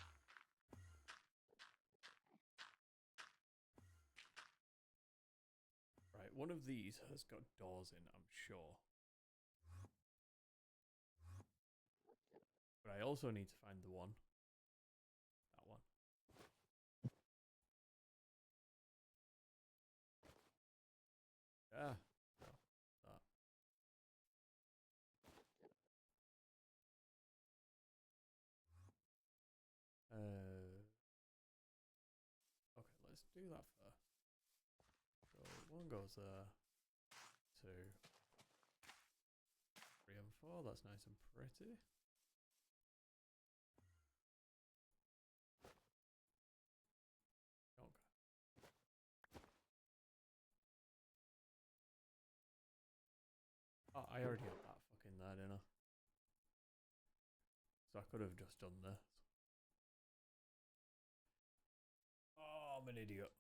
Right, one of these has got doors in, I'm sure. But I also need to find the one. That one. Yeah. No, that. Okay, let's do that first. So one goes there, 2, 3 and 4. That's nice and pretty. Okay. Oh, I already had that fucking there, didn't I? So I could have just done this. Oh, I'm an idiot.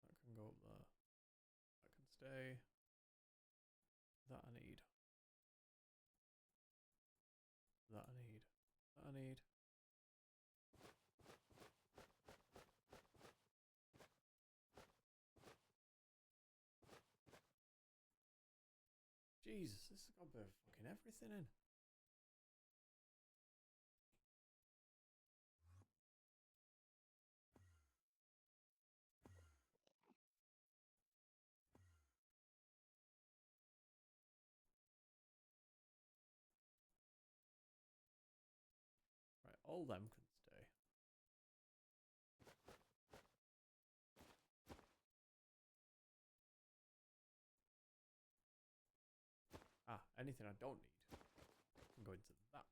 That can go up there. That can stay. That I need. That I need. That I need. Jesus, this has got a bit of fucking everything in. All them can stay. Ah, anything I don't need can go into that. That.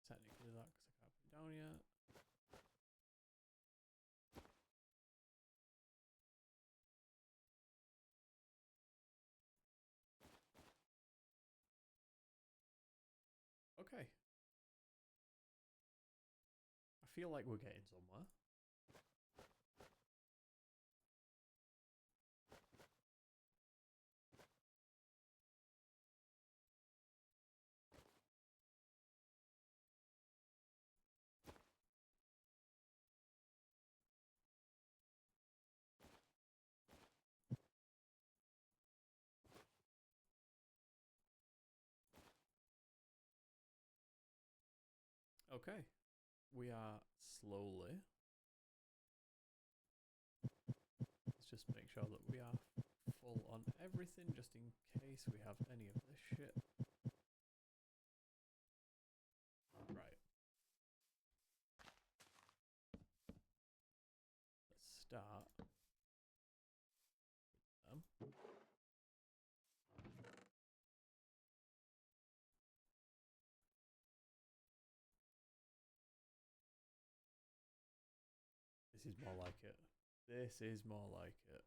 Technically that because I can't put it down yet. Okay. I feel like we're getting somewhere. Okay. We are slowly. Let's just make sure that we are full on everything just in case we have any of this shit. Right. Let's start. This is more like it. This is more like it.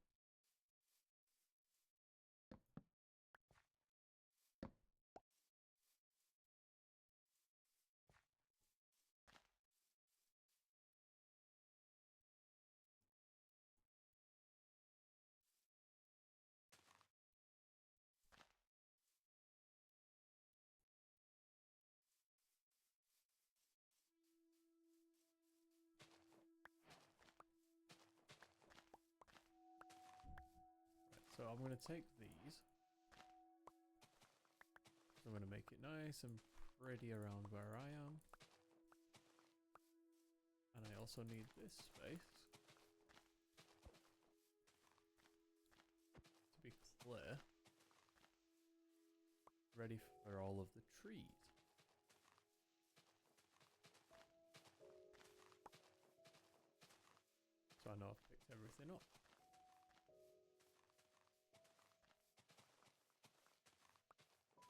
So I'm going to take these. I'm going to make it nice and pretty around where I am. And I also need this space to be clear. Ready for all of the trees. So I know I've picked everything up.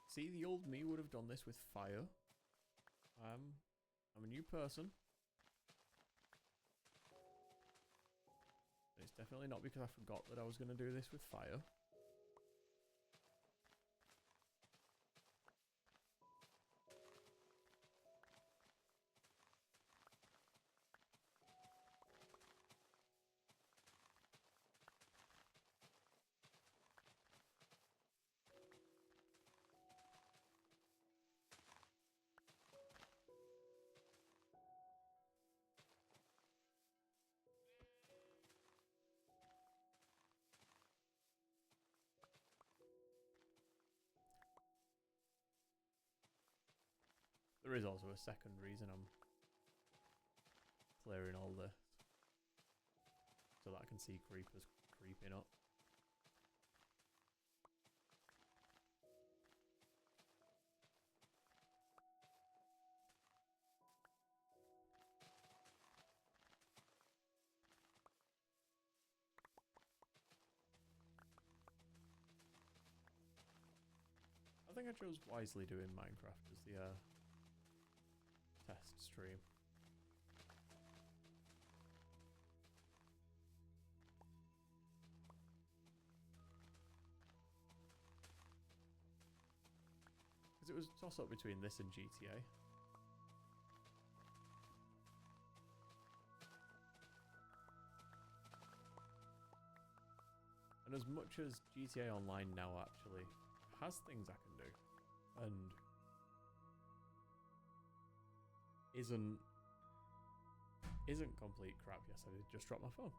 See, the old me would have done this with fire. I'm a new person. It's definitely not because I forgot that I was going to do this with fire. There is also a second reason I'm clearing all this. So that I can see creepers creeping up. I think I chose wisely doing Minecraft as the test stream. Because it was a toss up between this and GTA. And as much as GTA Online now actually has things I can do and isn't complete crap. Yes, I did just drop my phone.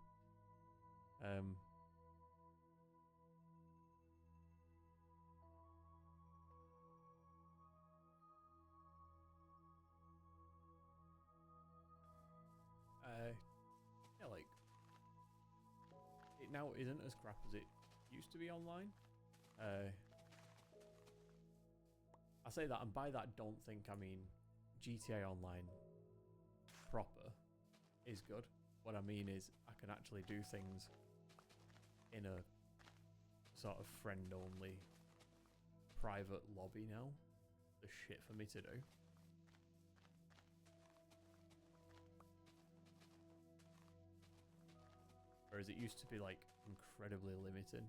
now isn't as crap as it used to be online. I say that, and by that, don't think I mean GTA Online proper is good. What I mean is I can actually do things in a sort of friend-only private lobby now. The shit for me to do. Whereas it used to be like incredibly limited.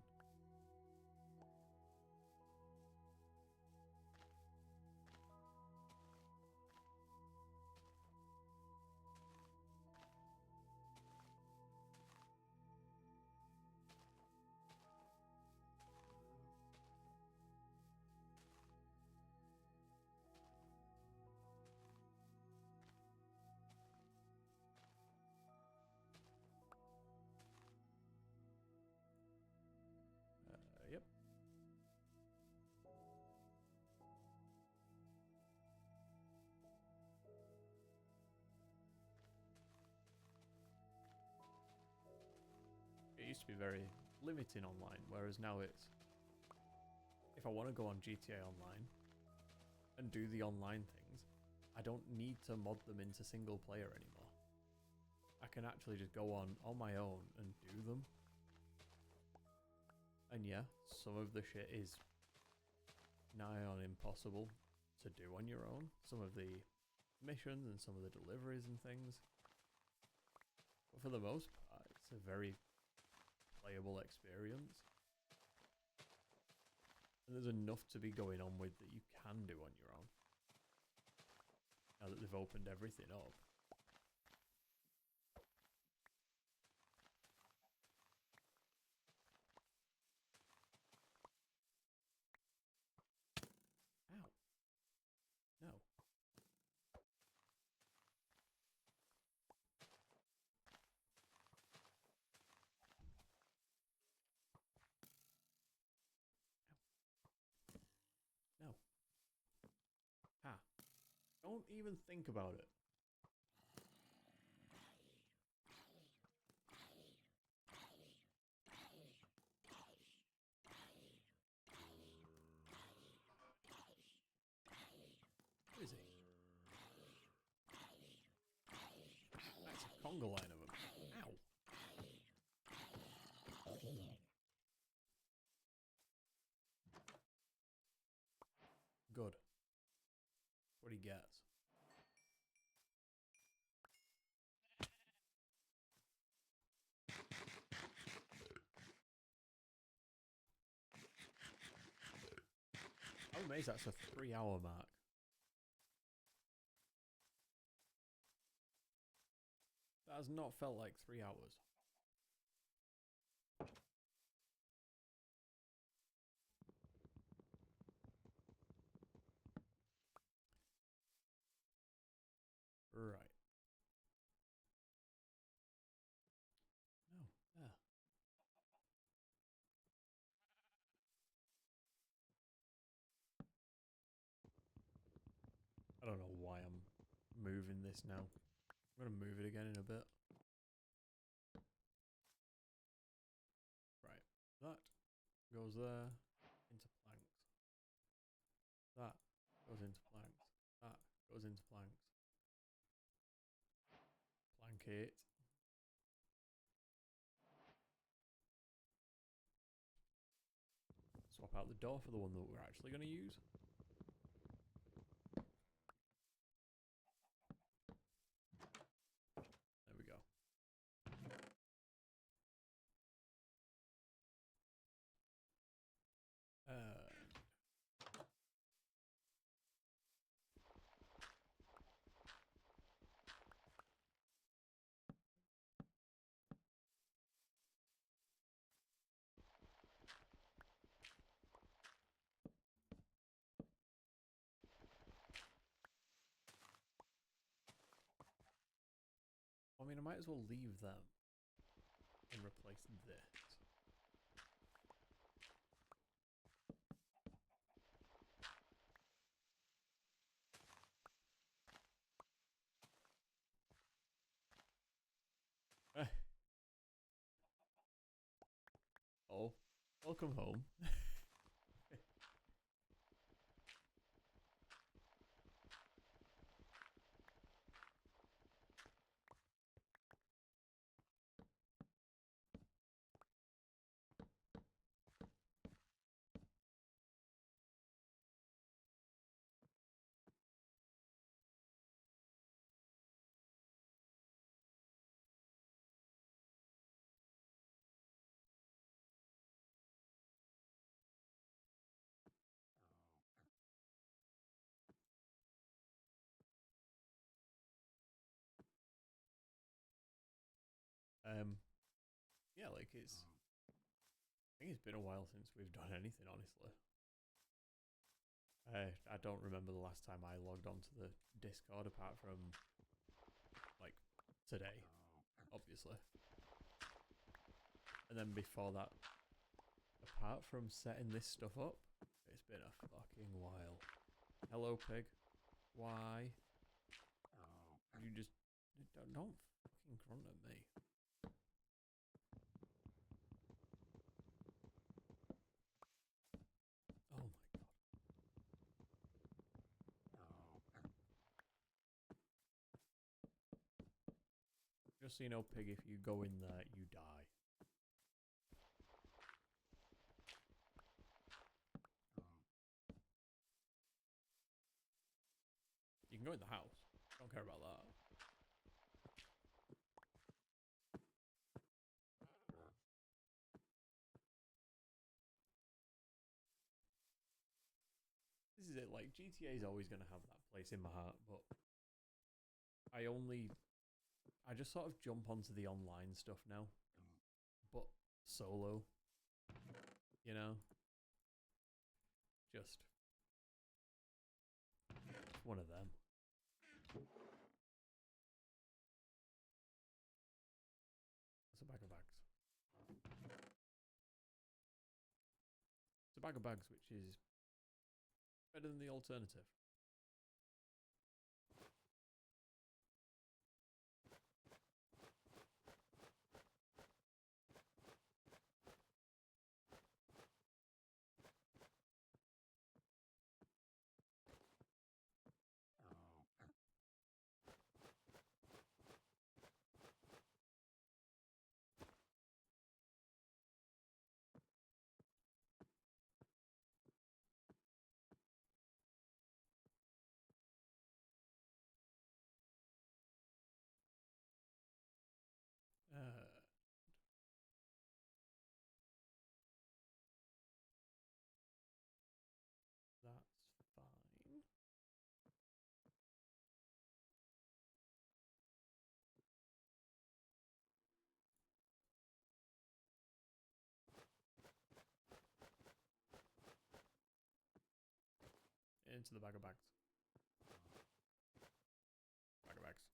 Yep. It used to be very limiting online, whereas now it's, if I want to go on GTA Online and do the online things, I don't need to mod them into single player anymore. I can actually just go on my own and do them. And yeah, some of the shit is nigh on impossible to do on your own. Some of the missions and some of the deliveries and things. But for the most part, it's a very playable experience. And there's enough to be going on with that you can do on your own. Now that they've opened everything up. Ow. No. No. Ha. Don't even think about it. Where is he? That's a conga line of him. Ow. Good. That's what he gets. I'm amazed that's a 3-hour mark. That has not felt like 3 hours. Right. No, there. I don't know why I'm moving this now. I'm going to move it again in a bit. Right. That goes there into planks. That goes into planks. That goes into planks. Plank it. Swap out the door for the one that we're actually going to use. There we go. I mean, I might as well leave them and replace this. Oh, welcome home. Yeah, like I think it's been a while since we've done anything, honestly. I don't remember the last time I logged onto the Discord apart from, like, today, obviously. And then before that, apart from setting this stuff up, it's been a fucking while. Hello, pig. Why? You just... Don't fucking grunt at me. Oh my god. Just so you know, pig, if you go in there, you die. You can go in the house. Don't care about that. This is it, like, GTA is always going to have that place in my heart, but I just sort of jump onto the online stuff now, but solo, you know? Just one of them. It's a bag of bags. It's a bag of bags, which is better than the alternative. That's fine. Into the bag of bags. Bag of bags.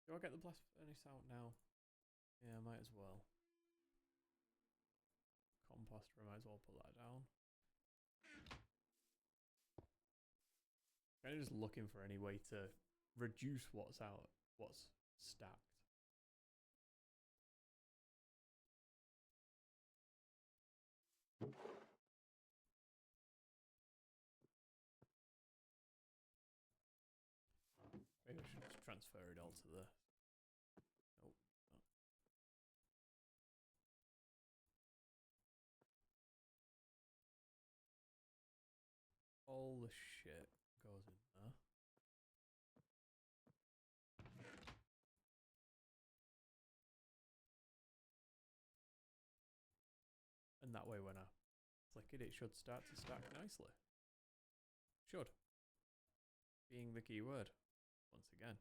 Do I get the blast furnace out now? Yeah, I might as well. Composter, I might as well put that down. Kind of just looking for any way to reduce what's stacked. Maybe I should just transfer it all to the... Nope. No. All the shit goes in there. And that way when I click it, it should start to stack nicely. Should. Being the key word, once again.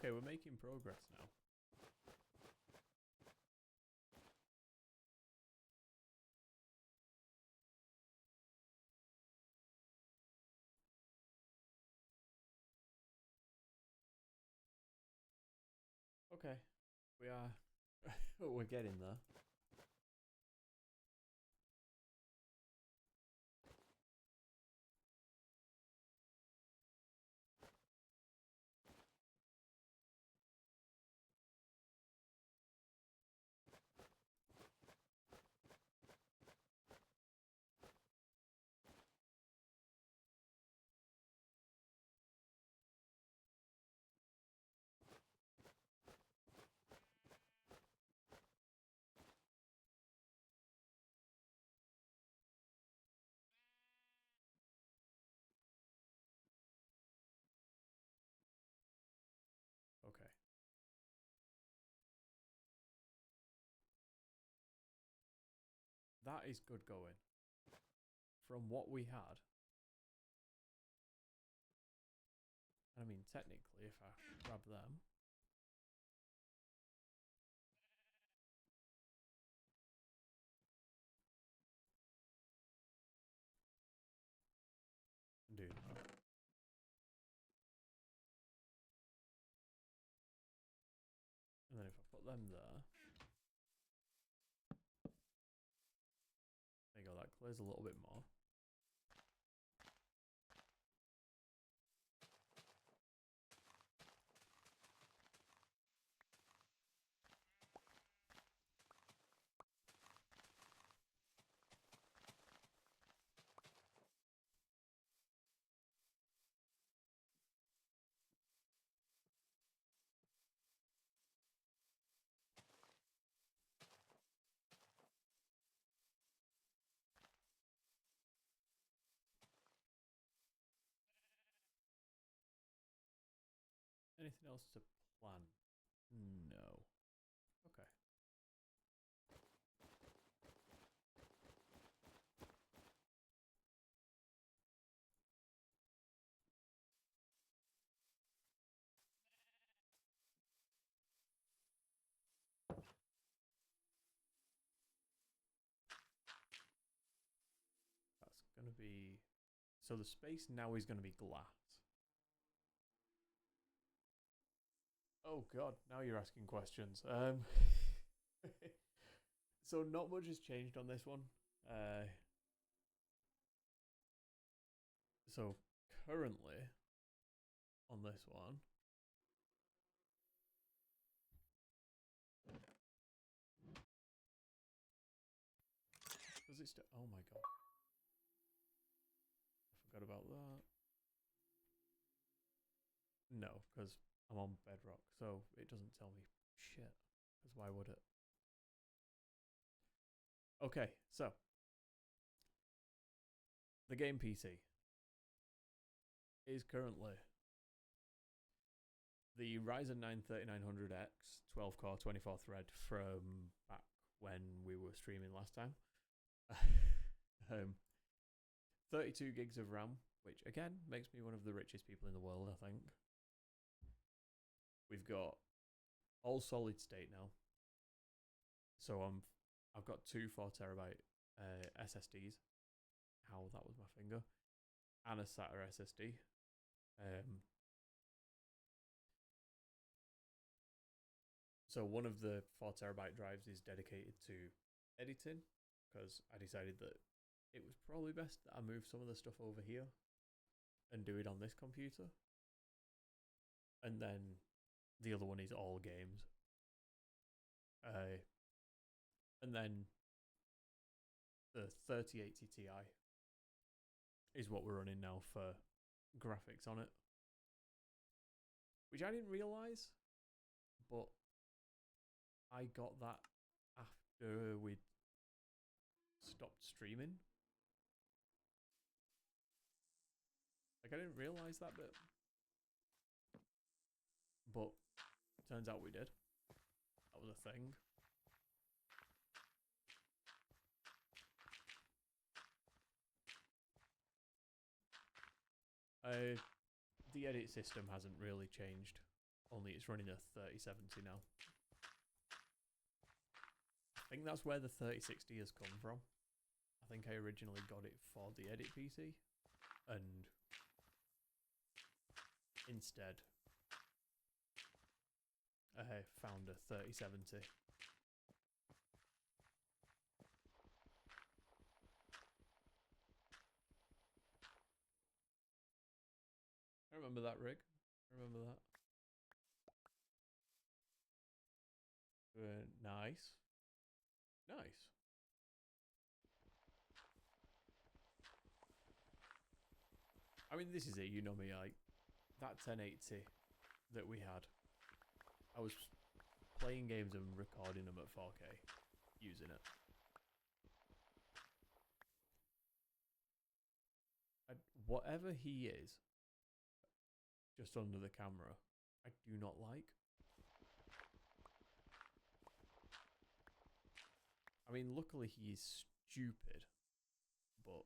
Okay, we're making progress now. Okay, we are. We're getting there. Okay. That is good going. From what we had. I mean, technically, if I grab them. And do that. And then if I put them there. There you go, that clears a little bit more. Anything else to plan? No. Okay. That's going to be... So the space now is going to be glass. Oh god, now you're asking questions. So not much has changed on this one. So currently on this one, does it still? Oh my god, I forgot about that. No, because I'm on Bedrock, so it doesn't tell me shit. Because why would it? Okay, so the game PC is currently the Ryzen 9 3900X 12 core 24 thread from back when we were streaming last time. 32 gigs of RAM, which again makes me one of the richest people in the world, I think. We've got all solid state now. So I've got two 4TB SSDs. Ow, that was my finger. And a SATA SSD. So one of the 4TB drives is dedicated to editing, because I decided that it was probably best that I move some of the stuff over here and do it on this computer. And then the other one is all games. And then the 3080 Ti is what we're running now for graphics on it. Which I didn't realise, but I got that after we'd stopped streaming. Like, I didn't realise that bit. But turns out we did. That was a thing. The edit system hasn't really changed only it's running a 3070 now. I think that's where the 3060 has come from. I think I originally got it for the edit PC, and instead I found a 3070. I remember that rig. I remember that. Nice. Nice. I mean, this is it, you know me, like, that 1080 that we had, I was playing games and recording them at 4K, using it. And whatever he is, just under the camera, I do not like. I mean, luckily he is stupid, but...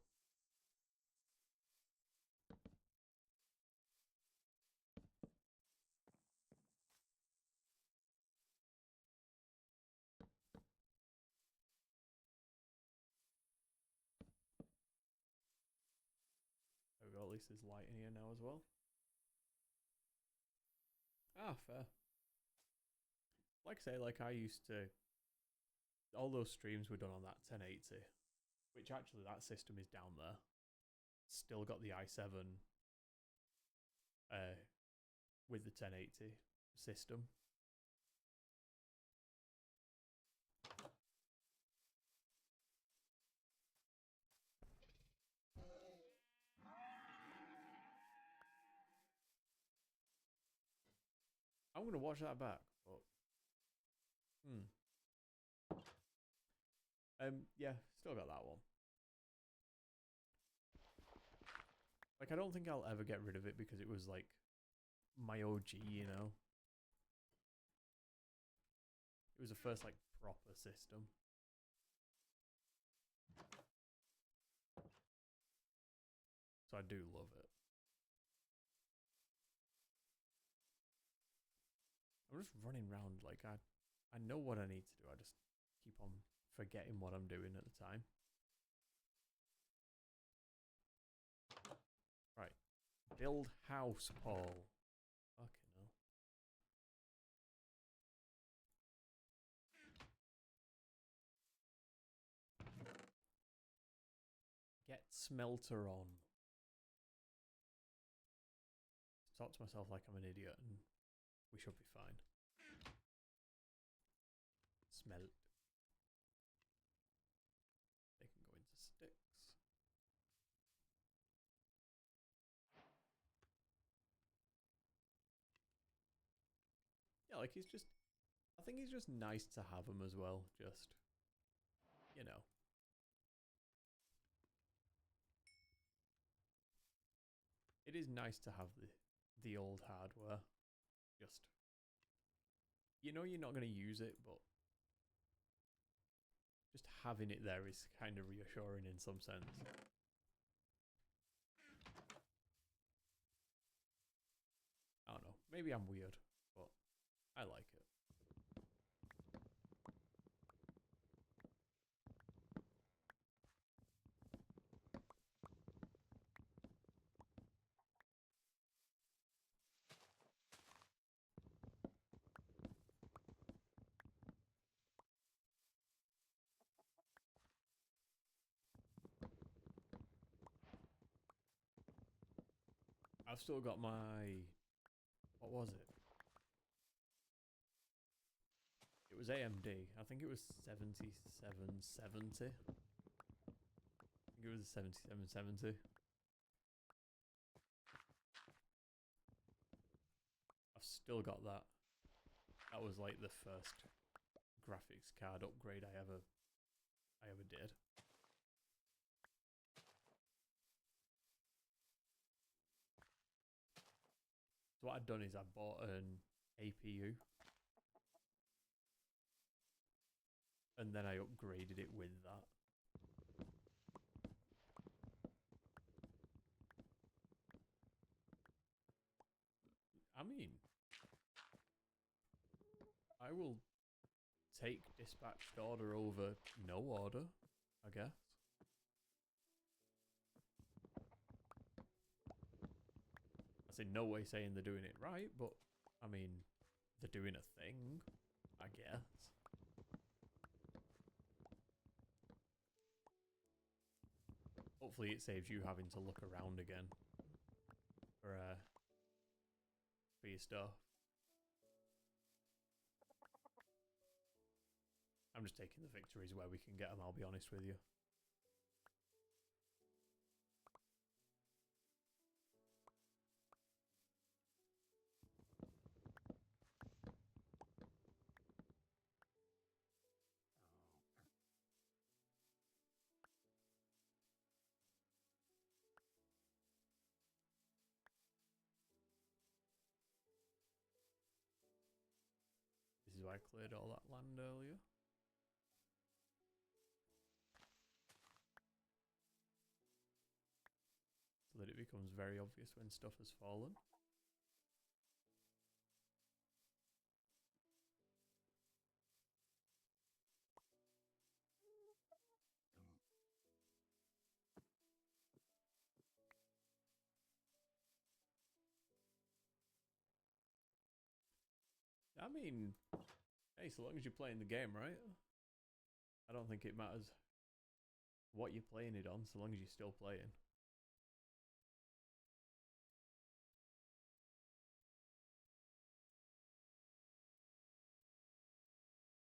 There we go, at least there's light in here now as well. Ah, fair. Like I say, like I used to... All those streams were done on that 1080, which actually that system is down there. Still got the i7 with the 1080 system. I'm gonna watch that back, but yeah, still got that one. Like, I don't think I'll ever get rid of it because it was like my OG, you know. It was the first like proper system. So I do love it. I'm just running around like I know what I need to do. I just keep on forgetting what I'm doing at the time. Right. Build house, Paul. Fucking hell. Get smelter on. Talk to myself like I'm an idiot and we should be fine. Smelt. They can go into sticks. Yeah, like he's just... I think he's just nice to have him as well. Just, you know. It is nice to have the old hardware. Just... You know you're not going to use it, but... Just having it there is kind of reassuring in some sense. I don't know. Maybe I'm weird, but I like it. I've still got my... What was it? It was AMD. I think it was 7770. I think it was 7770. I've still got that. That was like the first graphics card upgrade I ever did. So what I'd done is I bought an APU. And then I upgraded it with that. I mean, I will take dispatched order over no order, I guess. That's in no way saying they're doing it right, but I mean, they're doing a thing, I guess. Hopefully it saves you having to look around again for your stuff. I'm just taking the victories where we can get them, I'll be honest with you. This is why I cleared all that land earlier. So that it becomes very obvious when stuff has fallen. I mean, hey, so long as you're playing the game, right? I don't think it matters what you're playing it on, so long as you're still playing.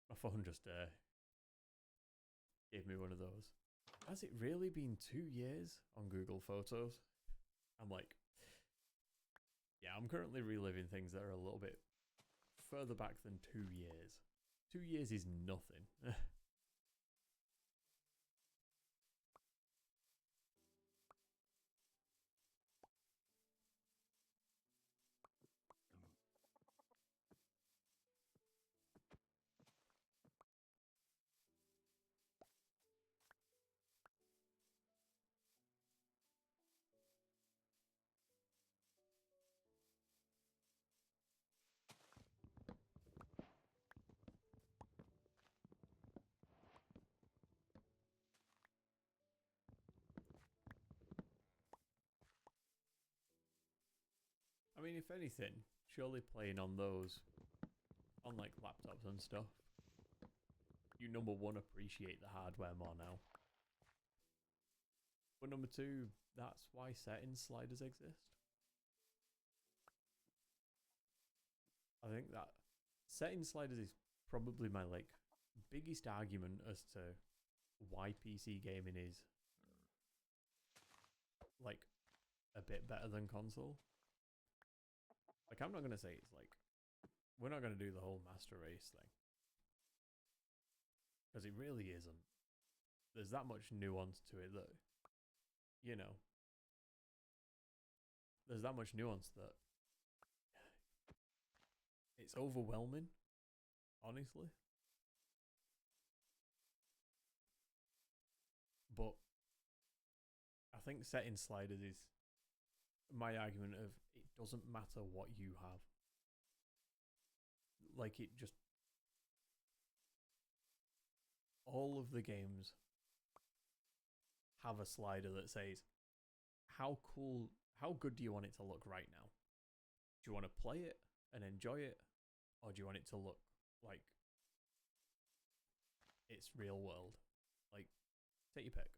My phone just gave me one of those. Has it really been 2 years on Google Photos? I'm like, yeah, I'm currently reliving things that are a little bit further back than 2 years. 2 years is nothing. I mean, if anything, surely playing on those, on like laptops and stuff, you number one appreciate the hardware more now. But number two, that's why settings sliders exist. I think that setting sliders is probably my like biggest argument as to why PC gaming is like a bit better than console. Like, I'm not gonna say it's like, we're not gonna do the whole master race thing, because it really isn't. There's that much nuance to it that, you know, there's that much nuance that it's overwhelming, honestly. But I think setting sliders is my argument of it doesn't matter what you have. Like, it just, all of the games have a slider that says, how good do you want it to look right now? Do you want to play it and enjoy it? Or do you want it to look like it's real world? Like, take your pick.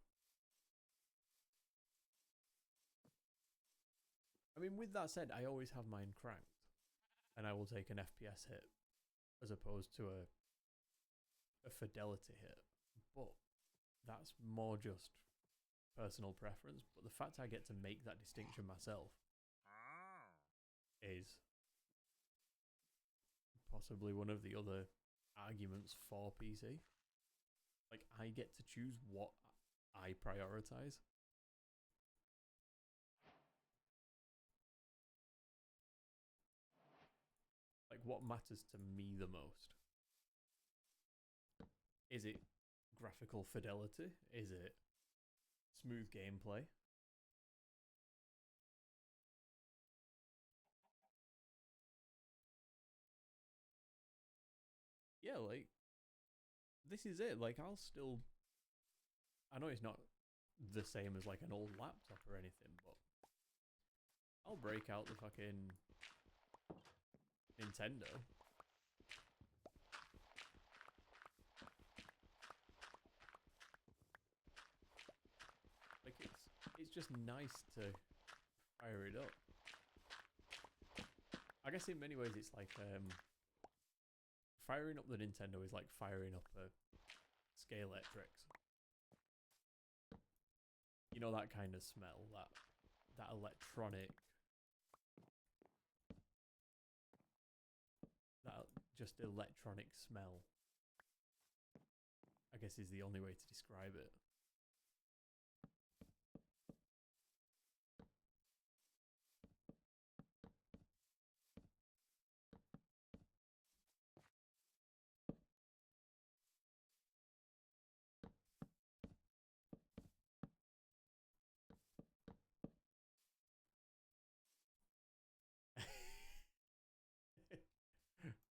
I mean, with that said, I always have mine cranked, and I will take an FPS hit as opposed to a fidelity hit. But that's more just personal preference. But the fact I get to make that distinction myself is possibly one of the other arguments for PC. Like, I get to choose what I prioritize. Like, what matters to me the most? Is it graphical fidelity? Is it smooth gameplay? yeah, like, this is it. Like, I'll still. I know it's not the same as like an old laptop or anything, but I'll break out the fucking Nintendo. Like, it's just nice to fire it up. I guess in many ways it's like firing up the Nintendo is like firing up a Scalextrics. You know, that kind of smell, that electronic, that just electronic smell, I guess is the only way to describe it.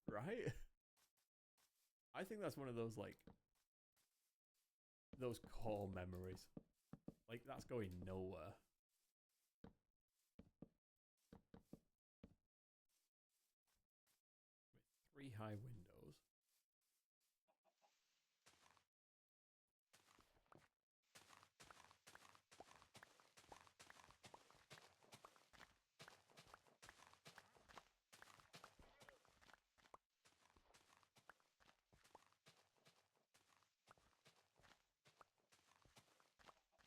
Right? I think that's one of those, like, those core memories. Like, that's going nowhere. With 3 high windows.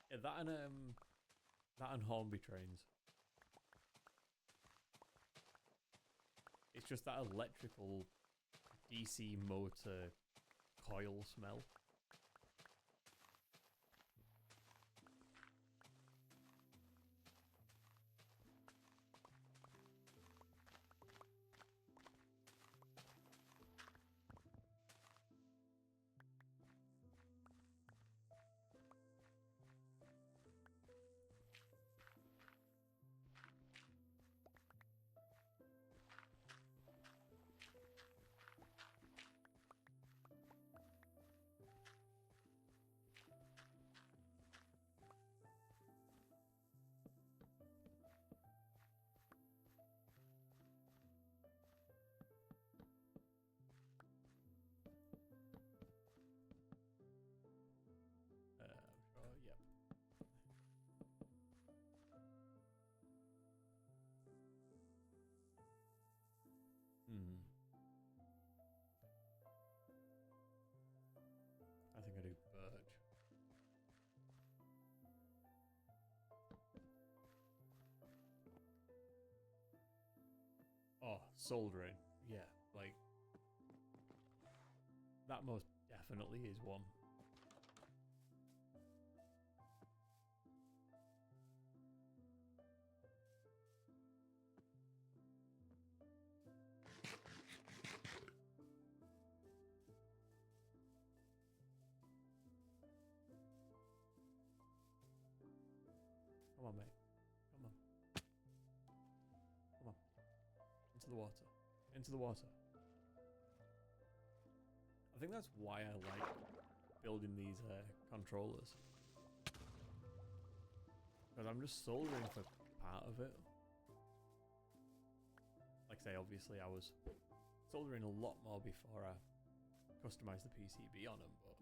Yeah, that and Hornby trains. It's just that electrical DC motor coil smell. Sure, yep. I think I do birch. Oh, soldering. Yeah, like, that most definitely is one. Come on, mate. Come on. Come on. Into the water. Into the water. I think that's why I like building these controllers. Because I'm just soldering for part of it. Like I say, obviously I was soldering a lot more before I customized the PCB on them, but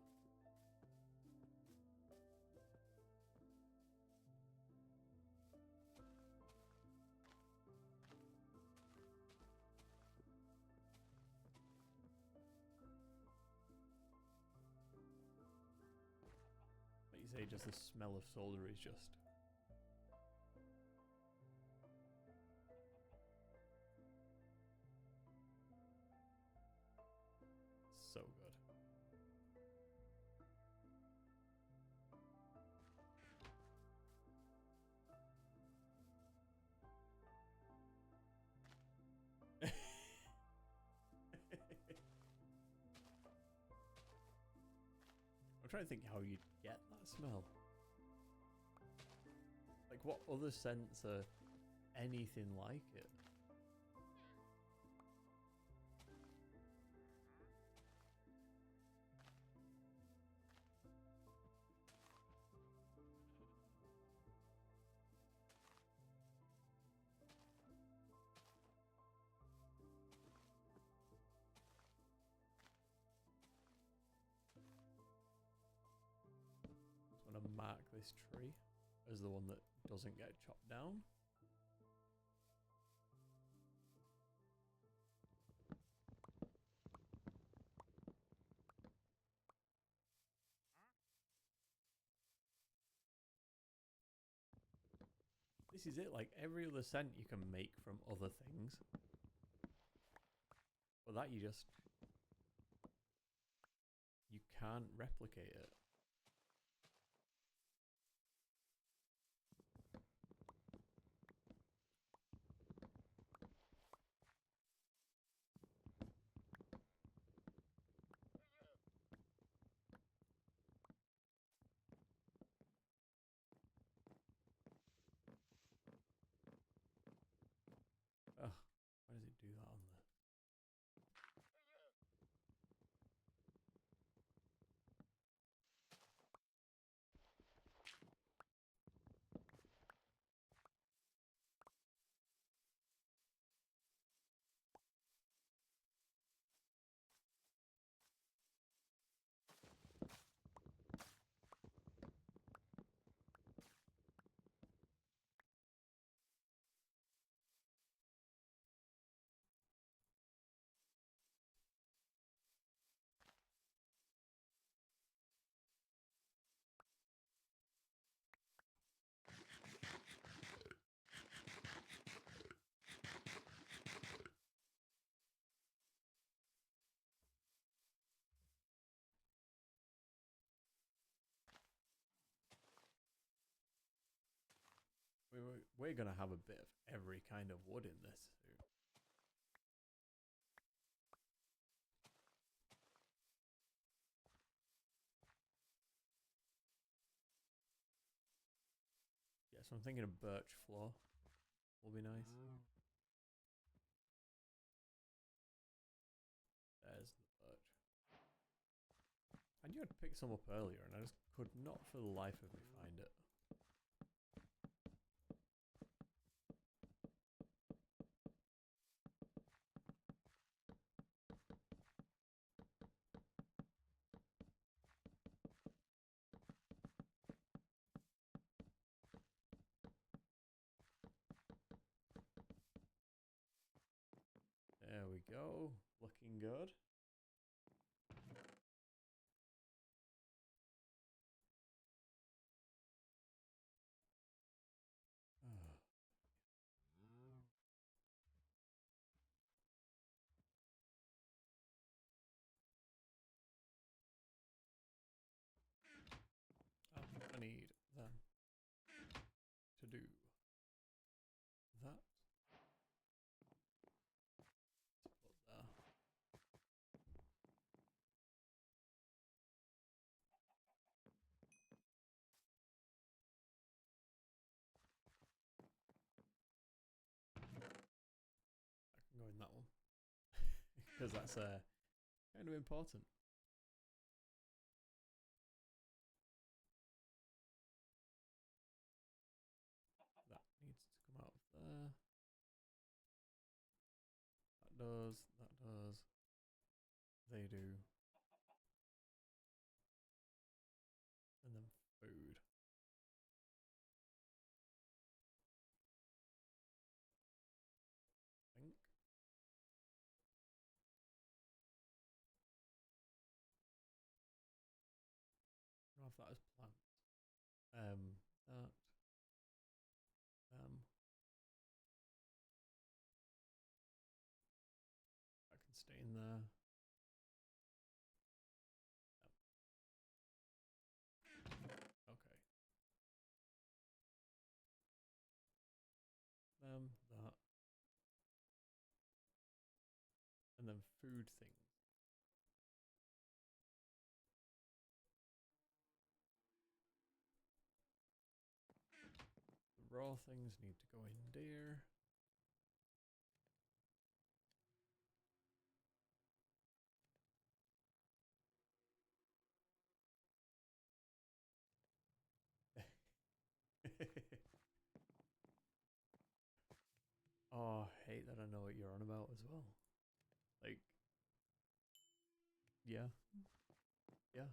like you say, just the smell of solder is just so good. I'm trying to think how you'd get that smell. Like, what other scents are anything like it? this tree as the one that doesn't get chopped down. This is it, like every other scent you can make from other things. But that you can't replicate it. Ugh, why does it do that on there? We're gonna have a bit of every kind of wood in this. Yeah, so I'm thinking a birch floor will be nice. There's the birch. I knew I'd picked some up earlier and I just could not for the life of me find it. There we go. Looking good. I need them to do that. To put there. I can go in that one because that's kind of important. That needs to come out of there. That does. That does. They do. And then food. I think. I don't know if that is plants. That. That can stay in there. Okay. That. And then food things. The raw things need to go in there. Oh, I hate that I know what you're on about as well. Like, yeah. Yeah.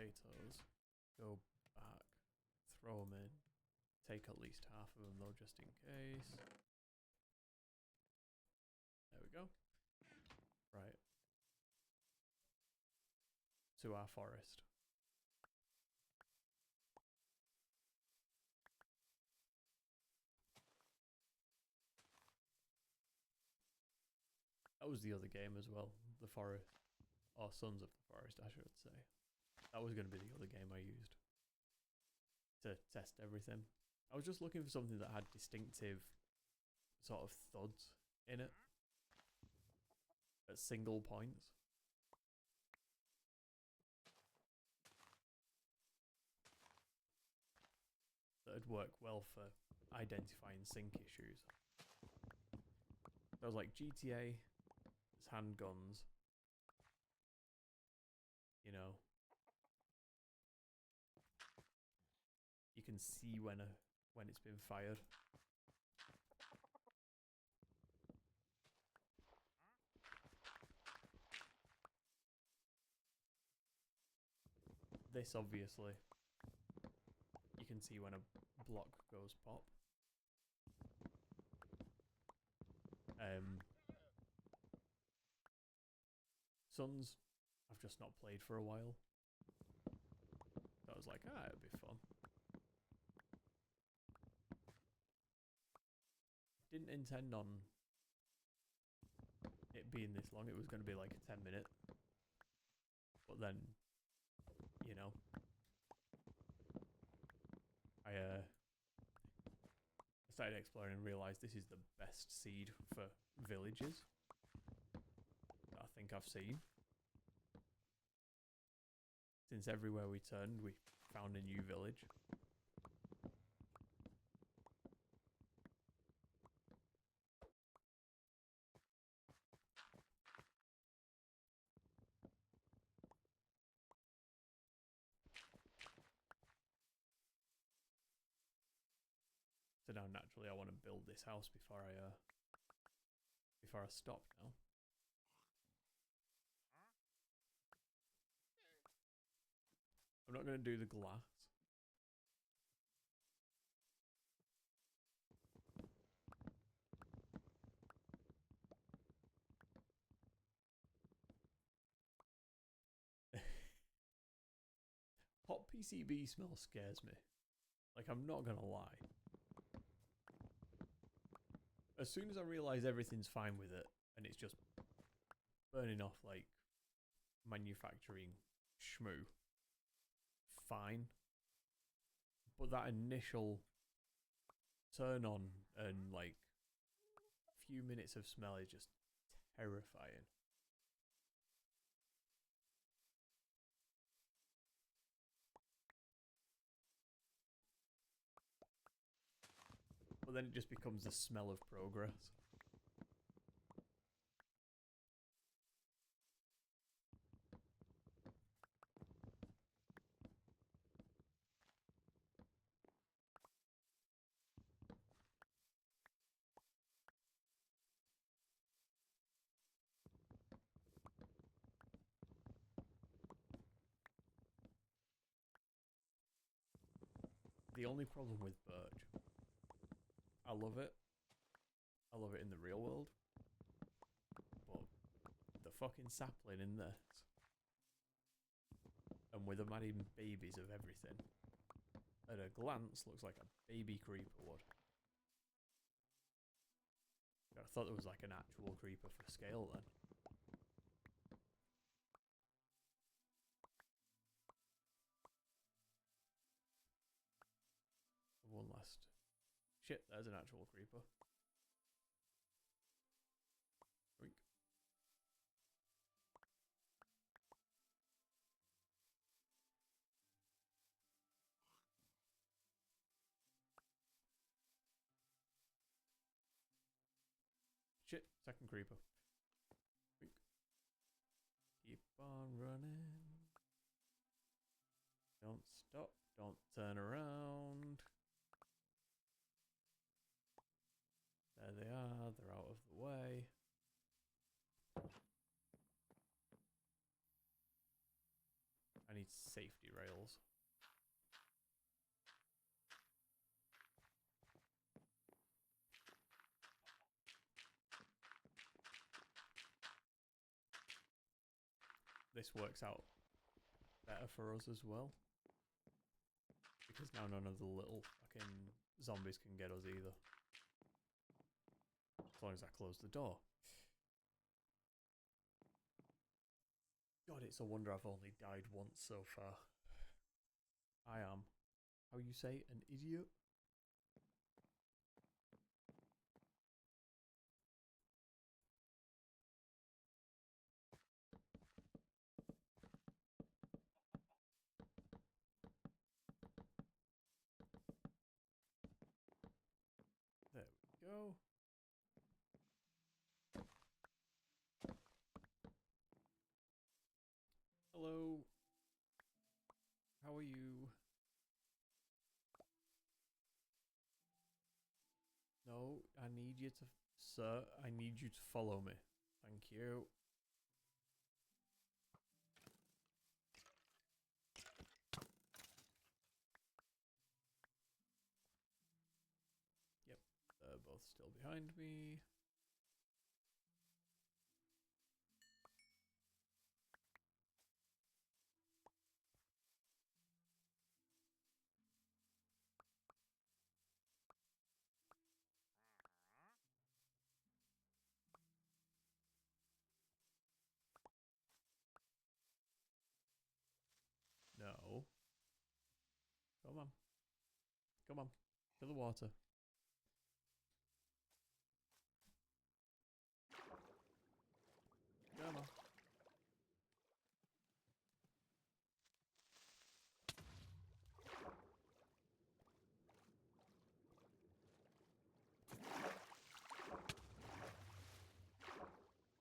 potatoes, go back, throw them in, take at least half of them though, just in case. There we go. Right. To our forest. That was the other game as well, the forest, or Sons of the Forest, I should say. That was going to be the other game I used to test everything. I was just looking for something that had distinctive sort of thuds in it at single points. That'd work well for identifying sync issues. So I was like, GTA, there's handguns, you know. You can see when it's been fired. This obviously, you can see when a block goes pop. Sons, I've just not played for a while. So I was like, it'd be fun. Didn't intend on it being this long. It was going to be like a 10-minute. But then, you know, I started exploring and realised this is the best seed for villages that I think I've seen. Since everywhere we turned, we found a new village. So now naturally I want to build this house before I stop now. I'm not going to do the glass. Hot PCB smell scares me. Like, I'm not going to lie. As soon as I realise everything's fine with it, and it's just burning off, like, manufacturing shmoo, fine. But that initial turn on and, like, few minutes of smell is just terrifying. But then it just becomes the smell of progress. The only problem with birch, I love it. I love it in the real world. But the fucking sapling in this, and with them adding babies of everything, at a glance looks like a baby creeper would. I thought there was like an actual creeper for scale then. One last. Shit, there's an actual creeper. Oink. Shit, second creeper. Oink. Keep on running. Don't stop, don't turn around. There they are, they're out of the way. I need safety rails. This works out better for us as well. Because now none of the little fucking zombies can get us either. As long as I close the door. God, it's a wonder I've only died once so far. I am, how you say, an idiot? There we go. Hello. How are you? No, I need you to... Sir, I need you to follow me. Thank you. Yep, they're both still behind me. No. Come on. Come on. To the water. Come on.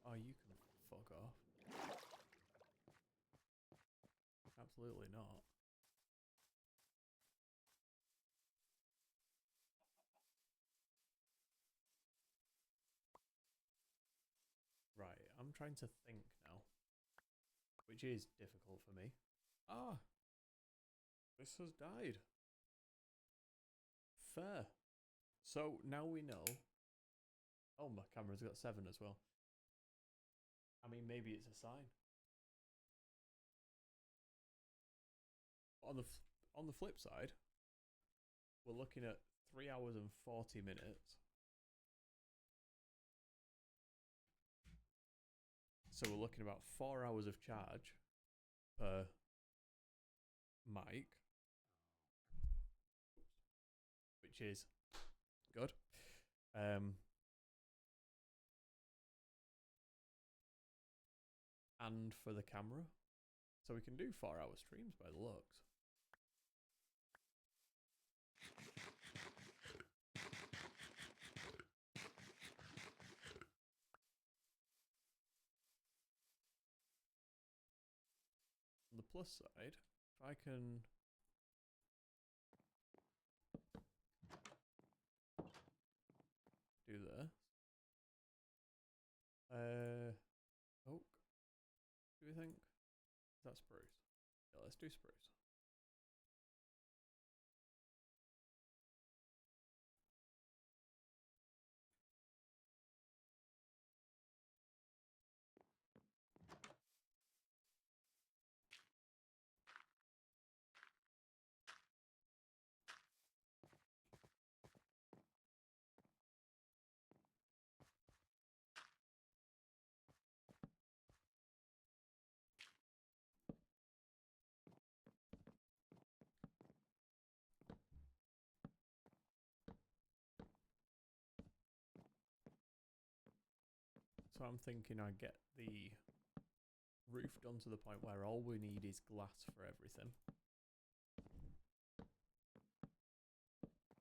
Oh, you can fuck off. Absolutely not. Right, I'm trying to think now. Which is difficult for me. Ah! This has died. Fair. So, now we know. Oh, my camera's got 7 as well. I mean, maybe it's a sign. On the flip side, we're looking at 3 hours and 40 minutes. So we're looking at about 4 hours of charge per mic, which is good. And for the camera, so we can do 4 hour streams by the looks. On the plus side, if I can do this. Oak, do we think? Is that spruce? Yeah, let's do spruce. So I'm thinking I get the roof done to the point where all we need is glass for everything.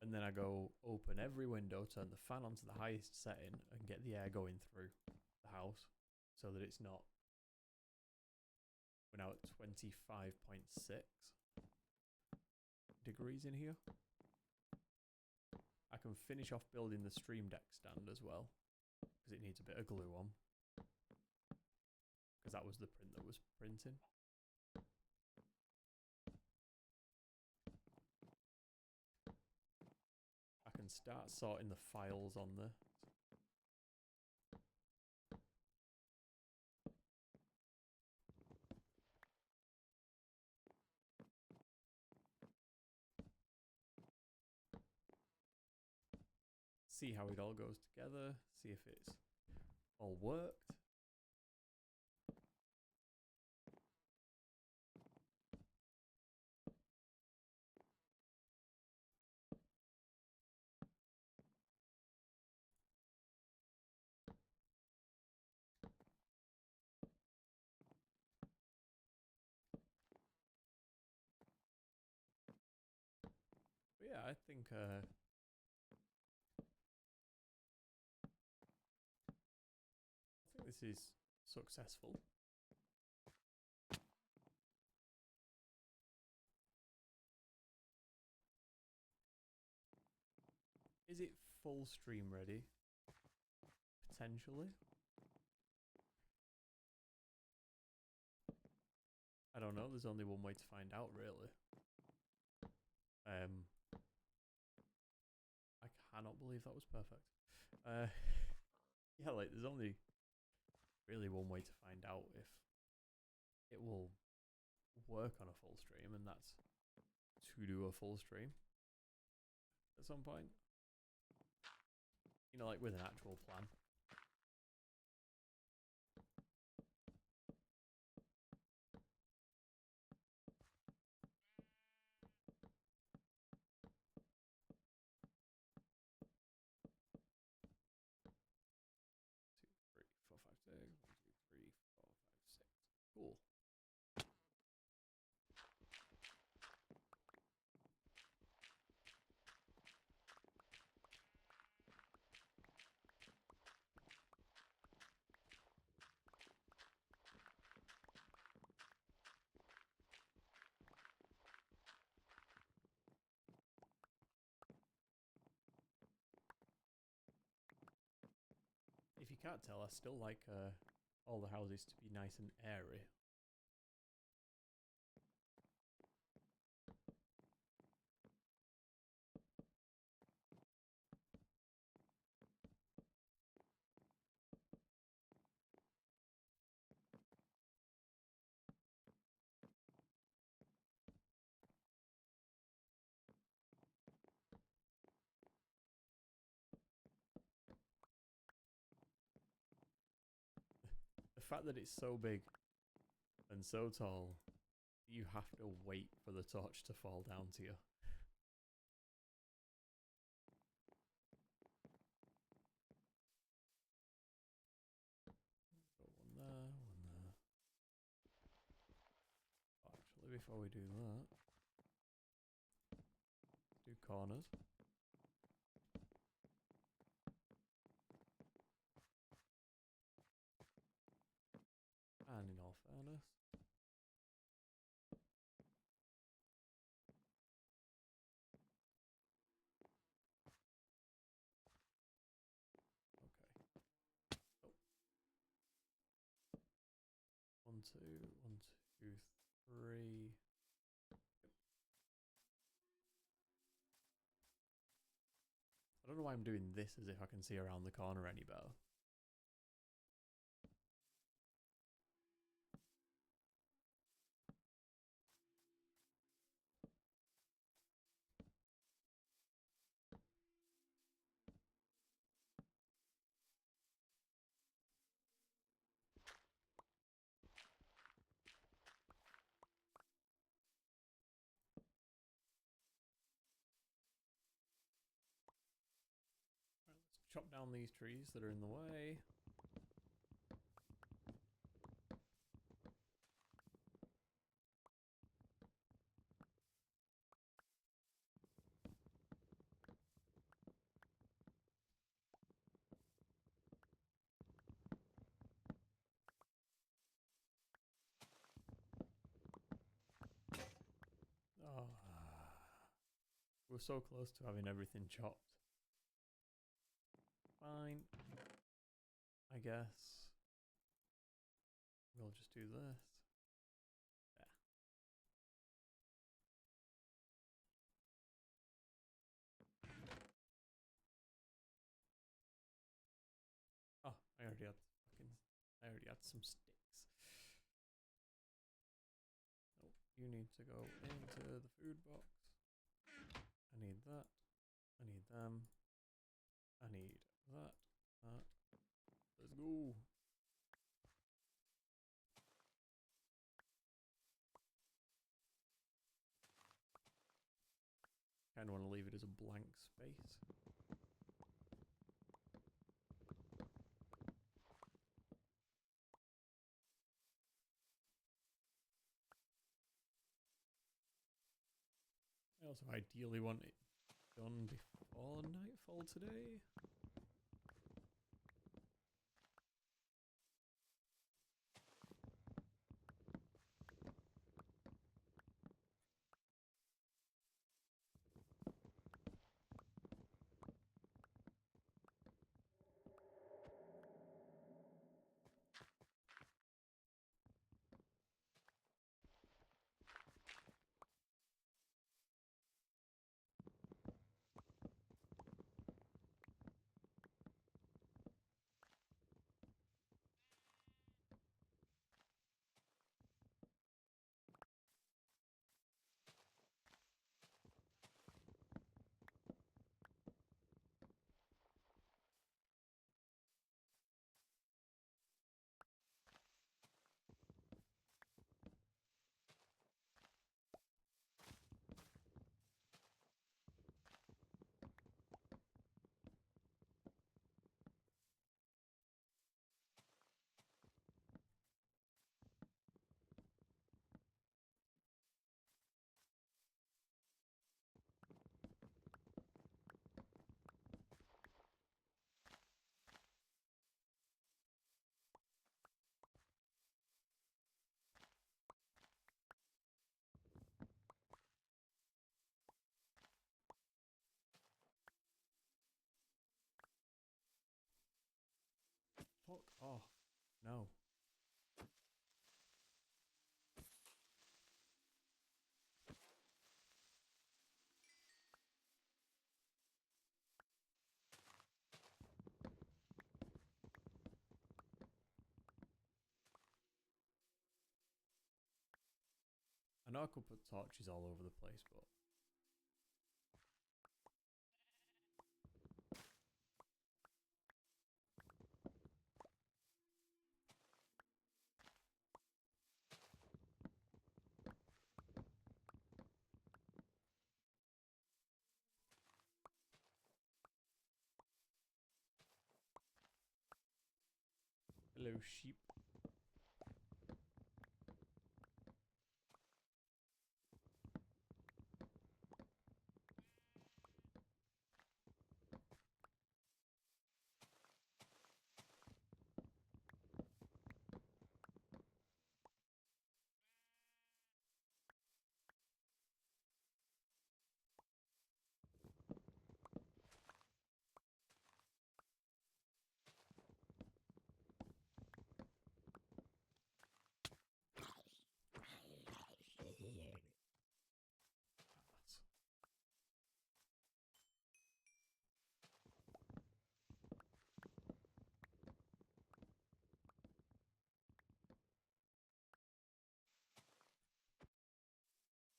And then I go open every window, turn the fan onto the highest setting and get the air going through the house so that it's not... We're now at 25.6 degrees in here. I can finish off building the stream deck stand as well, because it needs a bit of glue on. Because that was the print that was printing. can start sorting the files on this. See how it all goes together, see if it's all worked. But yeah, I think this is successful. Is it full stream ready? Potentially. I don't know, there's only one way to find out really. I cannot believe that was perfect. Yeah, like there's only really one way to find out if it will work on a full stream, and that's to do a full stream at some point. You know, like with an actual plan. Cool. If you can't tell, I still like all the houses to be nice and airy. The fact that it's so big and so tall, you have to wait for the torch to fall down to you. Got one there, one there. Actually, before we do that, do corners. And in all fairness, okay. Oh. 1, 2, 1, 2, 3. I don't know why I'm doing this as if I can see around the corner any better. Chop down these trees that are in the way. Oh, we're so close to having everything chopped. Fine. I guess we'll just do this. Yeah. I already had some sticks. Oh, you need to go into the food box. I need that. I need them. I need that. Let's go. Kind of want to leave it as a blank space. I also ideally want it done before nightfall today. Fuck off. No. I know I could put torches all over the place, but hello sheep.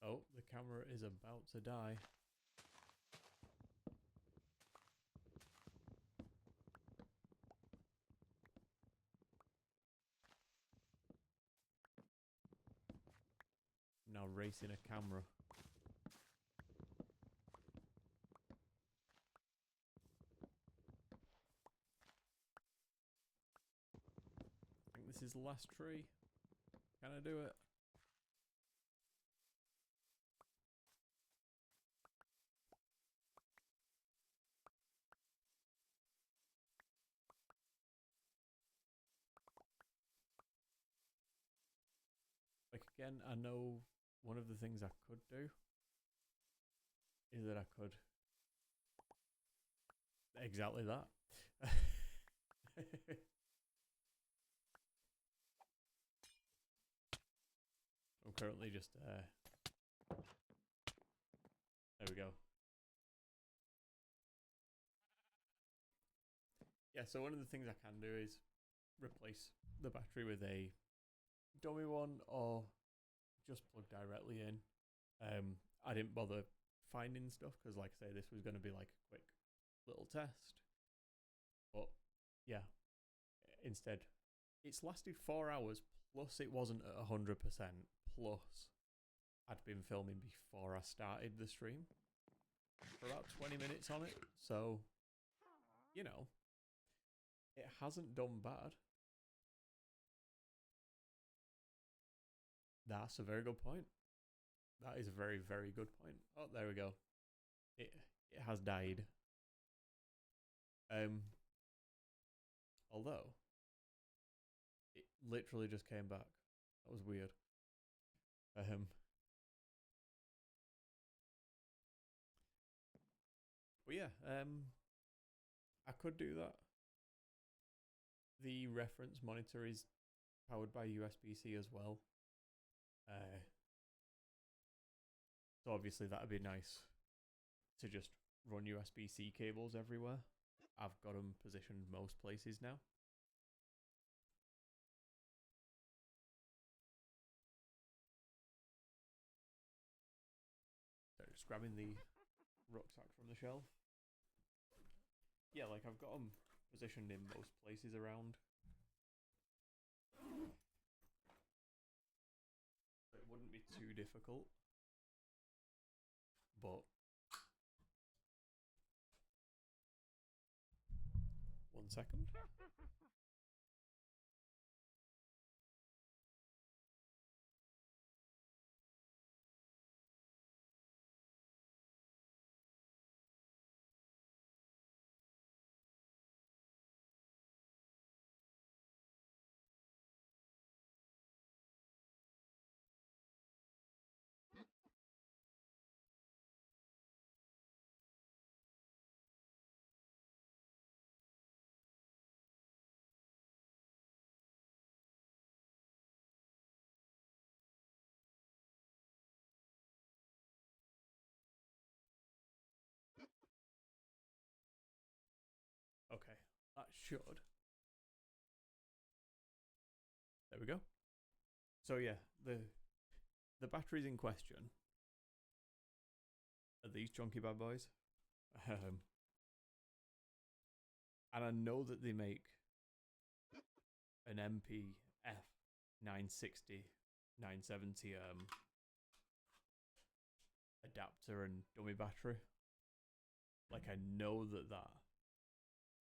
Oh, the camera is about to die. I'm now racing a camera. I think this is the last tree. Can I do it? Like again, I know one of the things I could do is that I could exactly that. I'm currently just there we go. Yeah, so one of the things I can do is replace the battery with a dummy one or just plug directly in. I didn't bother finding stuff because, like I say, this was going to be like a quick little test. But yeah, instead, it's lasted 4 hours. Plus, it wasn't at 100%. Plus, I'd been filming before I started the stream for about 20 minutes on it. So, you know, it hasn't done bad. That's a very good point. That is a very, very good point. Oh, there we go. It has died. Although it literally just came back. That was weird. But yeah, I could do that. The reference monitor is powered by USB-C as well. So obviously that'd be nice to just run USB-C cables everywhere. I've got them positioned most places now. So just grabbing the rucksack from the shelf. Yeah, like I've got them positioned in most places around. So it wouldn't be too difficult. But one second. Okay, that should. There we go. So yeah, the batteries in question are these chunky bad boys. And I know that they make an MPF 960, 970 adapter and dummy battery. Like I know that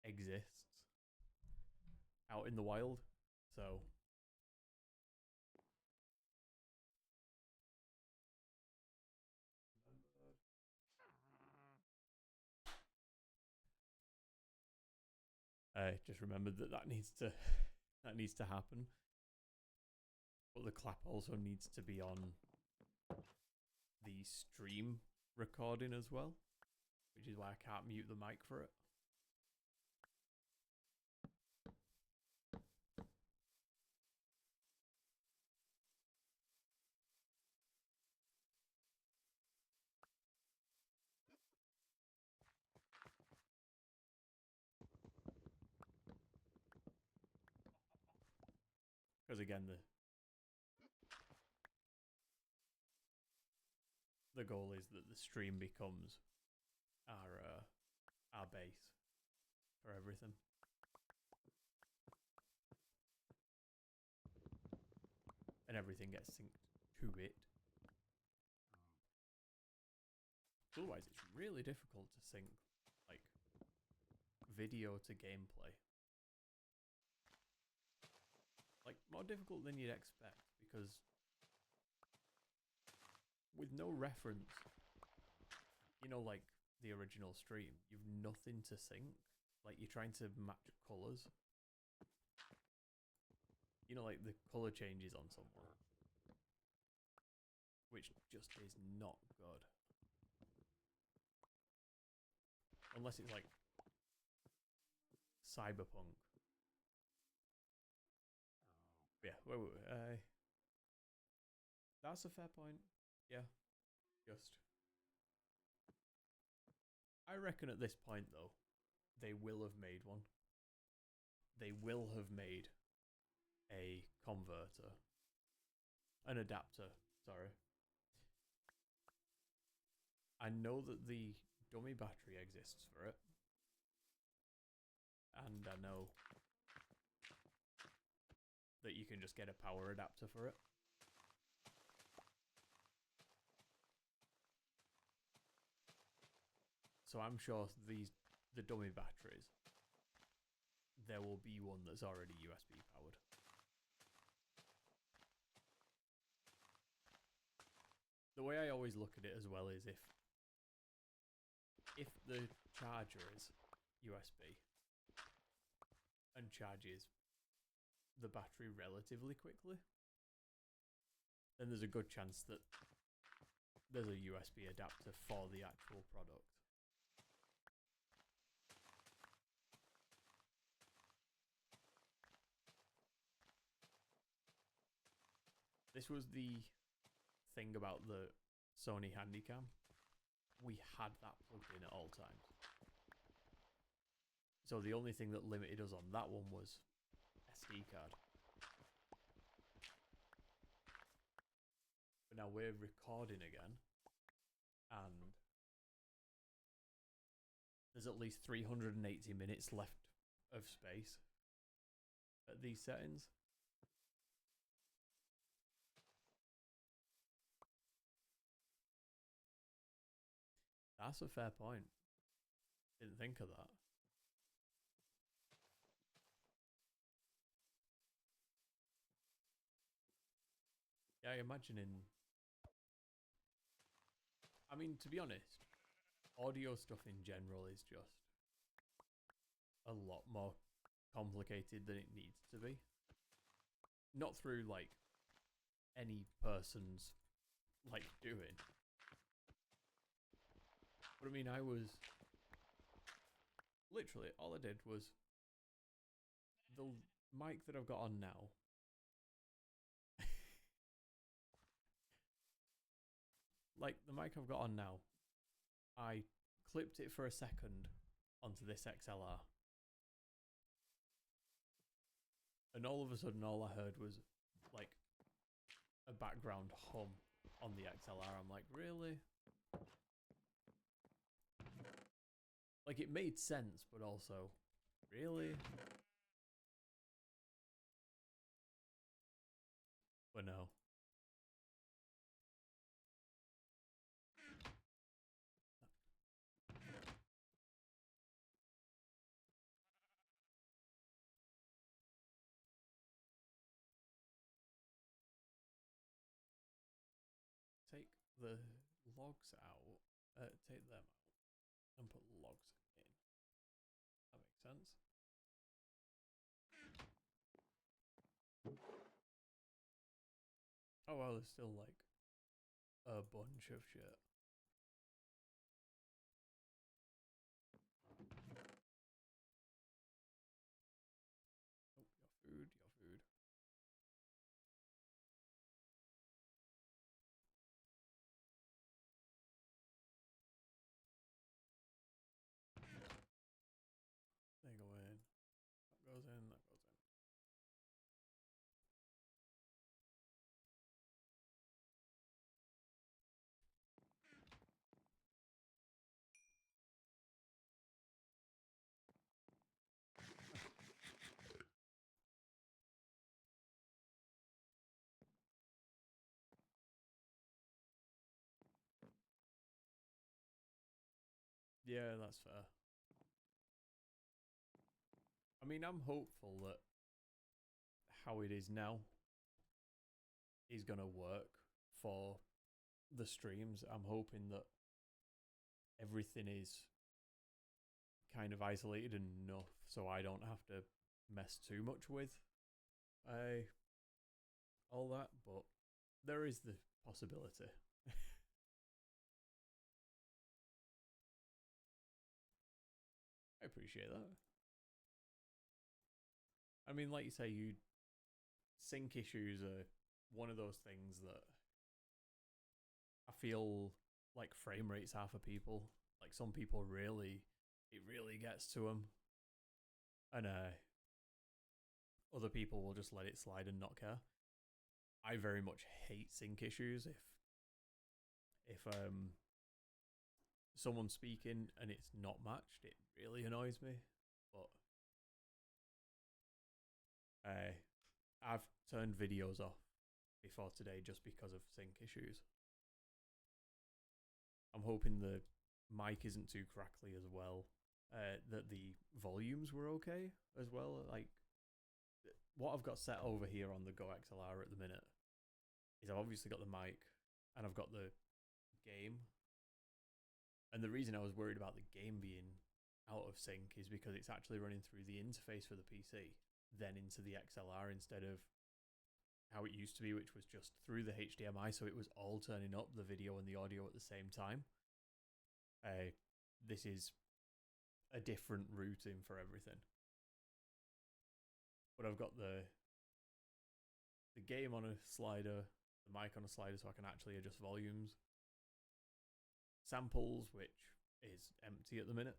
exists out in the wild. So I just remembered that needs to happen. But the clap also needs to be on the stream recording as well, which is why I can't mute the mic for it. Because again, the goal is that the stream becomes our base for everything. And everything gets synced to it. Otherwise, it's really difficult to sync like video to gameplay. Like more difficult than you'd expect, because with no reference, you know, like the original stream, you've nothing to sync. Like you're trying to match colours. You know, like the colour changes on someone, which just is not good. Unless it's like cyberpunk. Yeah, that's a fair point. Yeah, just. I reckon at this point, though, they will have made one. they will have made a converter, an adapter, sorry. I know that the dummy battery exists for it, and I know that you can just get a power adapter for it. So I'm sure the dummy batteries, there will be one that's already USB powered. The way I always look at it as well is if the charger is USB and charges the battery relatively quickly, then there's a good chance that there's a USB adapter for the actual product. This was the thing about the Sony Handycam. We had that plugged in at all times. So the only thing that limited us on that one was SD card. But now we're recording again, and there's at least 380 minutes left of space at these settings. That's a fair point. Didn't think of that. Yeah, imagining. I mean, to be honest, audio stuff in general is just a lot more complicated than it needs to be. Not through like any person's like doing. But I mean, I was literally all I did was the mic that I've got on now. Like the mic I've got on now, I clipped it for a second onto this XLR. And all of a sudden, all I heard was like a background hum on the XLR. I'm like, really? Like, it made sense, but also, really? But no. Take the logs out, take them out, and put logs in. That makes sense. Oh well, there's still like a bunch of shit. Oh, your food, your food. They go in. That goes in, that goes in. Yeah, that's fair. I mean, I'm hopeful that how it is now is going to work for the streams. I'm hoping that everything is kind of isolated enough so I don't have to mess too much with all that, but there is the possibility. I appreciate that. I mean, like you say, sync issues are one of those things that I feel like frame rate's half of people. Like some people it really gets to them. And other people will just let it slide and not care. I very much hate sync issues. If someone's speaking and it's not matched, it really annoys me. But I've turned videos off before today just because of sync issues. I'm hoping the mic isn't too crackly as well. That the volumes were okay as well. Like, what I've got set over here on the Go XLR at the minute is I've obviously got the mic and I've got the game. And the reason I was worried about the game being out of sync is because it's actually running through the interface for the PC, then into the XLR instead of how it used to be, which was just through the HDMI, so it was all turning up the video and the audio at the same time. This is a different routing for everything. But I've got the game on a slider, the mic on a slider, so I can actually adjust volumes. Samples, which is empty at the minute.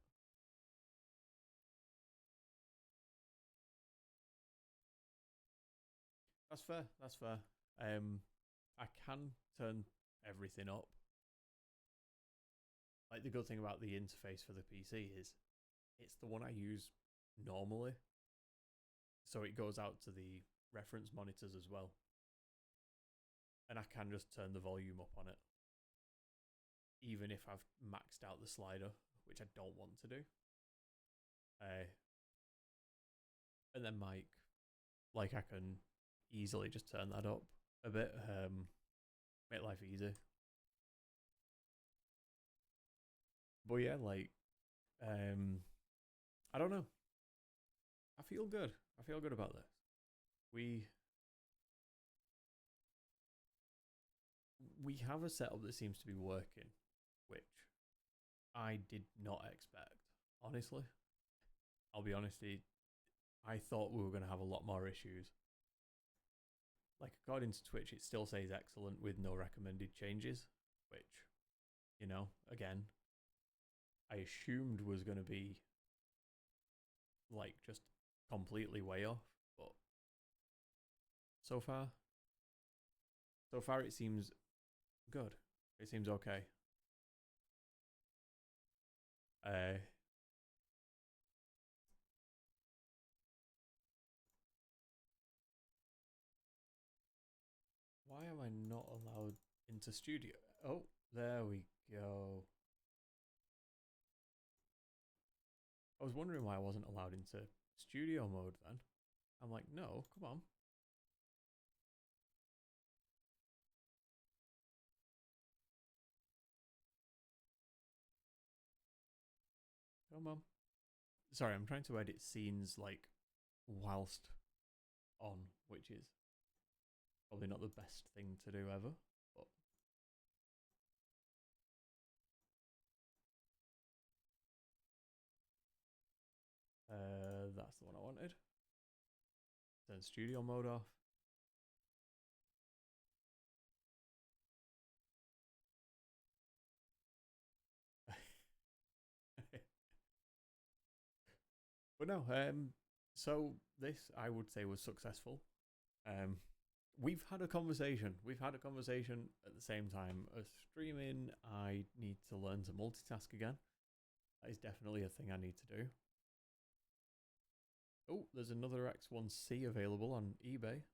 That's fair. That's fair. I can turn everything up. Like, the good thing about the interface for the PC is it's the one I use normally. So it goes out to the reference monitors as well. And I can just turn the volume up on it. Even if I've maxed out the slider, which I don't want to do. And then mic, like, I can easily just turn that up a bit, make life easy. But yeah, like, I don't know. I feel good. I feel good about this. We have a setup that seems to be working, which I did not expect, honestly. I'll be honest, I thought we were going to have a lot more issues. Like, according to Twitch, it still says excellent with no recommended changes, which, you know, again, I assumed was going to be, like, just completely way off, but so far it seems good. It seems okay. Why am I not allowed into studio? Oh, there we go. I was wondering why I wasn't allowed into studio mode then. I'm like, no, come on. Come on. Sorry, I'm trying to edit scenes, like, whilst on, which is probably not the best thing to do ever, but that's the one I wanted. Turn studio mode off. But no, so this, I would say, was successful. We've had a conversation. We've had a conversation at the same time as streaming. I need to learn to multitask again. That is definitely a thing I need to do. Oh, there's another X1C available on eBay,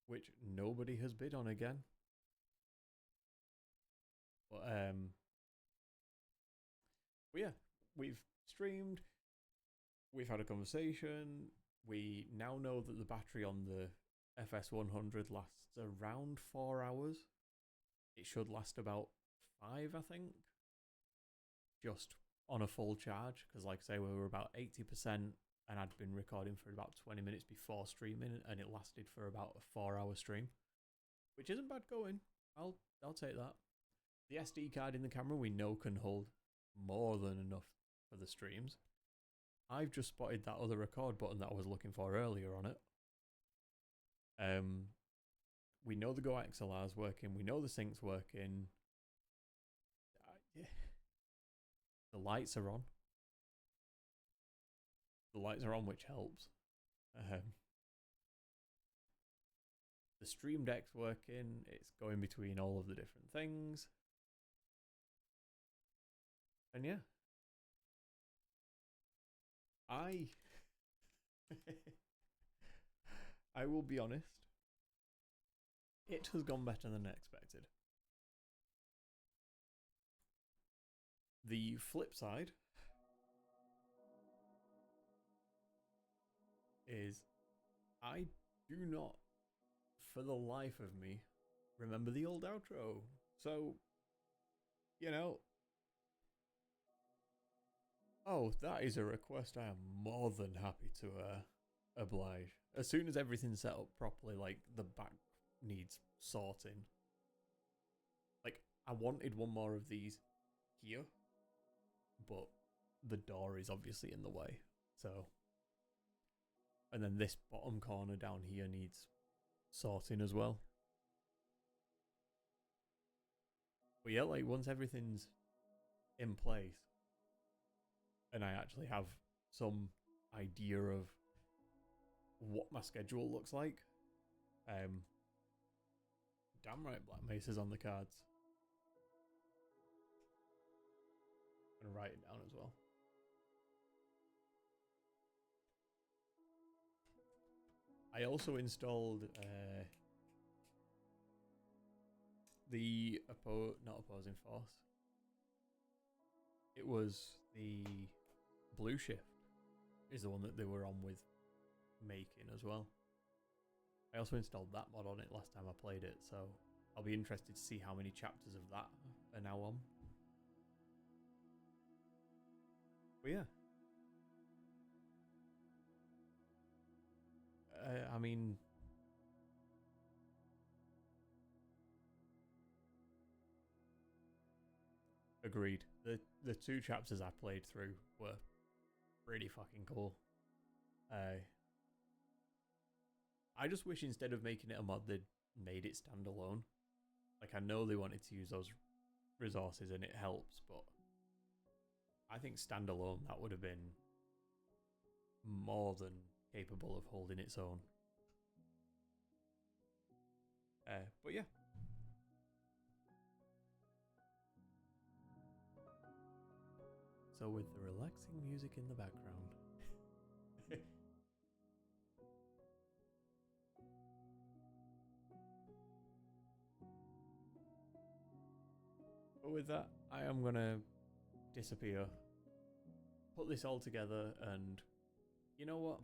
which nobody has bid on again. But yeah, we've streamed. We've had a conversation. We now know that the battery on the FS100 lasts around 4 hours. It should last about 5, I think. Just on a full charge. Because like I say, we were about 80%. And I'd been recording for about 20 minutes before streaming. And it lasted for about a 4-hour stream. Which isn't bad going. I'll take that. The SD card in the camera we know can hold more than enough for the streams. I've just spotted that other record button that I was looking for earlier on it. We know the Go XLR is working. We know the sync's working. Yeah. The lights are on. The lights are on, which helps. the Stream Deck's working. It's going between all of the different things. And yeah. I will be honest. It has gone better than expected. The flip side is I do not, for the life of me, remember the old outro. So, you know. Oh, that is a request I am more than happy to oblige. As soon as everything's set up properly, like the back needs sorting. Like, I wanted one more of these here, but the door is obviously in the way. So, and then this bottom corner down here needs sorting as well. But yeah, like once everything's in place and I actually have some idea of what my schedule looks like, damn right Black Mesa's on the cards. I'm gonna write it down as well. I also installed the not opposing force. It was the Blue Shift is the one that they were on with making as well. I also installed that mod on it last time I played it, so I'll be interested to see how many chapters of that are now on. But yeah. I mean, agreed. The two chapters I played through were pretty fucking cool. I just wish instead of making it a mod, they'd made it standalone. Like, I know they wanted to use those resources and it helps, but I think standalone, that would have been more than capable of holding its own. But yeah. So with the relaxing music in the background. But with that, I am gonna disappear, put this all together, and you know what?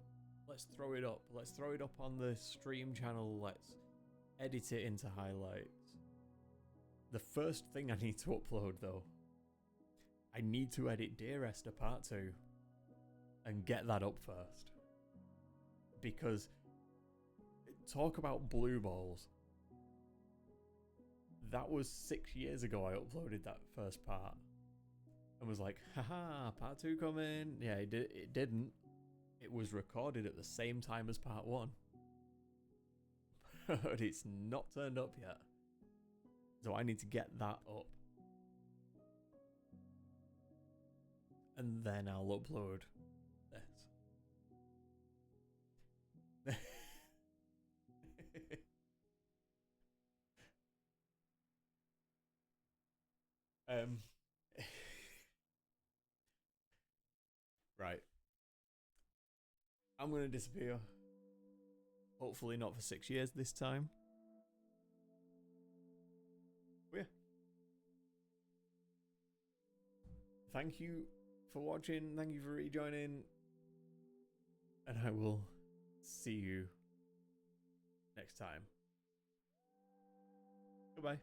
Let's throw it up. Let's throw it up on the stream channel. Let's edit it into highlights. The first thing I need to upload, though, I need to edit Dear Esther Part 2 and get that up first. Because, talk about blue balls. That was 6 years ago I uploaded that first part. And was like, haha, Part 2 coming. Yeah, it didn't. It was recorded at the same time as Part 1. But it's not turned up yet. So I need to get that up. And then I'll upload this. Right. I'm gonna disappear. Hopefully not for 6 years this time. But yeah. Thank you for watching. Thank you for rejoining. And I will see you next time. Goodbye.